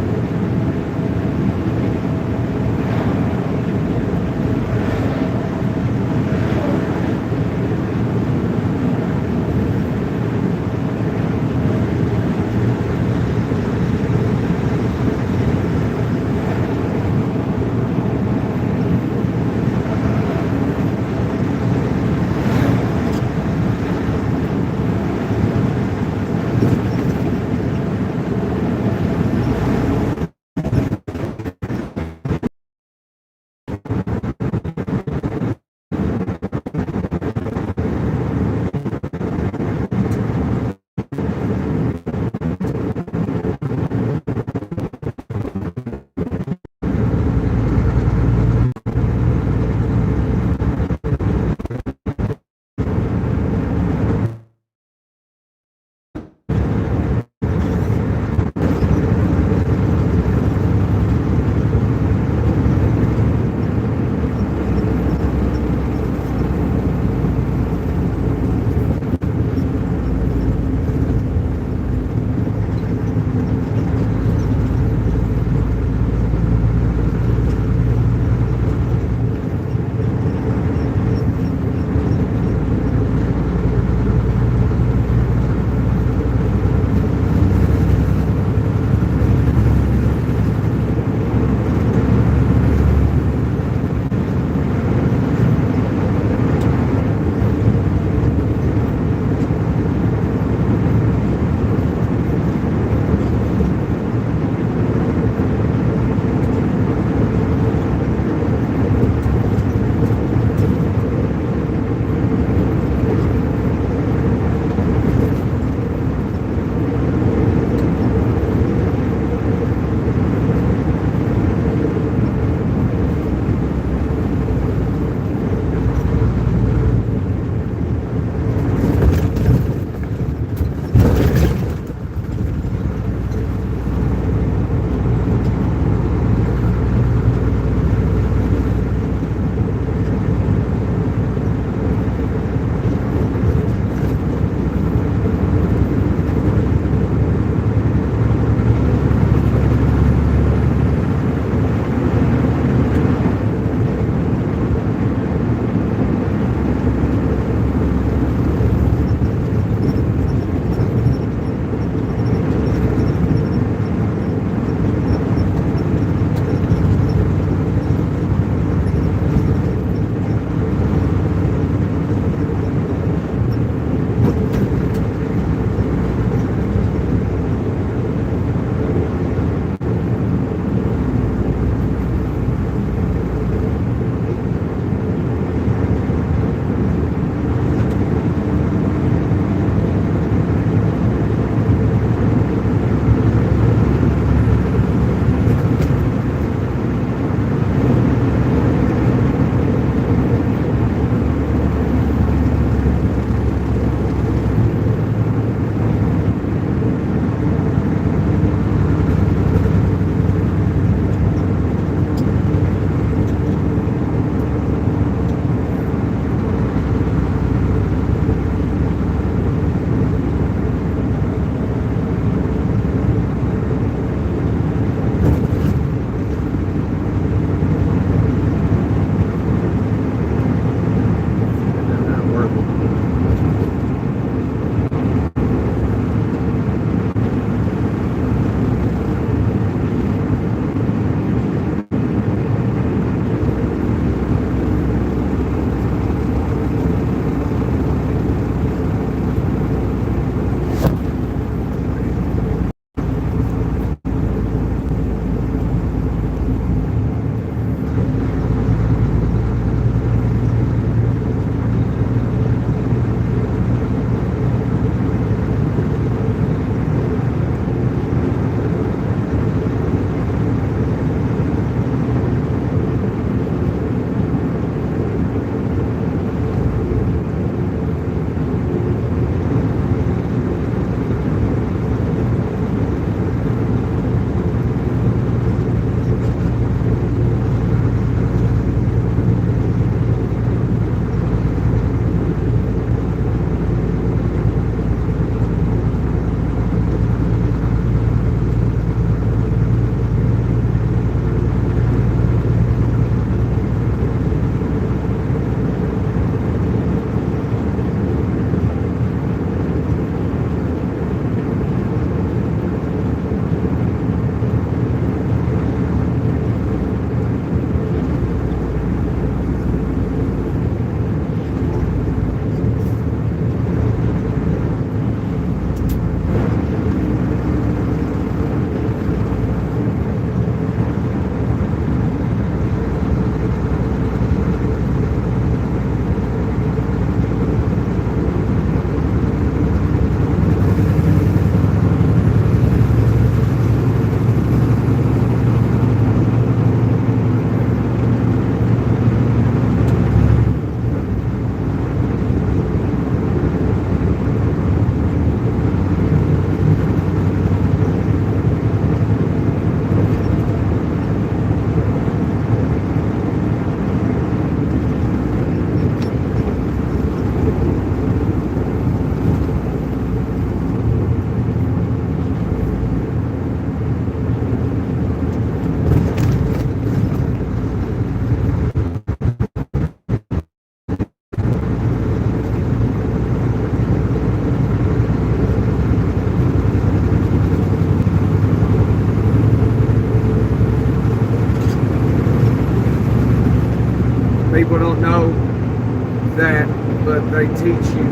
that, but they teach you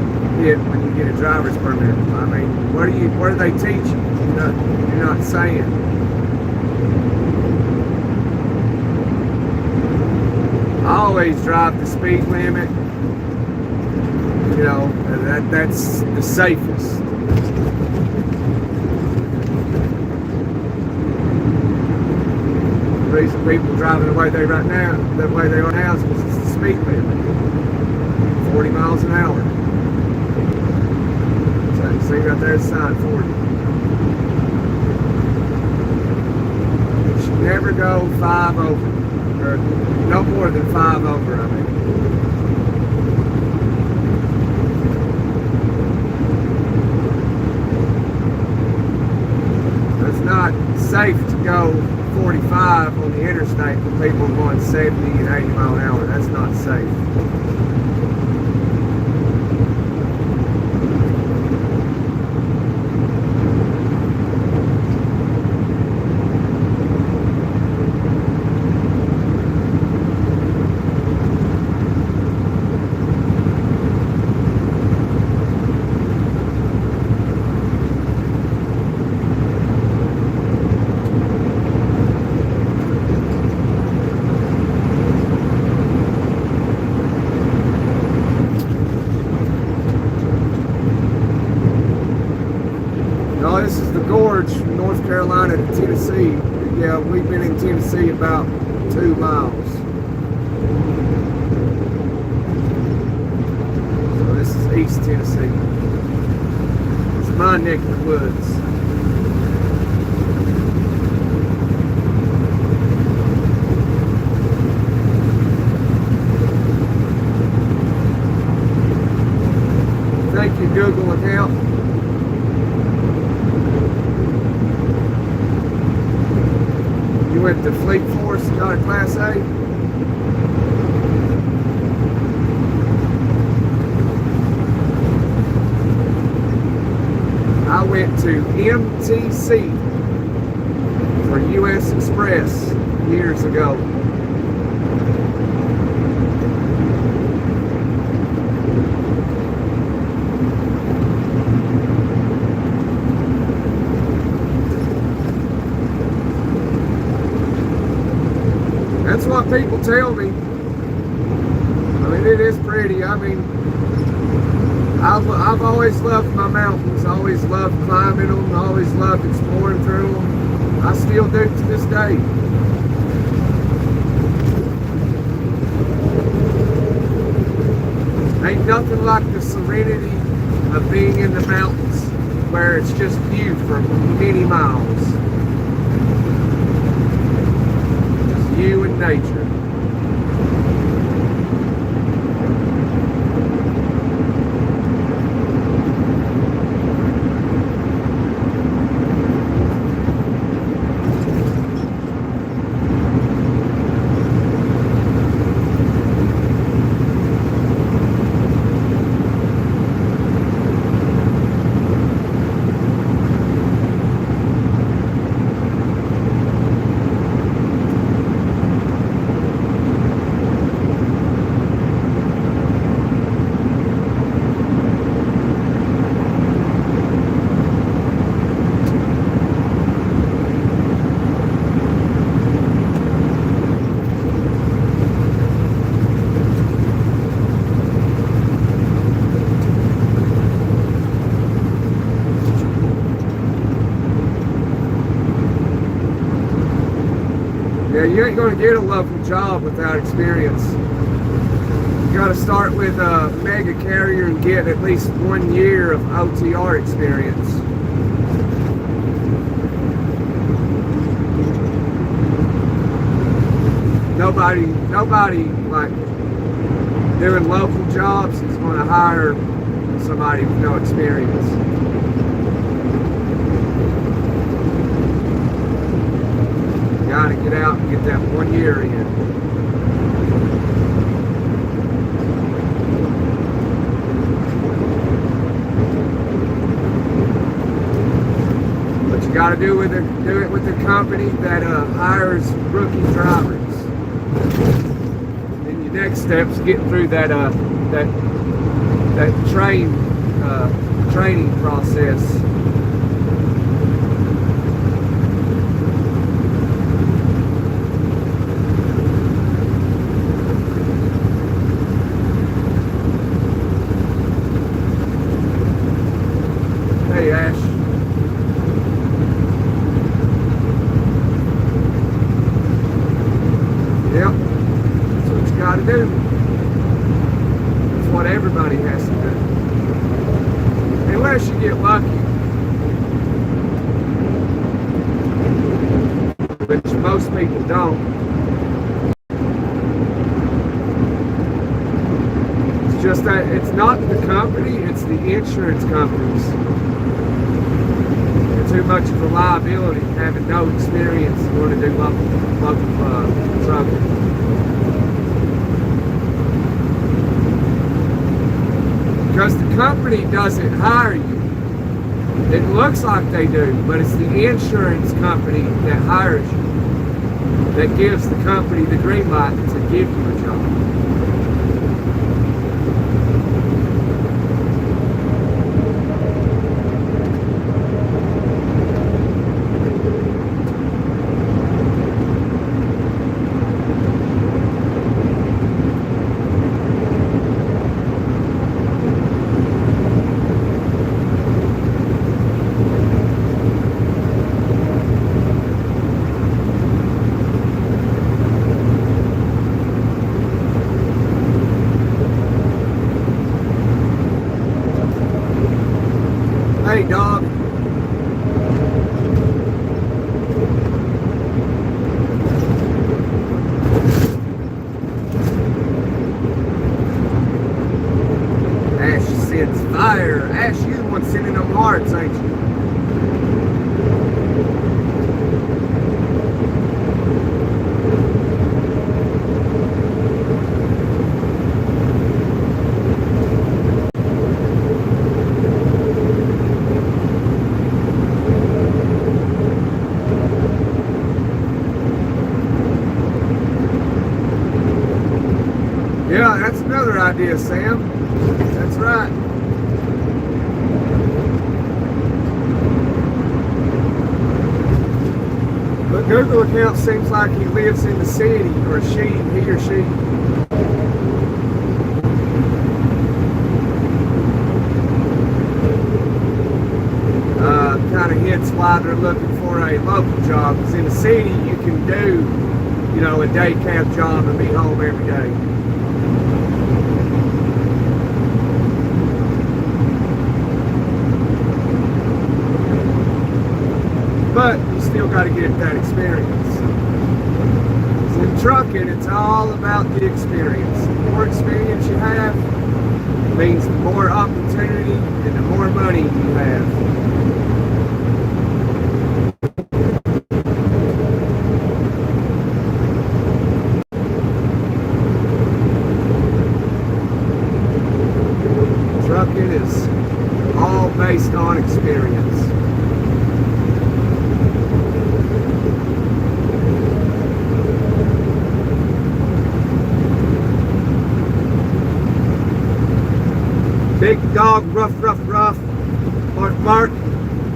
it when you get a driver's permit. I mean, what do they teach you? You're not saying. I always drive the speed limit. You know, that's the safest. The reason people driving the way they are now is because it's the speed limit. 40 miles an hour. So you see right there, the sign 40. You should never go 5 over. Or no more than 5 over, I mean. It's not safe to go 45 on the interstate when people are going 70 and 80 mile an hour. That's not safe. This is the gorge from North Carolina to Tennessee. Yeah, we've been in Tennessee about 2 miles. So this is East Tennessee. It's my neck of the woods. Thank you, Google account. You went to Fleet Force, got a Class A? I went to MTC for US Express years ago. That's what people tell me. I mean, it is pretty. I mean, I've always loved my mountains. I always loved climbing them. I always loved exploring through them. I still do to this day. Ain't nothing like the serenity of being in the mountains where it's just you for many miles. Just you and nature. Yeah, you ain't going to get a local job without experience. You got to start with a mega carrier and get at least 1 year of OTR experience. Nobody like doing local jobs is going to hire somebody with no experience. Got to get out and get that 1 year in. But you got to do it with a company that hires rookie drivers. Then your next step is getting through that that training process. Hey, Ash. Yep, that's what you gotta do. That's what everybody has to do. Unless you get lucky. Which most people don't. It's just that it's not the company, it's the insurance companies. Too much of a liability, having no experience in order to do local trucking. Because the company doesn't hire you. It looks like they do, but it's the insurance company that hires you, that gives the company the green light to give you a job. Hey, dog. Ash sends fire. Ash, you the one sending them hearts, ain't you? Yeah, that's another idea, Sam. That's right. But Google account seems like he lives in the city, or he or she. Kind of hints why they're looking for a local job. Because in the city, you can do, you know, a day cab job and be home every day. But you still got to get that experience. So in trucking, it's all about the experience. The more experience you have means the more opportunity and the more money you have. Trucking is all based on experience. Big dog, ruff, ruff, ruff. Bark, bark.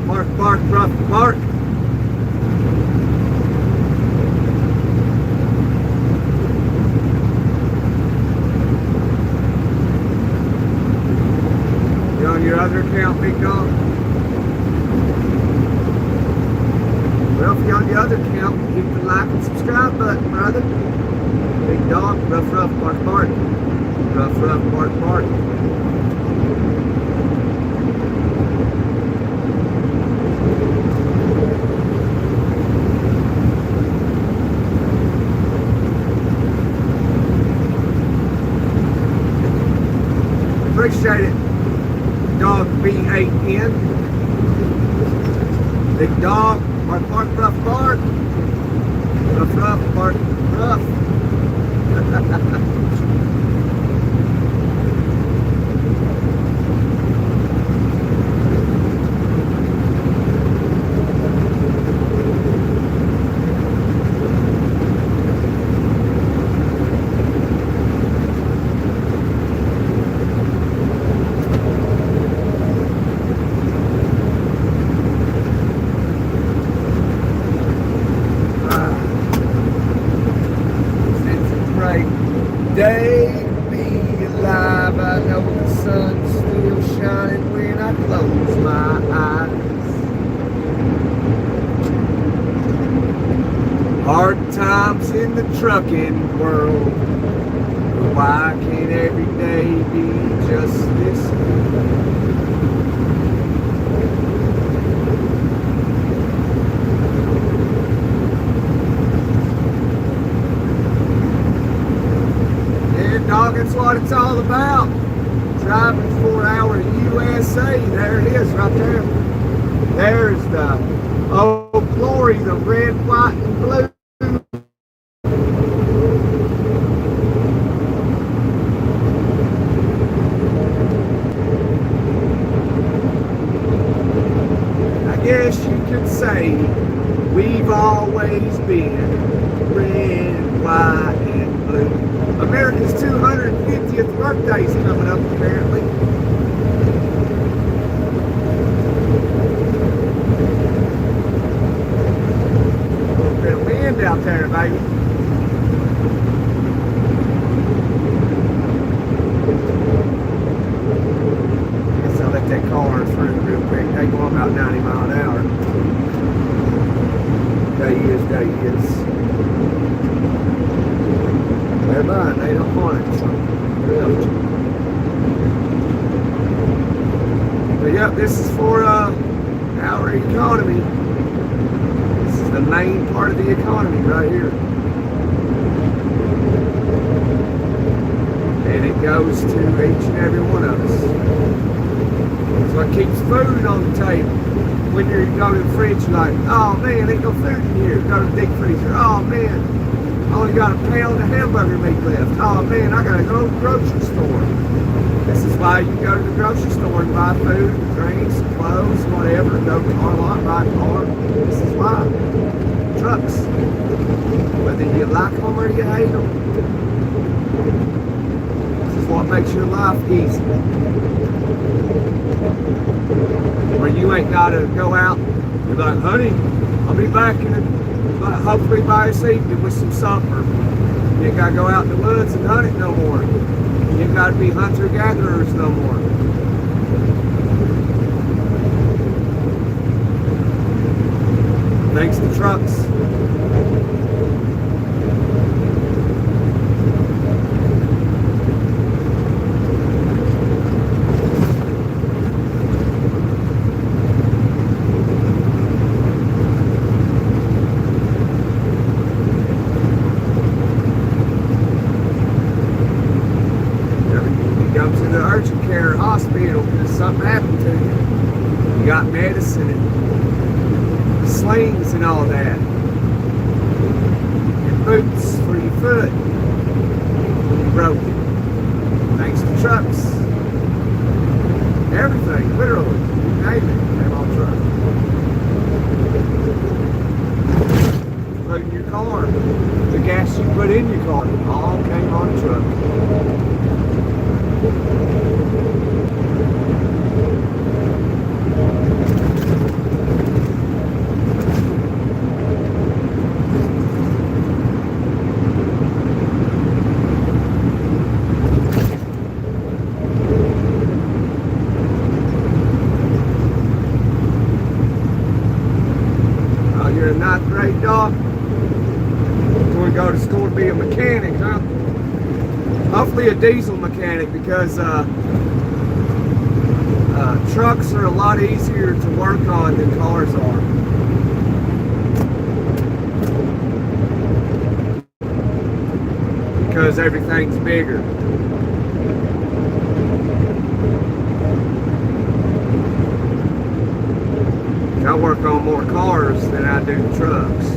Bark, bark, ruff, bark. You on your other account, big dog? Well, if you're on the other account, hit the like and subscribe button, brother. Big dog, ruff, ruff, bark, bark. Ruff, ruff, bark, bark. Appreciate it, dog B8N. Big dog, bark, bark, ruff, bark. Ruff, ruff, bark, ruff. sun's still shining when I close my eyes. Hard times in the trucking world, but why can't every day be just this good? Dog, that's what it's all about. Driving for our USA. There it is, right there. There's the Old Glory, the red, white, and blue. I guess you could say we've always been red, white, and blue. America's 250th birthday is coming up, apparently. A little bit of wind out there, baby. Guess I'll let that car through real quick. They go about 90 miles an hour. There he is, there he is. They're mine, they don't want it, so really. But yep, this is for our economy. This is the main part of the economy right here. And it goes to each and every one of us. It's what keeps food on the table. When you go to the fridge, you're like, oh man, ain't no food in here. Go to the deep freezer, oh man, I only got a pound of hamburger meat left. Oh man, I gotta go to the grocery store. This is why you go to the grocery store and buy food, drinks, clothes, whatever, go to the car lot, buy a car. This is why. Trucks. Whether you like them or you hate them. This is what makes your life easy. Where you ain't gotta go out. You're like, honey, I'll be back in hopefully by this evening with some supper. You ain't gotta go out in the woods and hunt it no more. You ain't gotta be hunter-gatherers no more. Thanks to trucks. Urgent care hospital because something happened to you. You got medicine and slings and all that. And boots for your foot. You broke it. Thanks to trucks. Everything, literally. You name it, came on truck. Put in your car. The gas you put in your car all came on a truck. Oh, you're a ninth grade dog? Going to go to school to be a mechanic, huh? Hopefully a diesel mechanic because trucks are a lot easier to work on than cars are. Because everything's bigger. I work on more cars than I do trucks.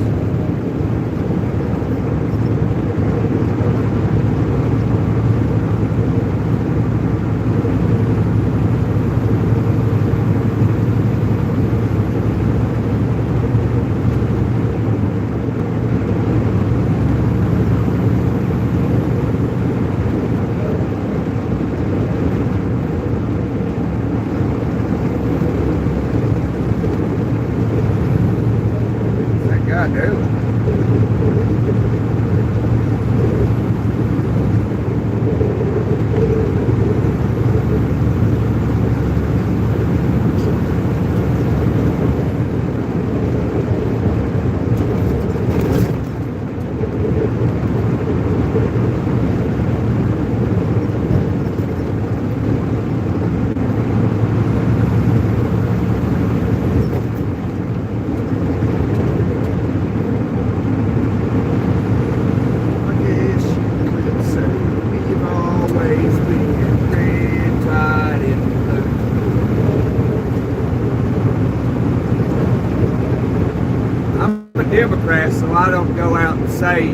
I don't go out and say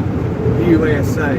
USA.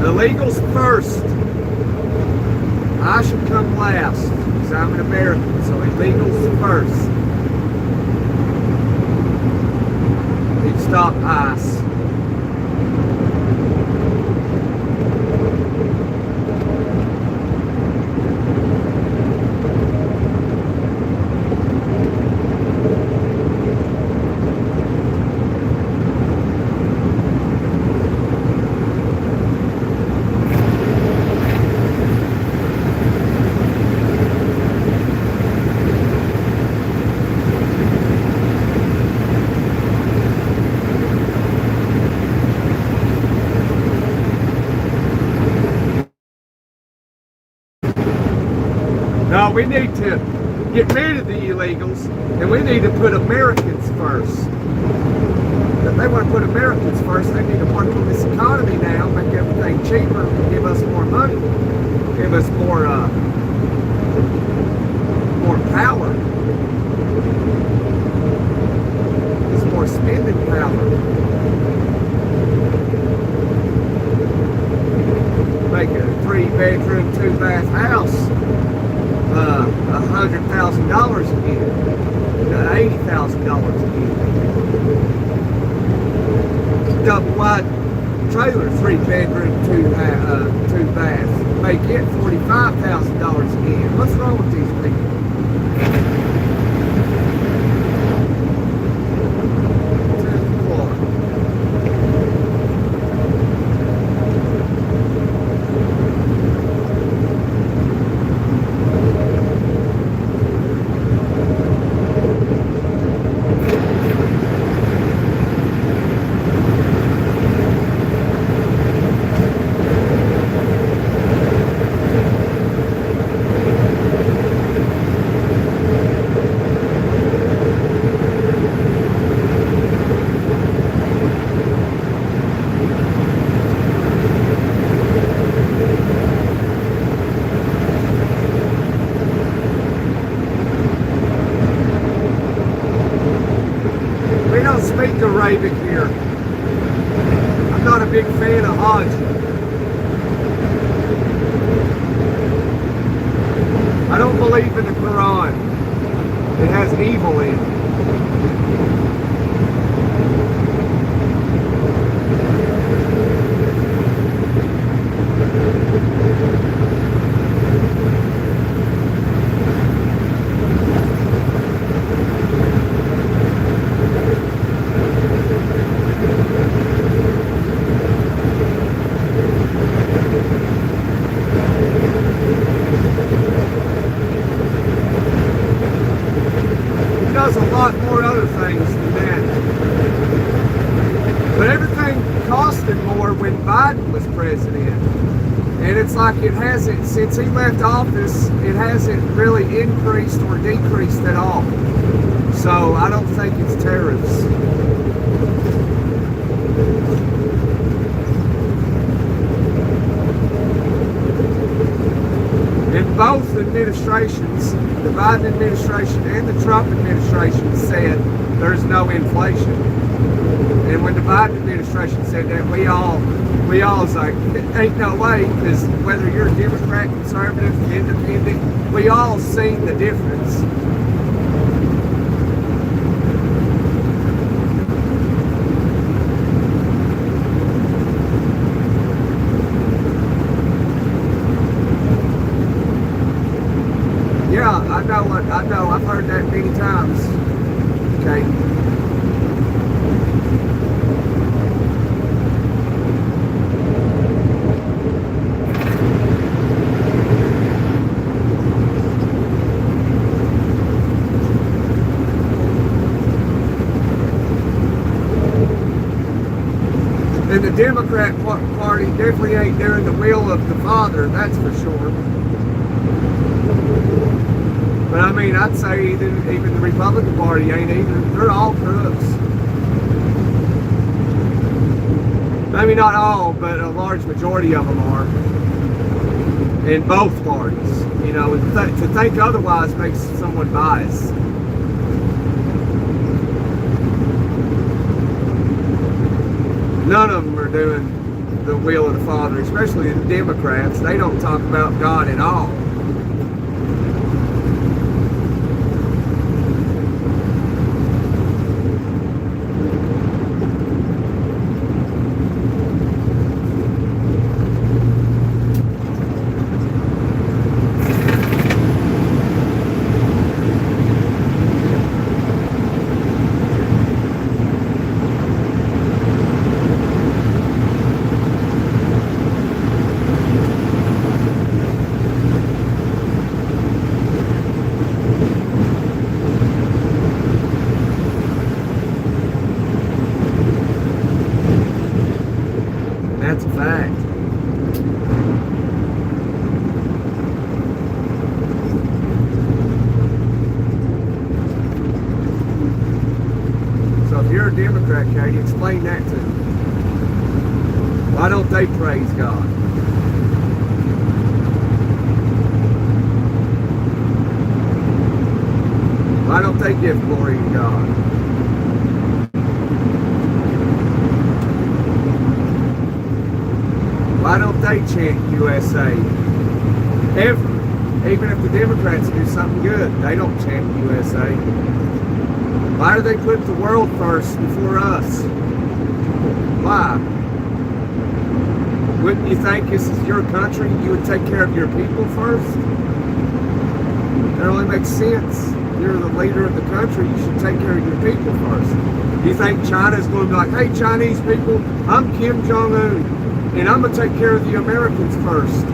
Illegals first. I should come last because I'm an American, so illegals first. Need to stop ICE. No, we need to get rid of the illegals, and we need to put Americans first. If they want to put Americans first, they need to work on this economy now, make everything cheaper, give us more money, give us more power. It's more spending power. Make a 3-bedroom, 2-bath house $100,000 a year, $80,000 a year. Double wide trailer, 3-bedroom, 2-bath, make it $45,000 a year. What's wrong with these people? Speak Arabic here. I'm not a big fan of Hajj. I don't believe in the Quran. It has evil in it. Does a lot more other things than that. But everything costed more when Biden was president. And it's like it hasn't, since he left office, it hasn't really increased or decreased at all. So I don't think it's tariffs. In both administrations, the Biden administration and the Trump administration said there's no inflation. And when the Biden administration said that, we all was like, ain't no way, because whether you're a Democrat, conservative, independent, we all seen the difference. Yeah, I know, I've heard that many times. Okay. And the Democrat Party definitely ain't doing the will of the Father, that's for sure. But I mean, I'd say even the Republican Party ain't either. They're all crooks. Maybe not all, but a large majority of them are. In both parties. You know, to think otherwise makes someone biased. None of them are doing the will of the Father, especially the Democrats. They don't talk about God at all. That's a fact. So if you're a Democrat, Katie, explain that to me. Why don't they praise God? Why don't they give glory to God? Why don't they chant USA? Ever. Even if the Democrats do something good, they don't chant USA. Why do they put the world first before us? Why? Wouldn't you think this is your country, you would take care of your people first? That only makes sense. You're the leader of the country, you should take care of your people first. You think China's going to be like, hey Chinese people, I'm Kim Jong-un. And I'm going to take care of the Americans first.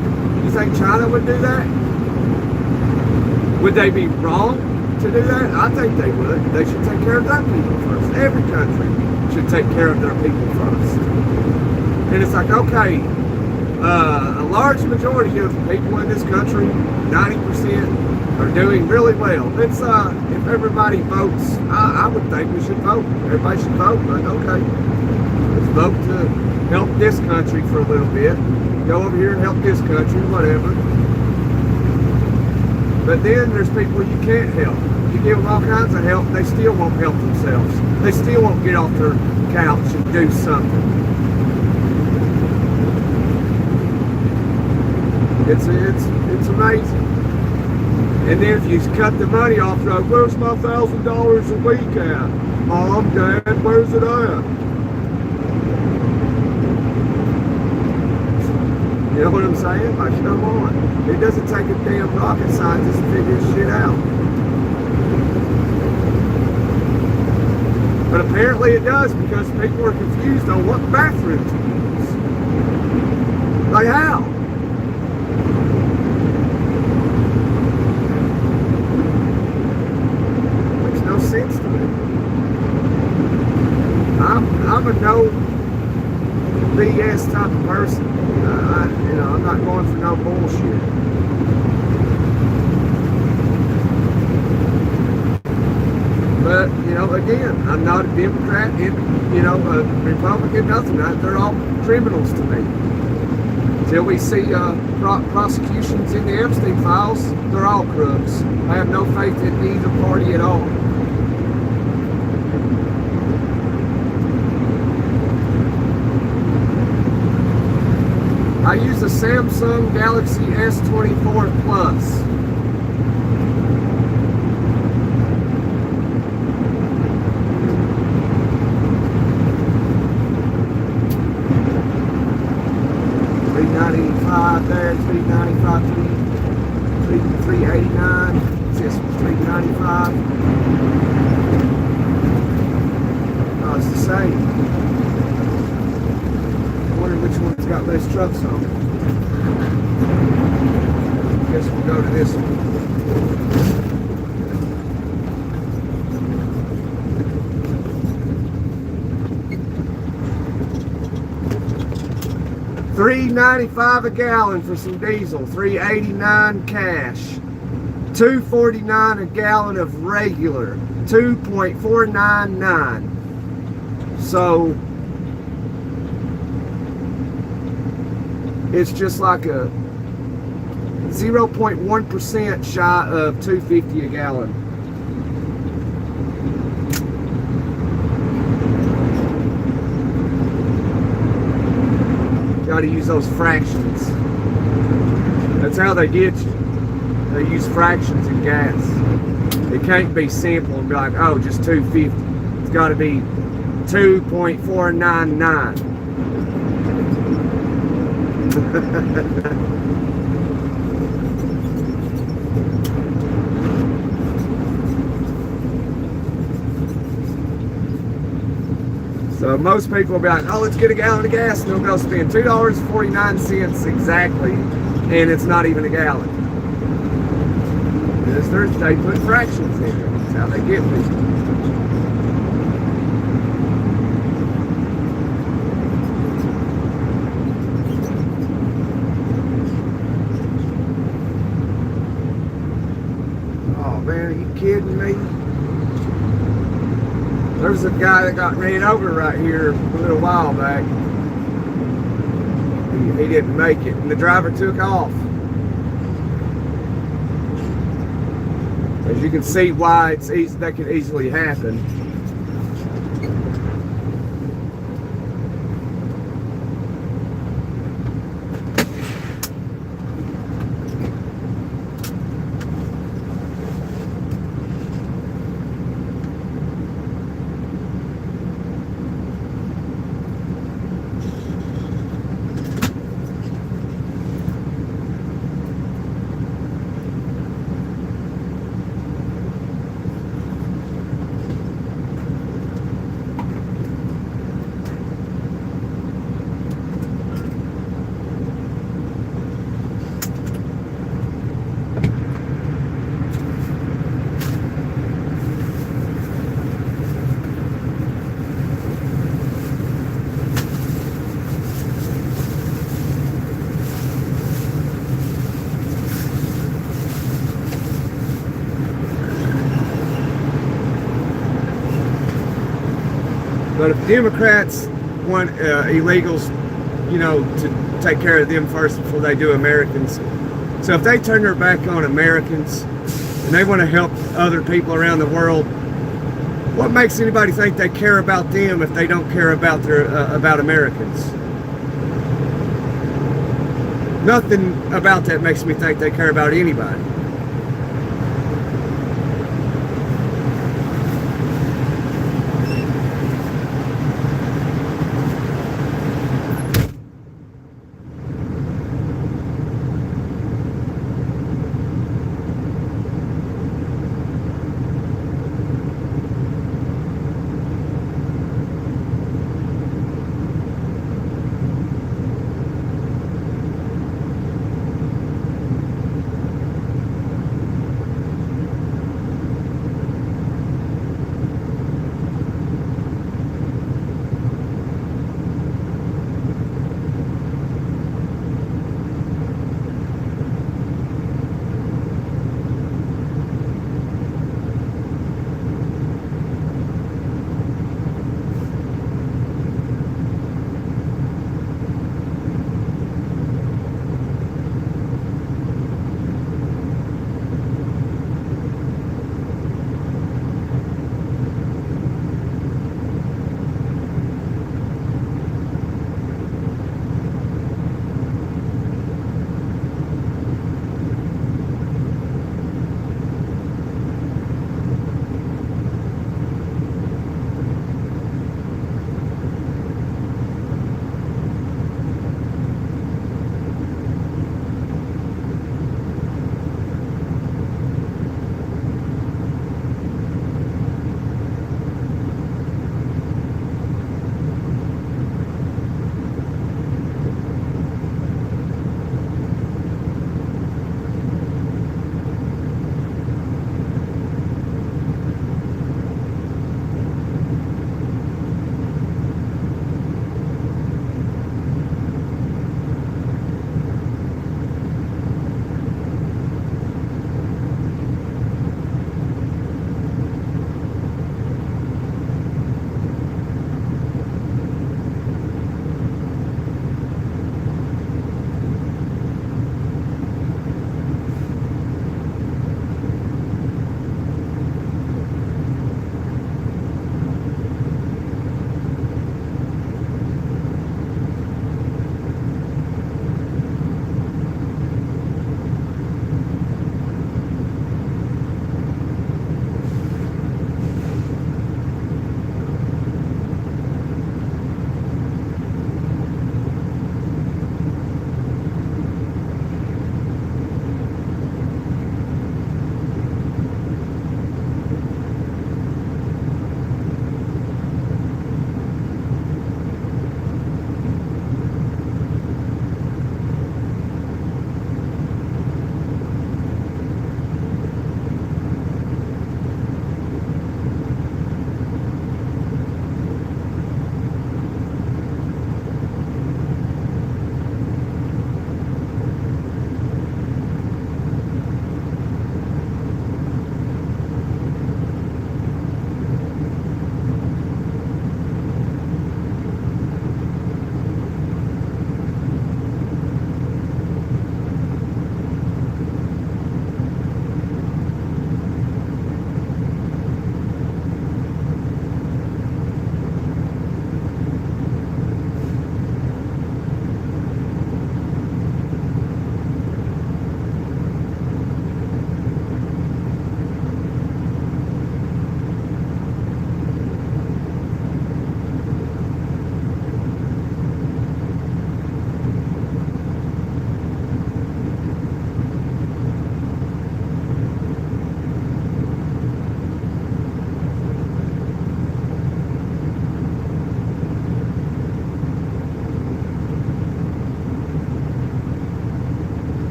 You think China would do that? Would they be wrong to do that? I think they would. They should take care of their people first. Every country should take care of their people first. And it's like, okay, a large majority of people in this country, 90%, are doing really well. It's if everybody votes, I would think we should vote. Everybody should vote, but okay. Let's vote to help this country for a little bit. Go over here and help this country, whatever. But then there's people you can't help. You give them all kinds of help, they still won't help themselves. They still won't get off their couch and do something. It's amazing. And then if you cut the money off, like, where's my $1,000 a week at? Mom, Dad, where's it at? You know what I'm saying? Like, come on. It doesn't take a damn rocket scientist to figure this shit out. But apparently it does, because people are confused on what bathroom to use. Like how? Makes no sense to me. I'm a no BS type of person. I'm not going for no bullshit. But, again, I'm not a Democrat, a Republican, nothing. They're all criminals to me. Until we see prosecutions in the Epstein files, they're all crooks. I have no faith in either party at all. I use the Samsung Galaxy S24 Plus. $395 there, $395, $389. It's just $395. Oh, it's the same. I wonder which one's got less trucks on it. Guess we'll go to this one. $3.95 a gallon for some diesel, $3.89 cash, $2.49 a gallon of regular, $2.499. So it's just like a 0.1% shy of $2.50 a gallon. Got to use those fractions. That's how they get you. They use fractions in gas. It can't be simple and be like, oh, just $2.50. It's got to be 2.499. So most people will be like, oh, let's get a gallon of gas, and they'll go spend $2.49 exactly, and it's not even a gallon. They put fractions in it. That's how they get me. Oh man, are you kidding me? There's a guy that got ran over right here a little while back. He didn't make it, and the driver took off. As you can see why it's easy, that could easily happen. But if Democrats want illegals, you know, to take care of them first before they do Americans. So if they turn their back on Americans and they want to help other people around the world, what makes anybody think they care about them if they don't care about about Americans? Nothing about that makes me think they care about anybody.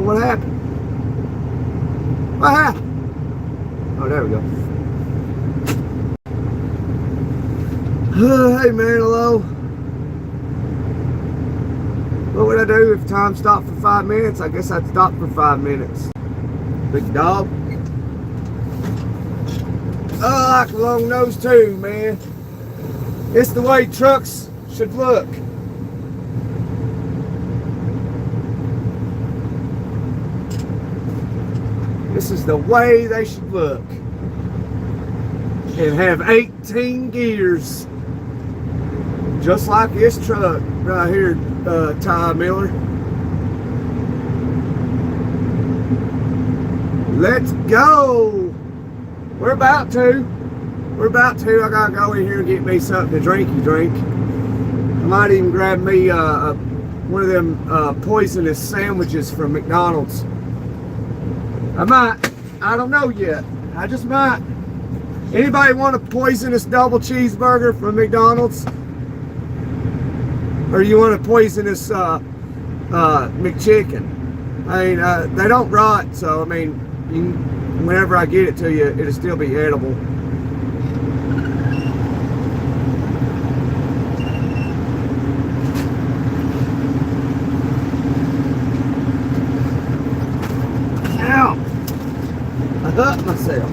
what happened? What happened? Oh, there we go. Hey man, hello. What would I do if time stopped for 5 minutes? I guess I'd stop for 5 minutes. Big dog. I like a long nose too, man. It's the way trucks should look. This is the way they should look. And have 18 gears. Just like this truck right here, Ty Miller. Let's go. We're about to. I gotta go in here and get me something to drink. I might even grab me one of them poisonous sandwiches from McDonald's. I might. I don't know yet. I just might. Anybody want a poisonous double cheeseburger from McDonald's? Or you want a poisonous McChicken? I mean, they don't rot, so I mean, whenever I get it to you, it'll still be edible. Ow! I hurt myself.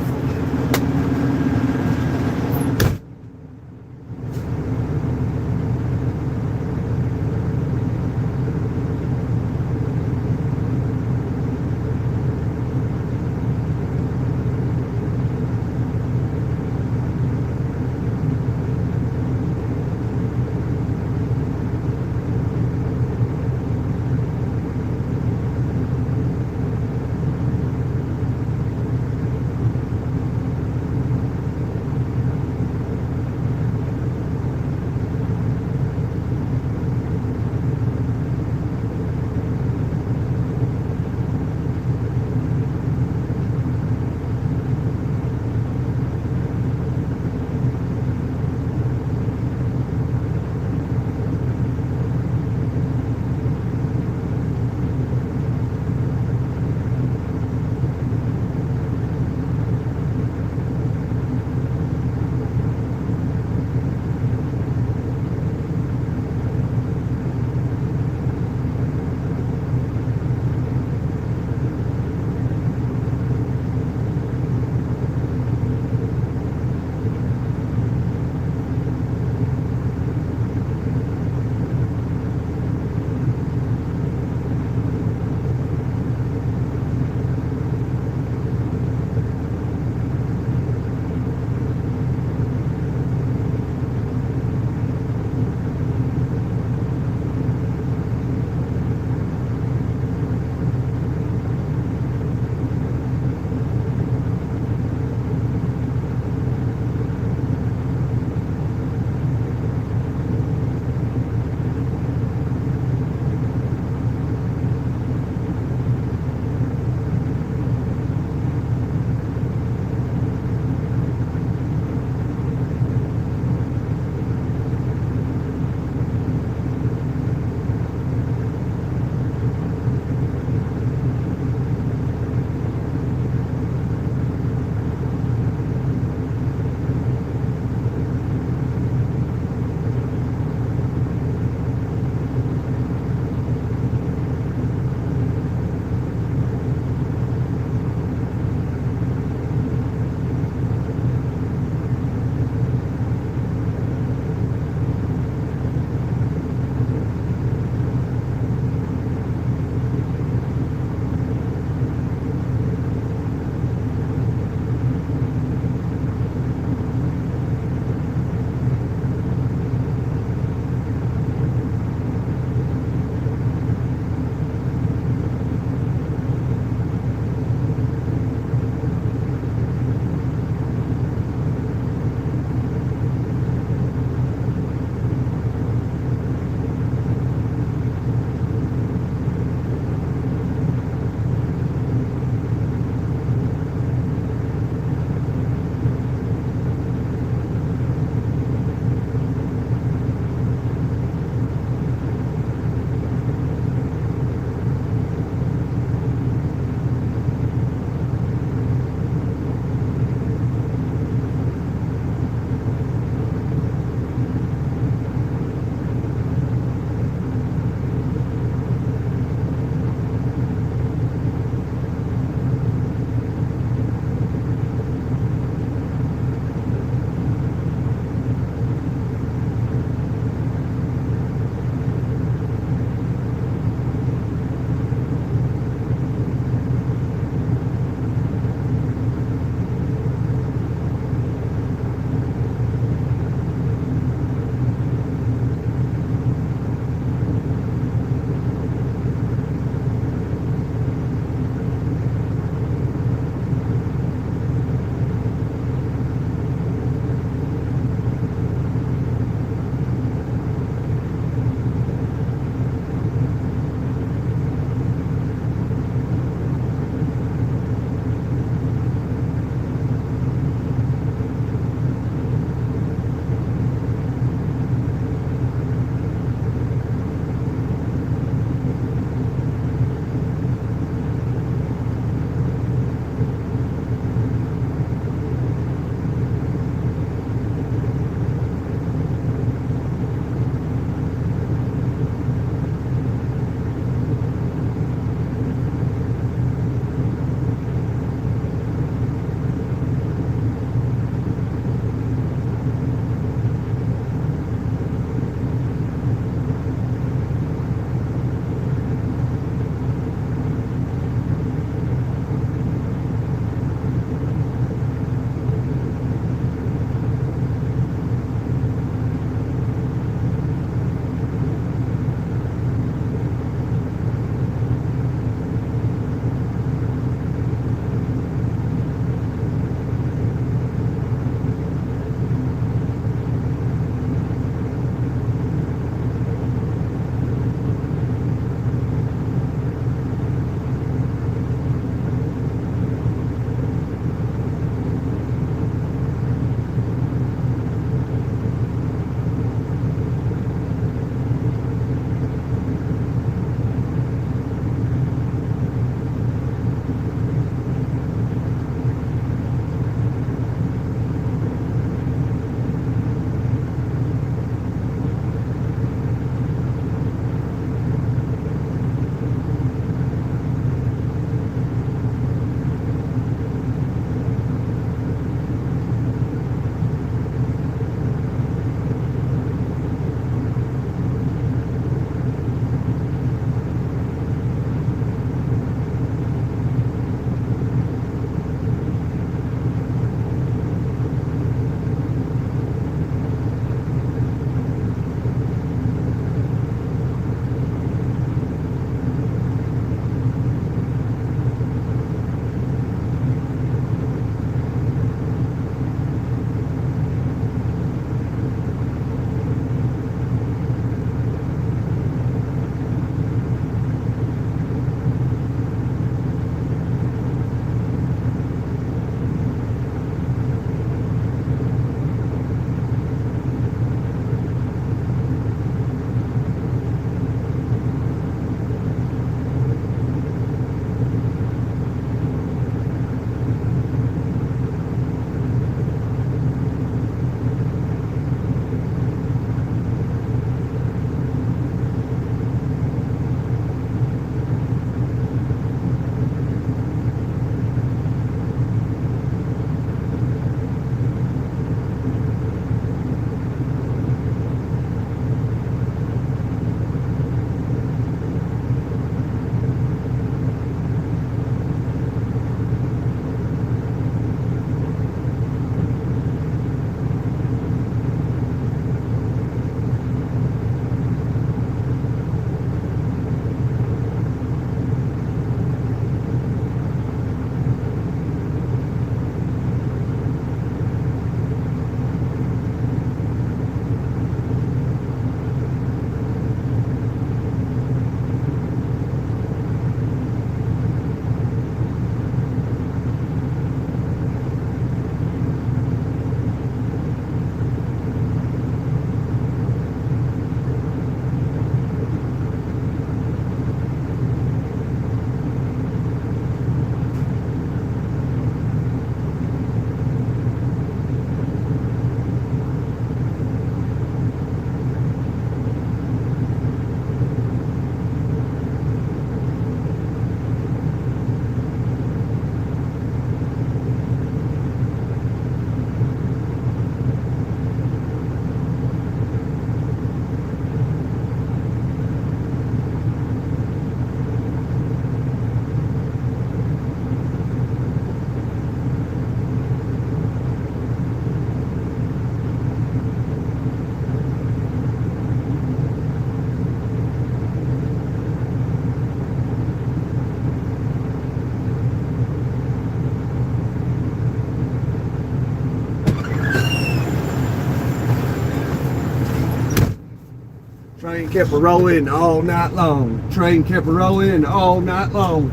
Train kept a-rolling all night long. Train kept a-rolling all night long.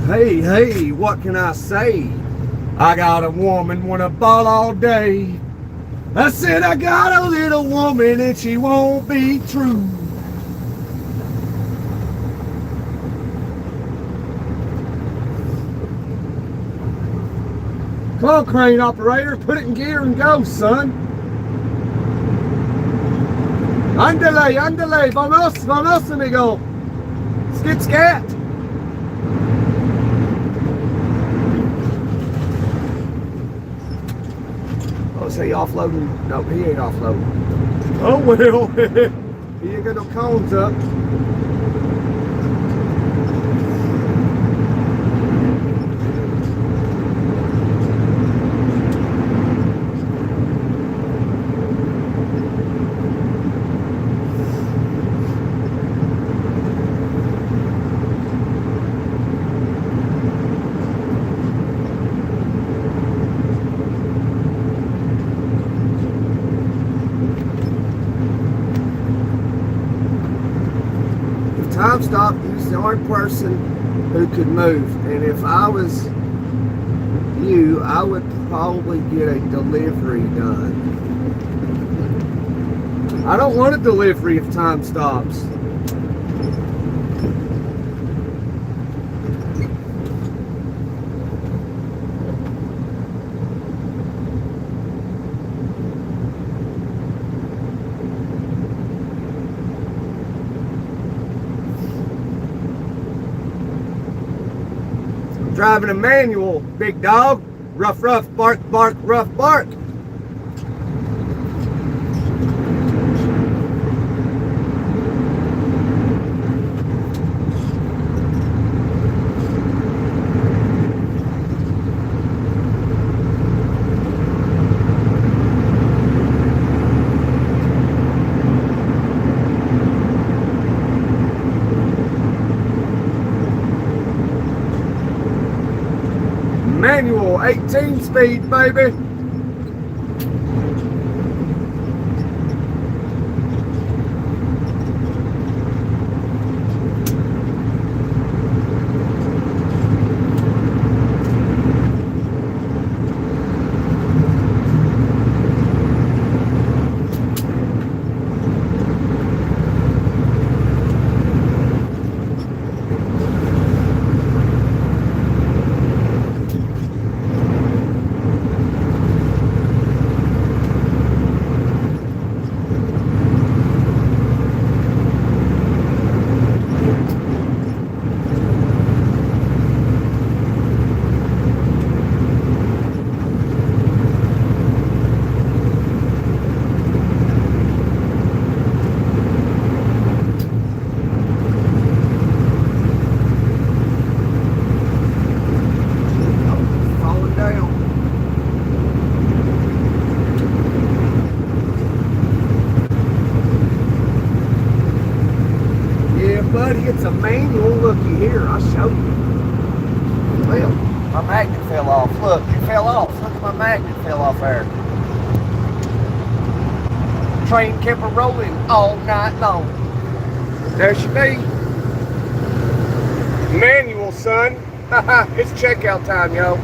Hey, hey, what can I say? I got a woman wanna ball all day. I said I got a little woman and she won't be true. Come on, crane operator, put it in gear and go, son. Andale, andale, vamos, amigo. Skit, scat. Oh, is he offloading? No, he ain't offloading. Oh, well. He ain't got no cones up. Time stop, he's the only person who could move, and if I was you, I would probably get a delivery done. I don't want a delivery if time stops. Driving a manual, big dog. Rough, rough, bark, bark, rough, bark. Manual, 18 speed, baby. Buddy, it's a manual. Looky here, I'll show you. Well, my magnet fell off. Look, it fell off. Look at my magnet fell off there. Train kept a rolling all night long. There she be. Manual, son. It's checkout time, yo.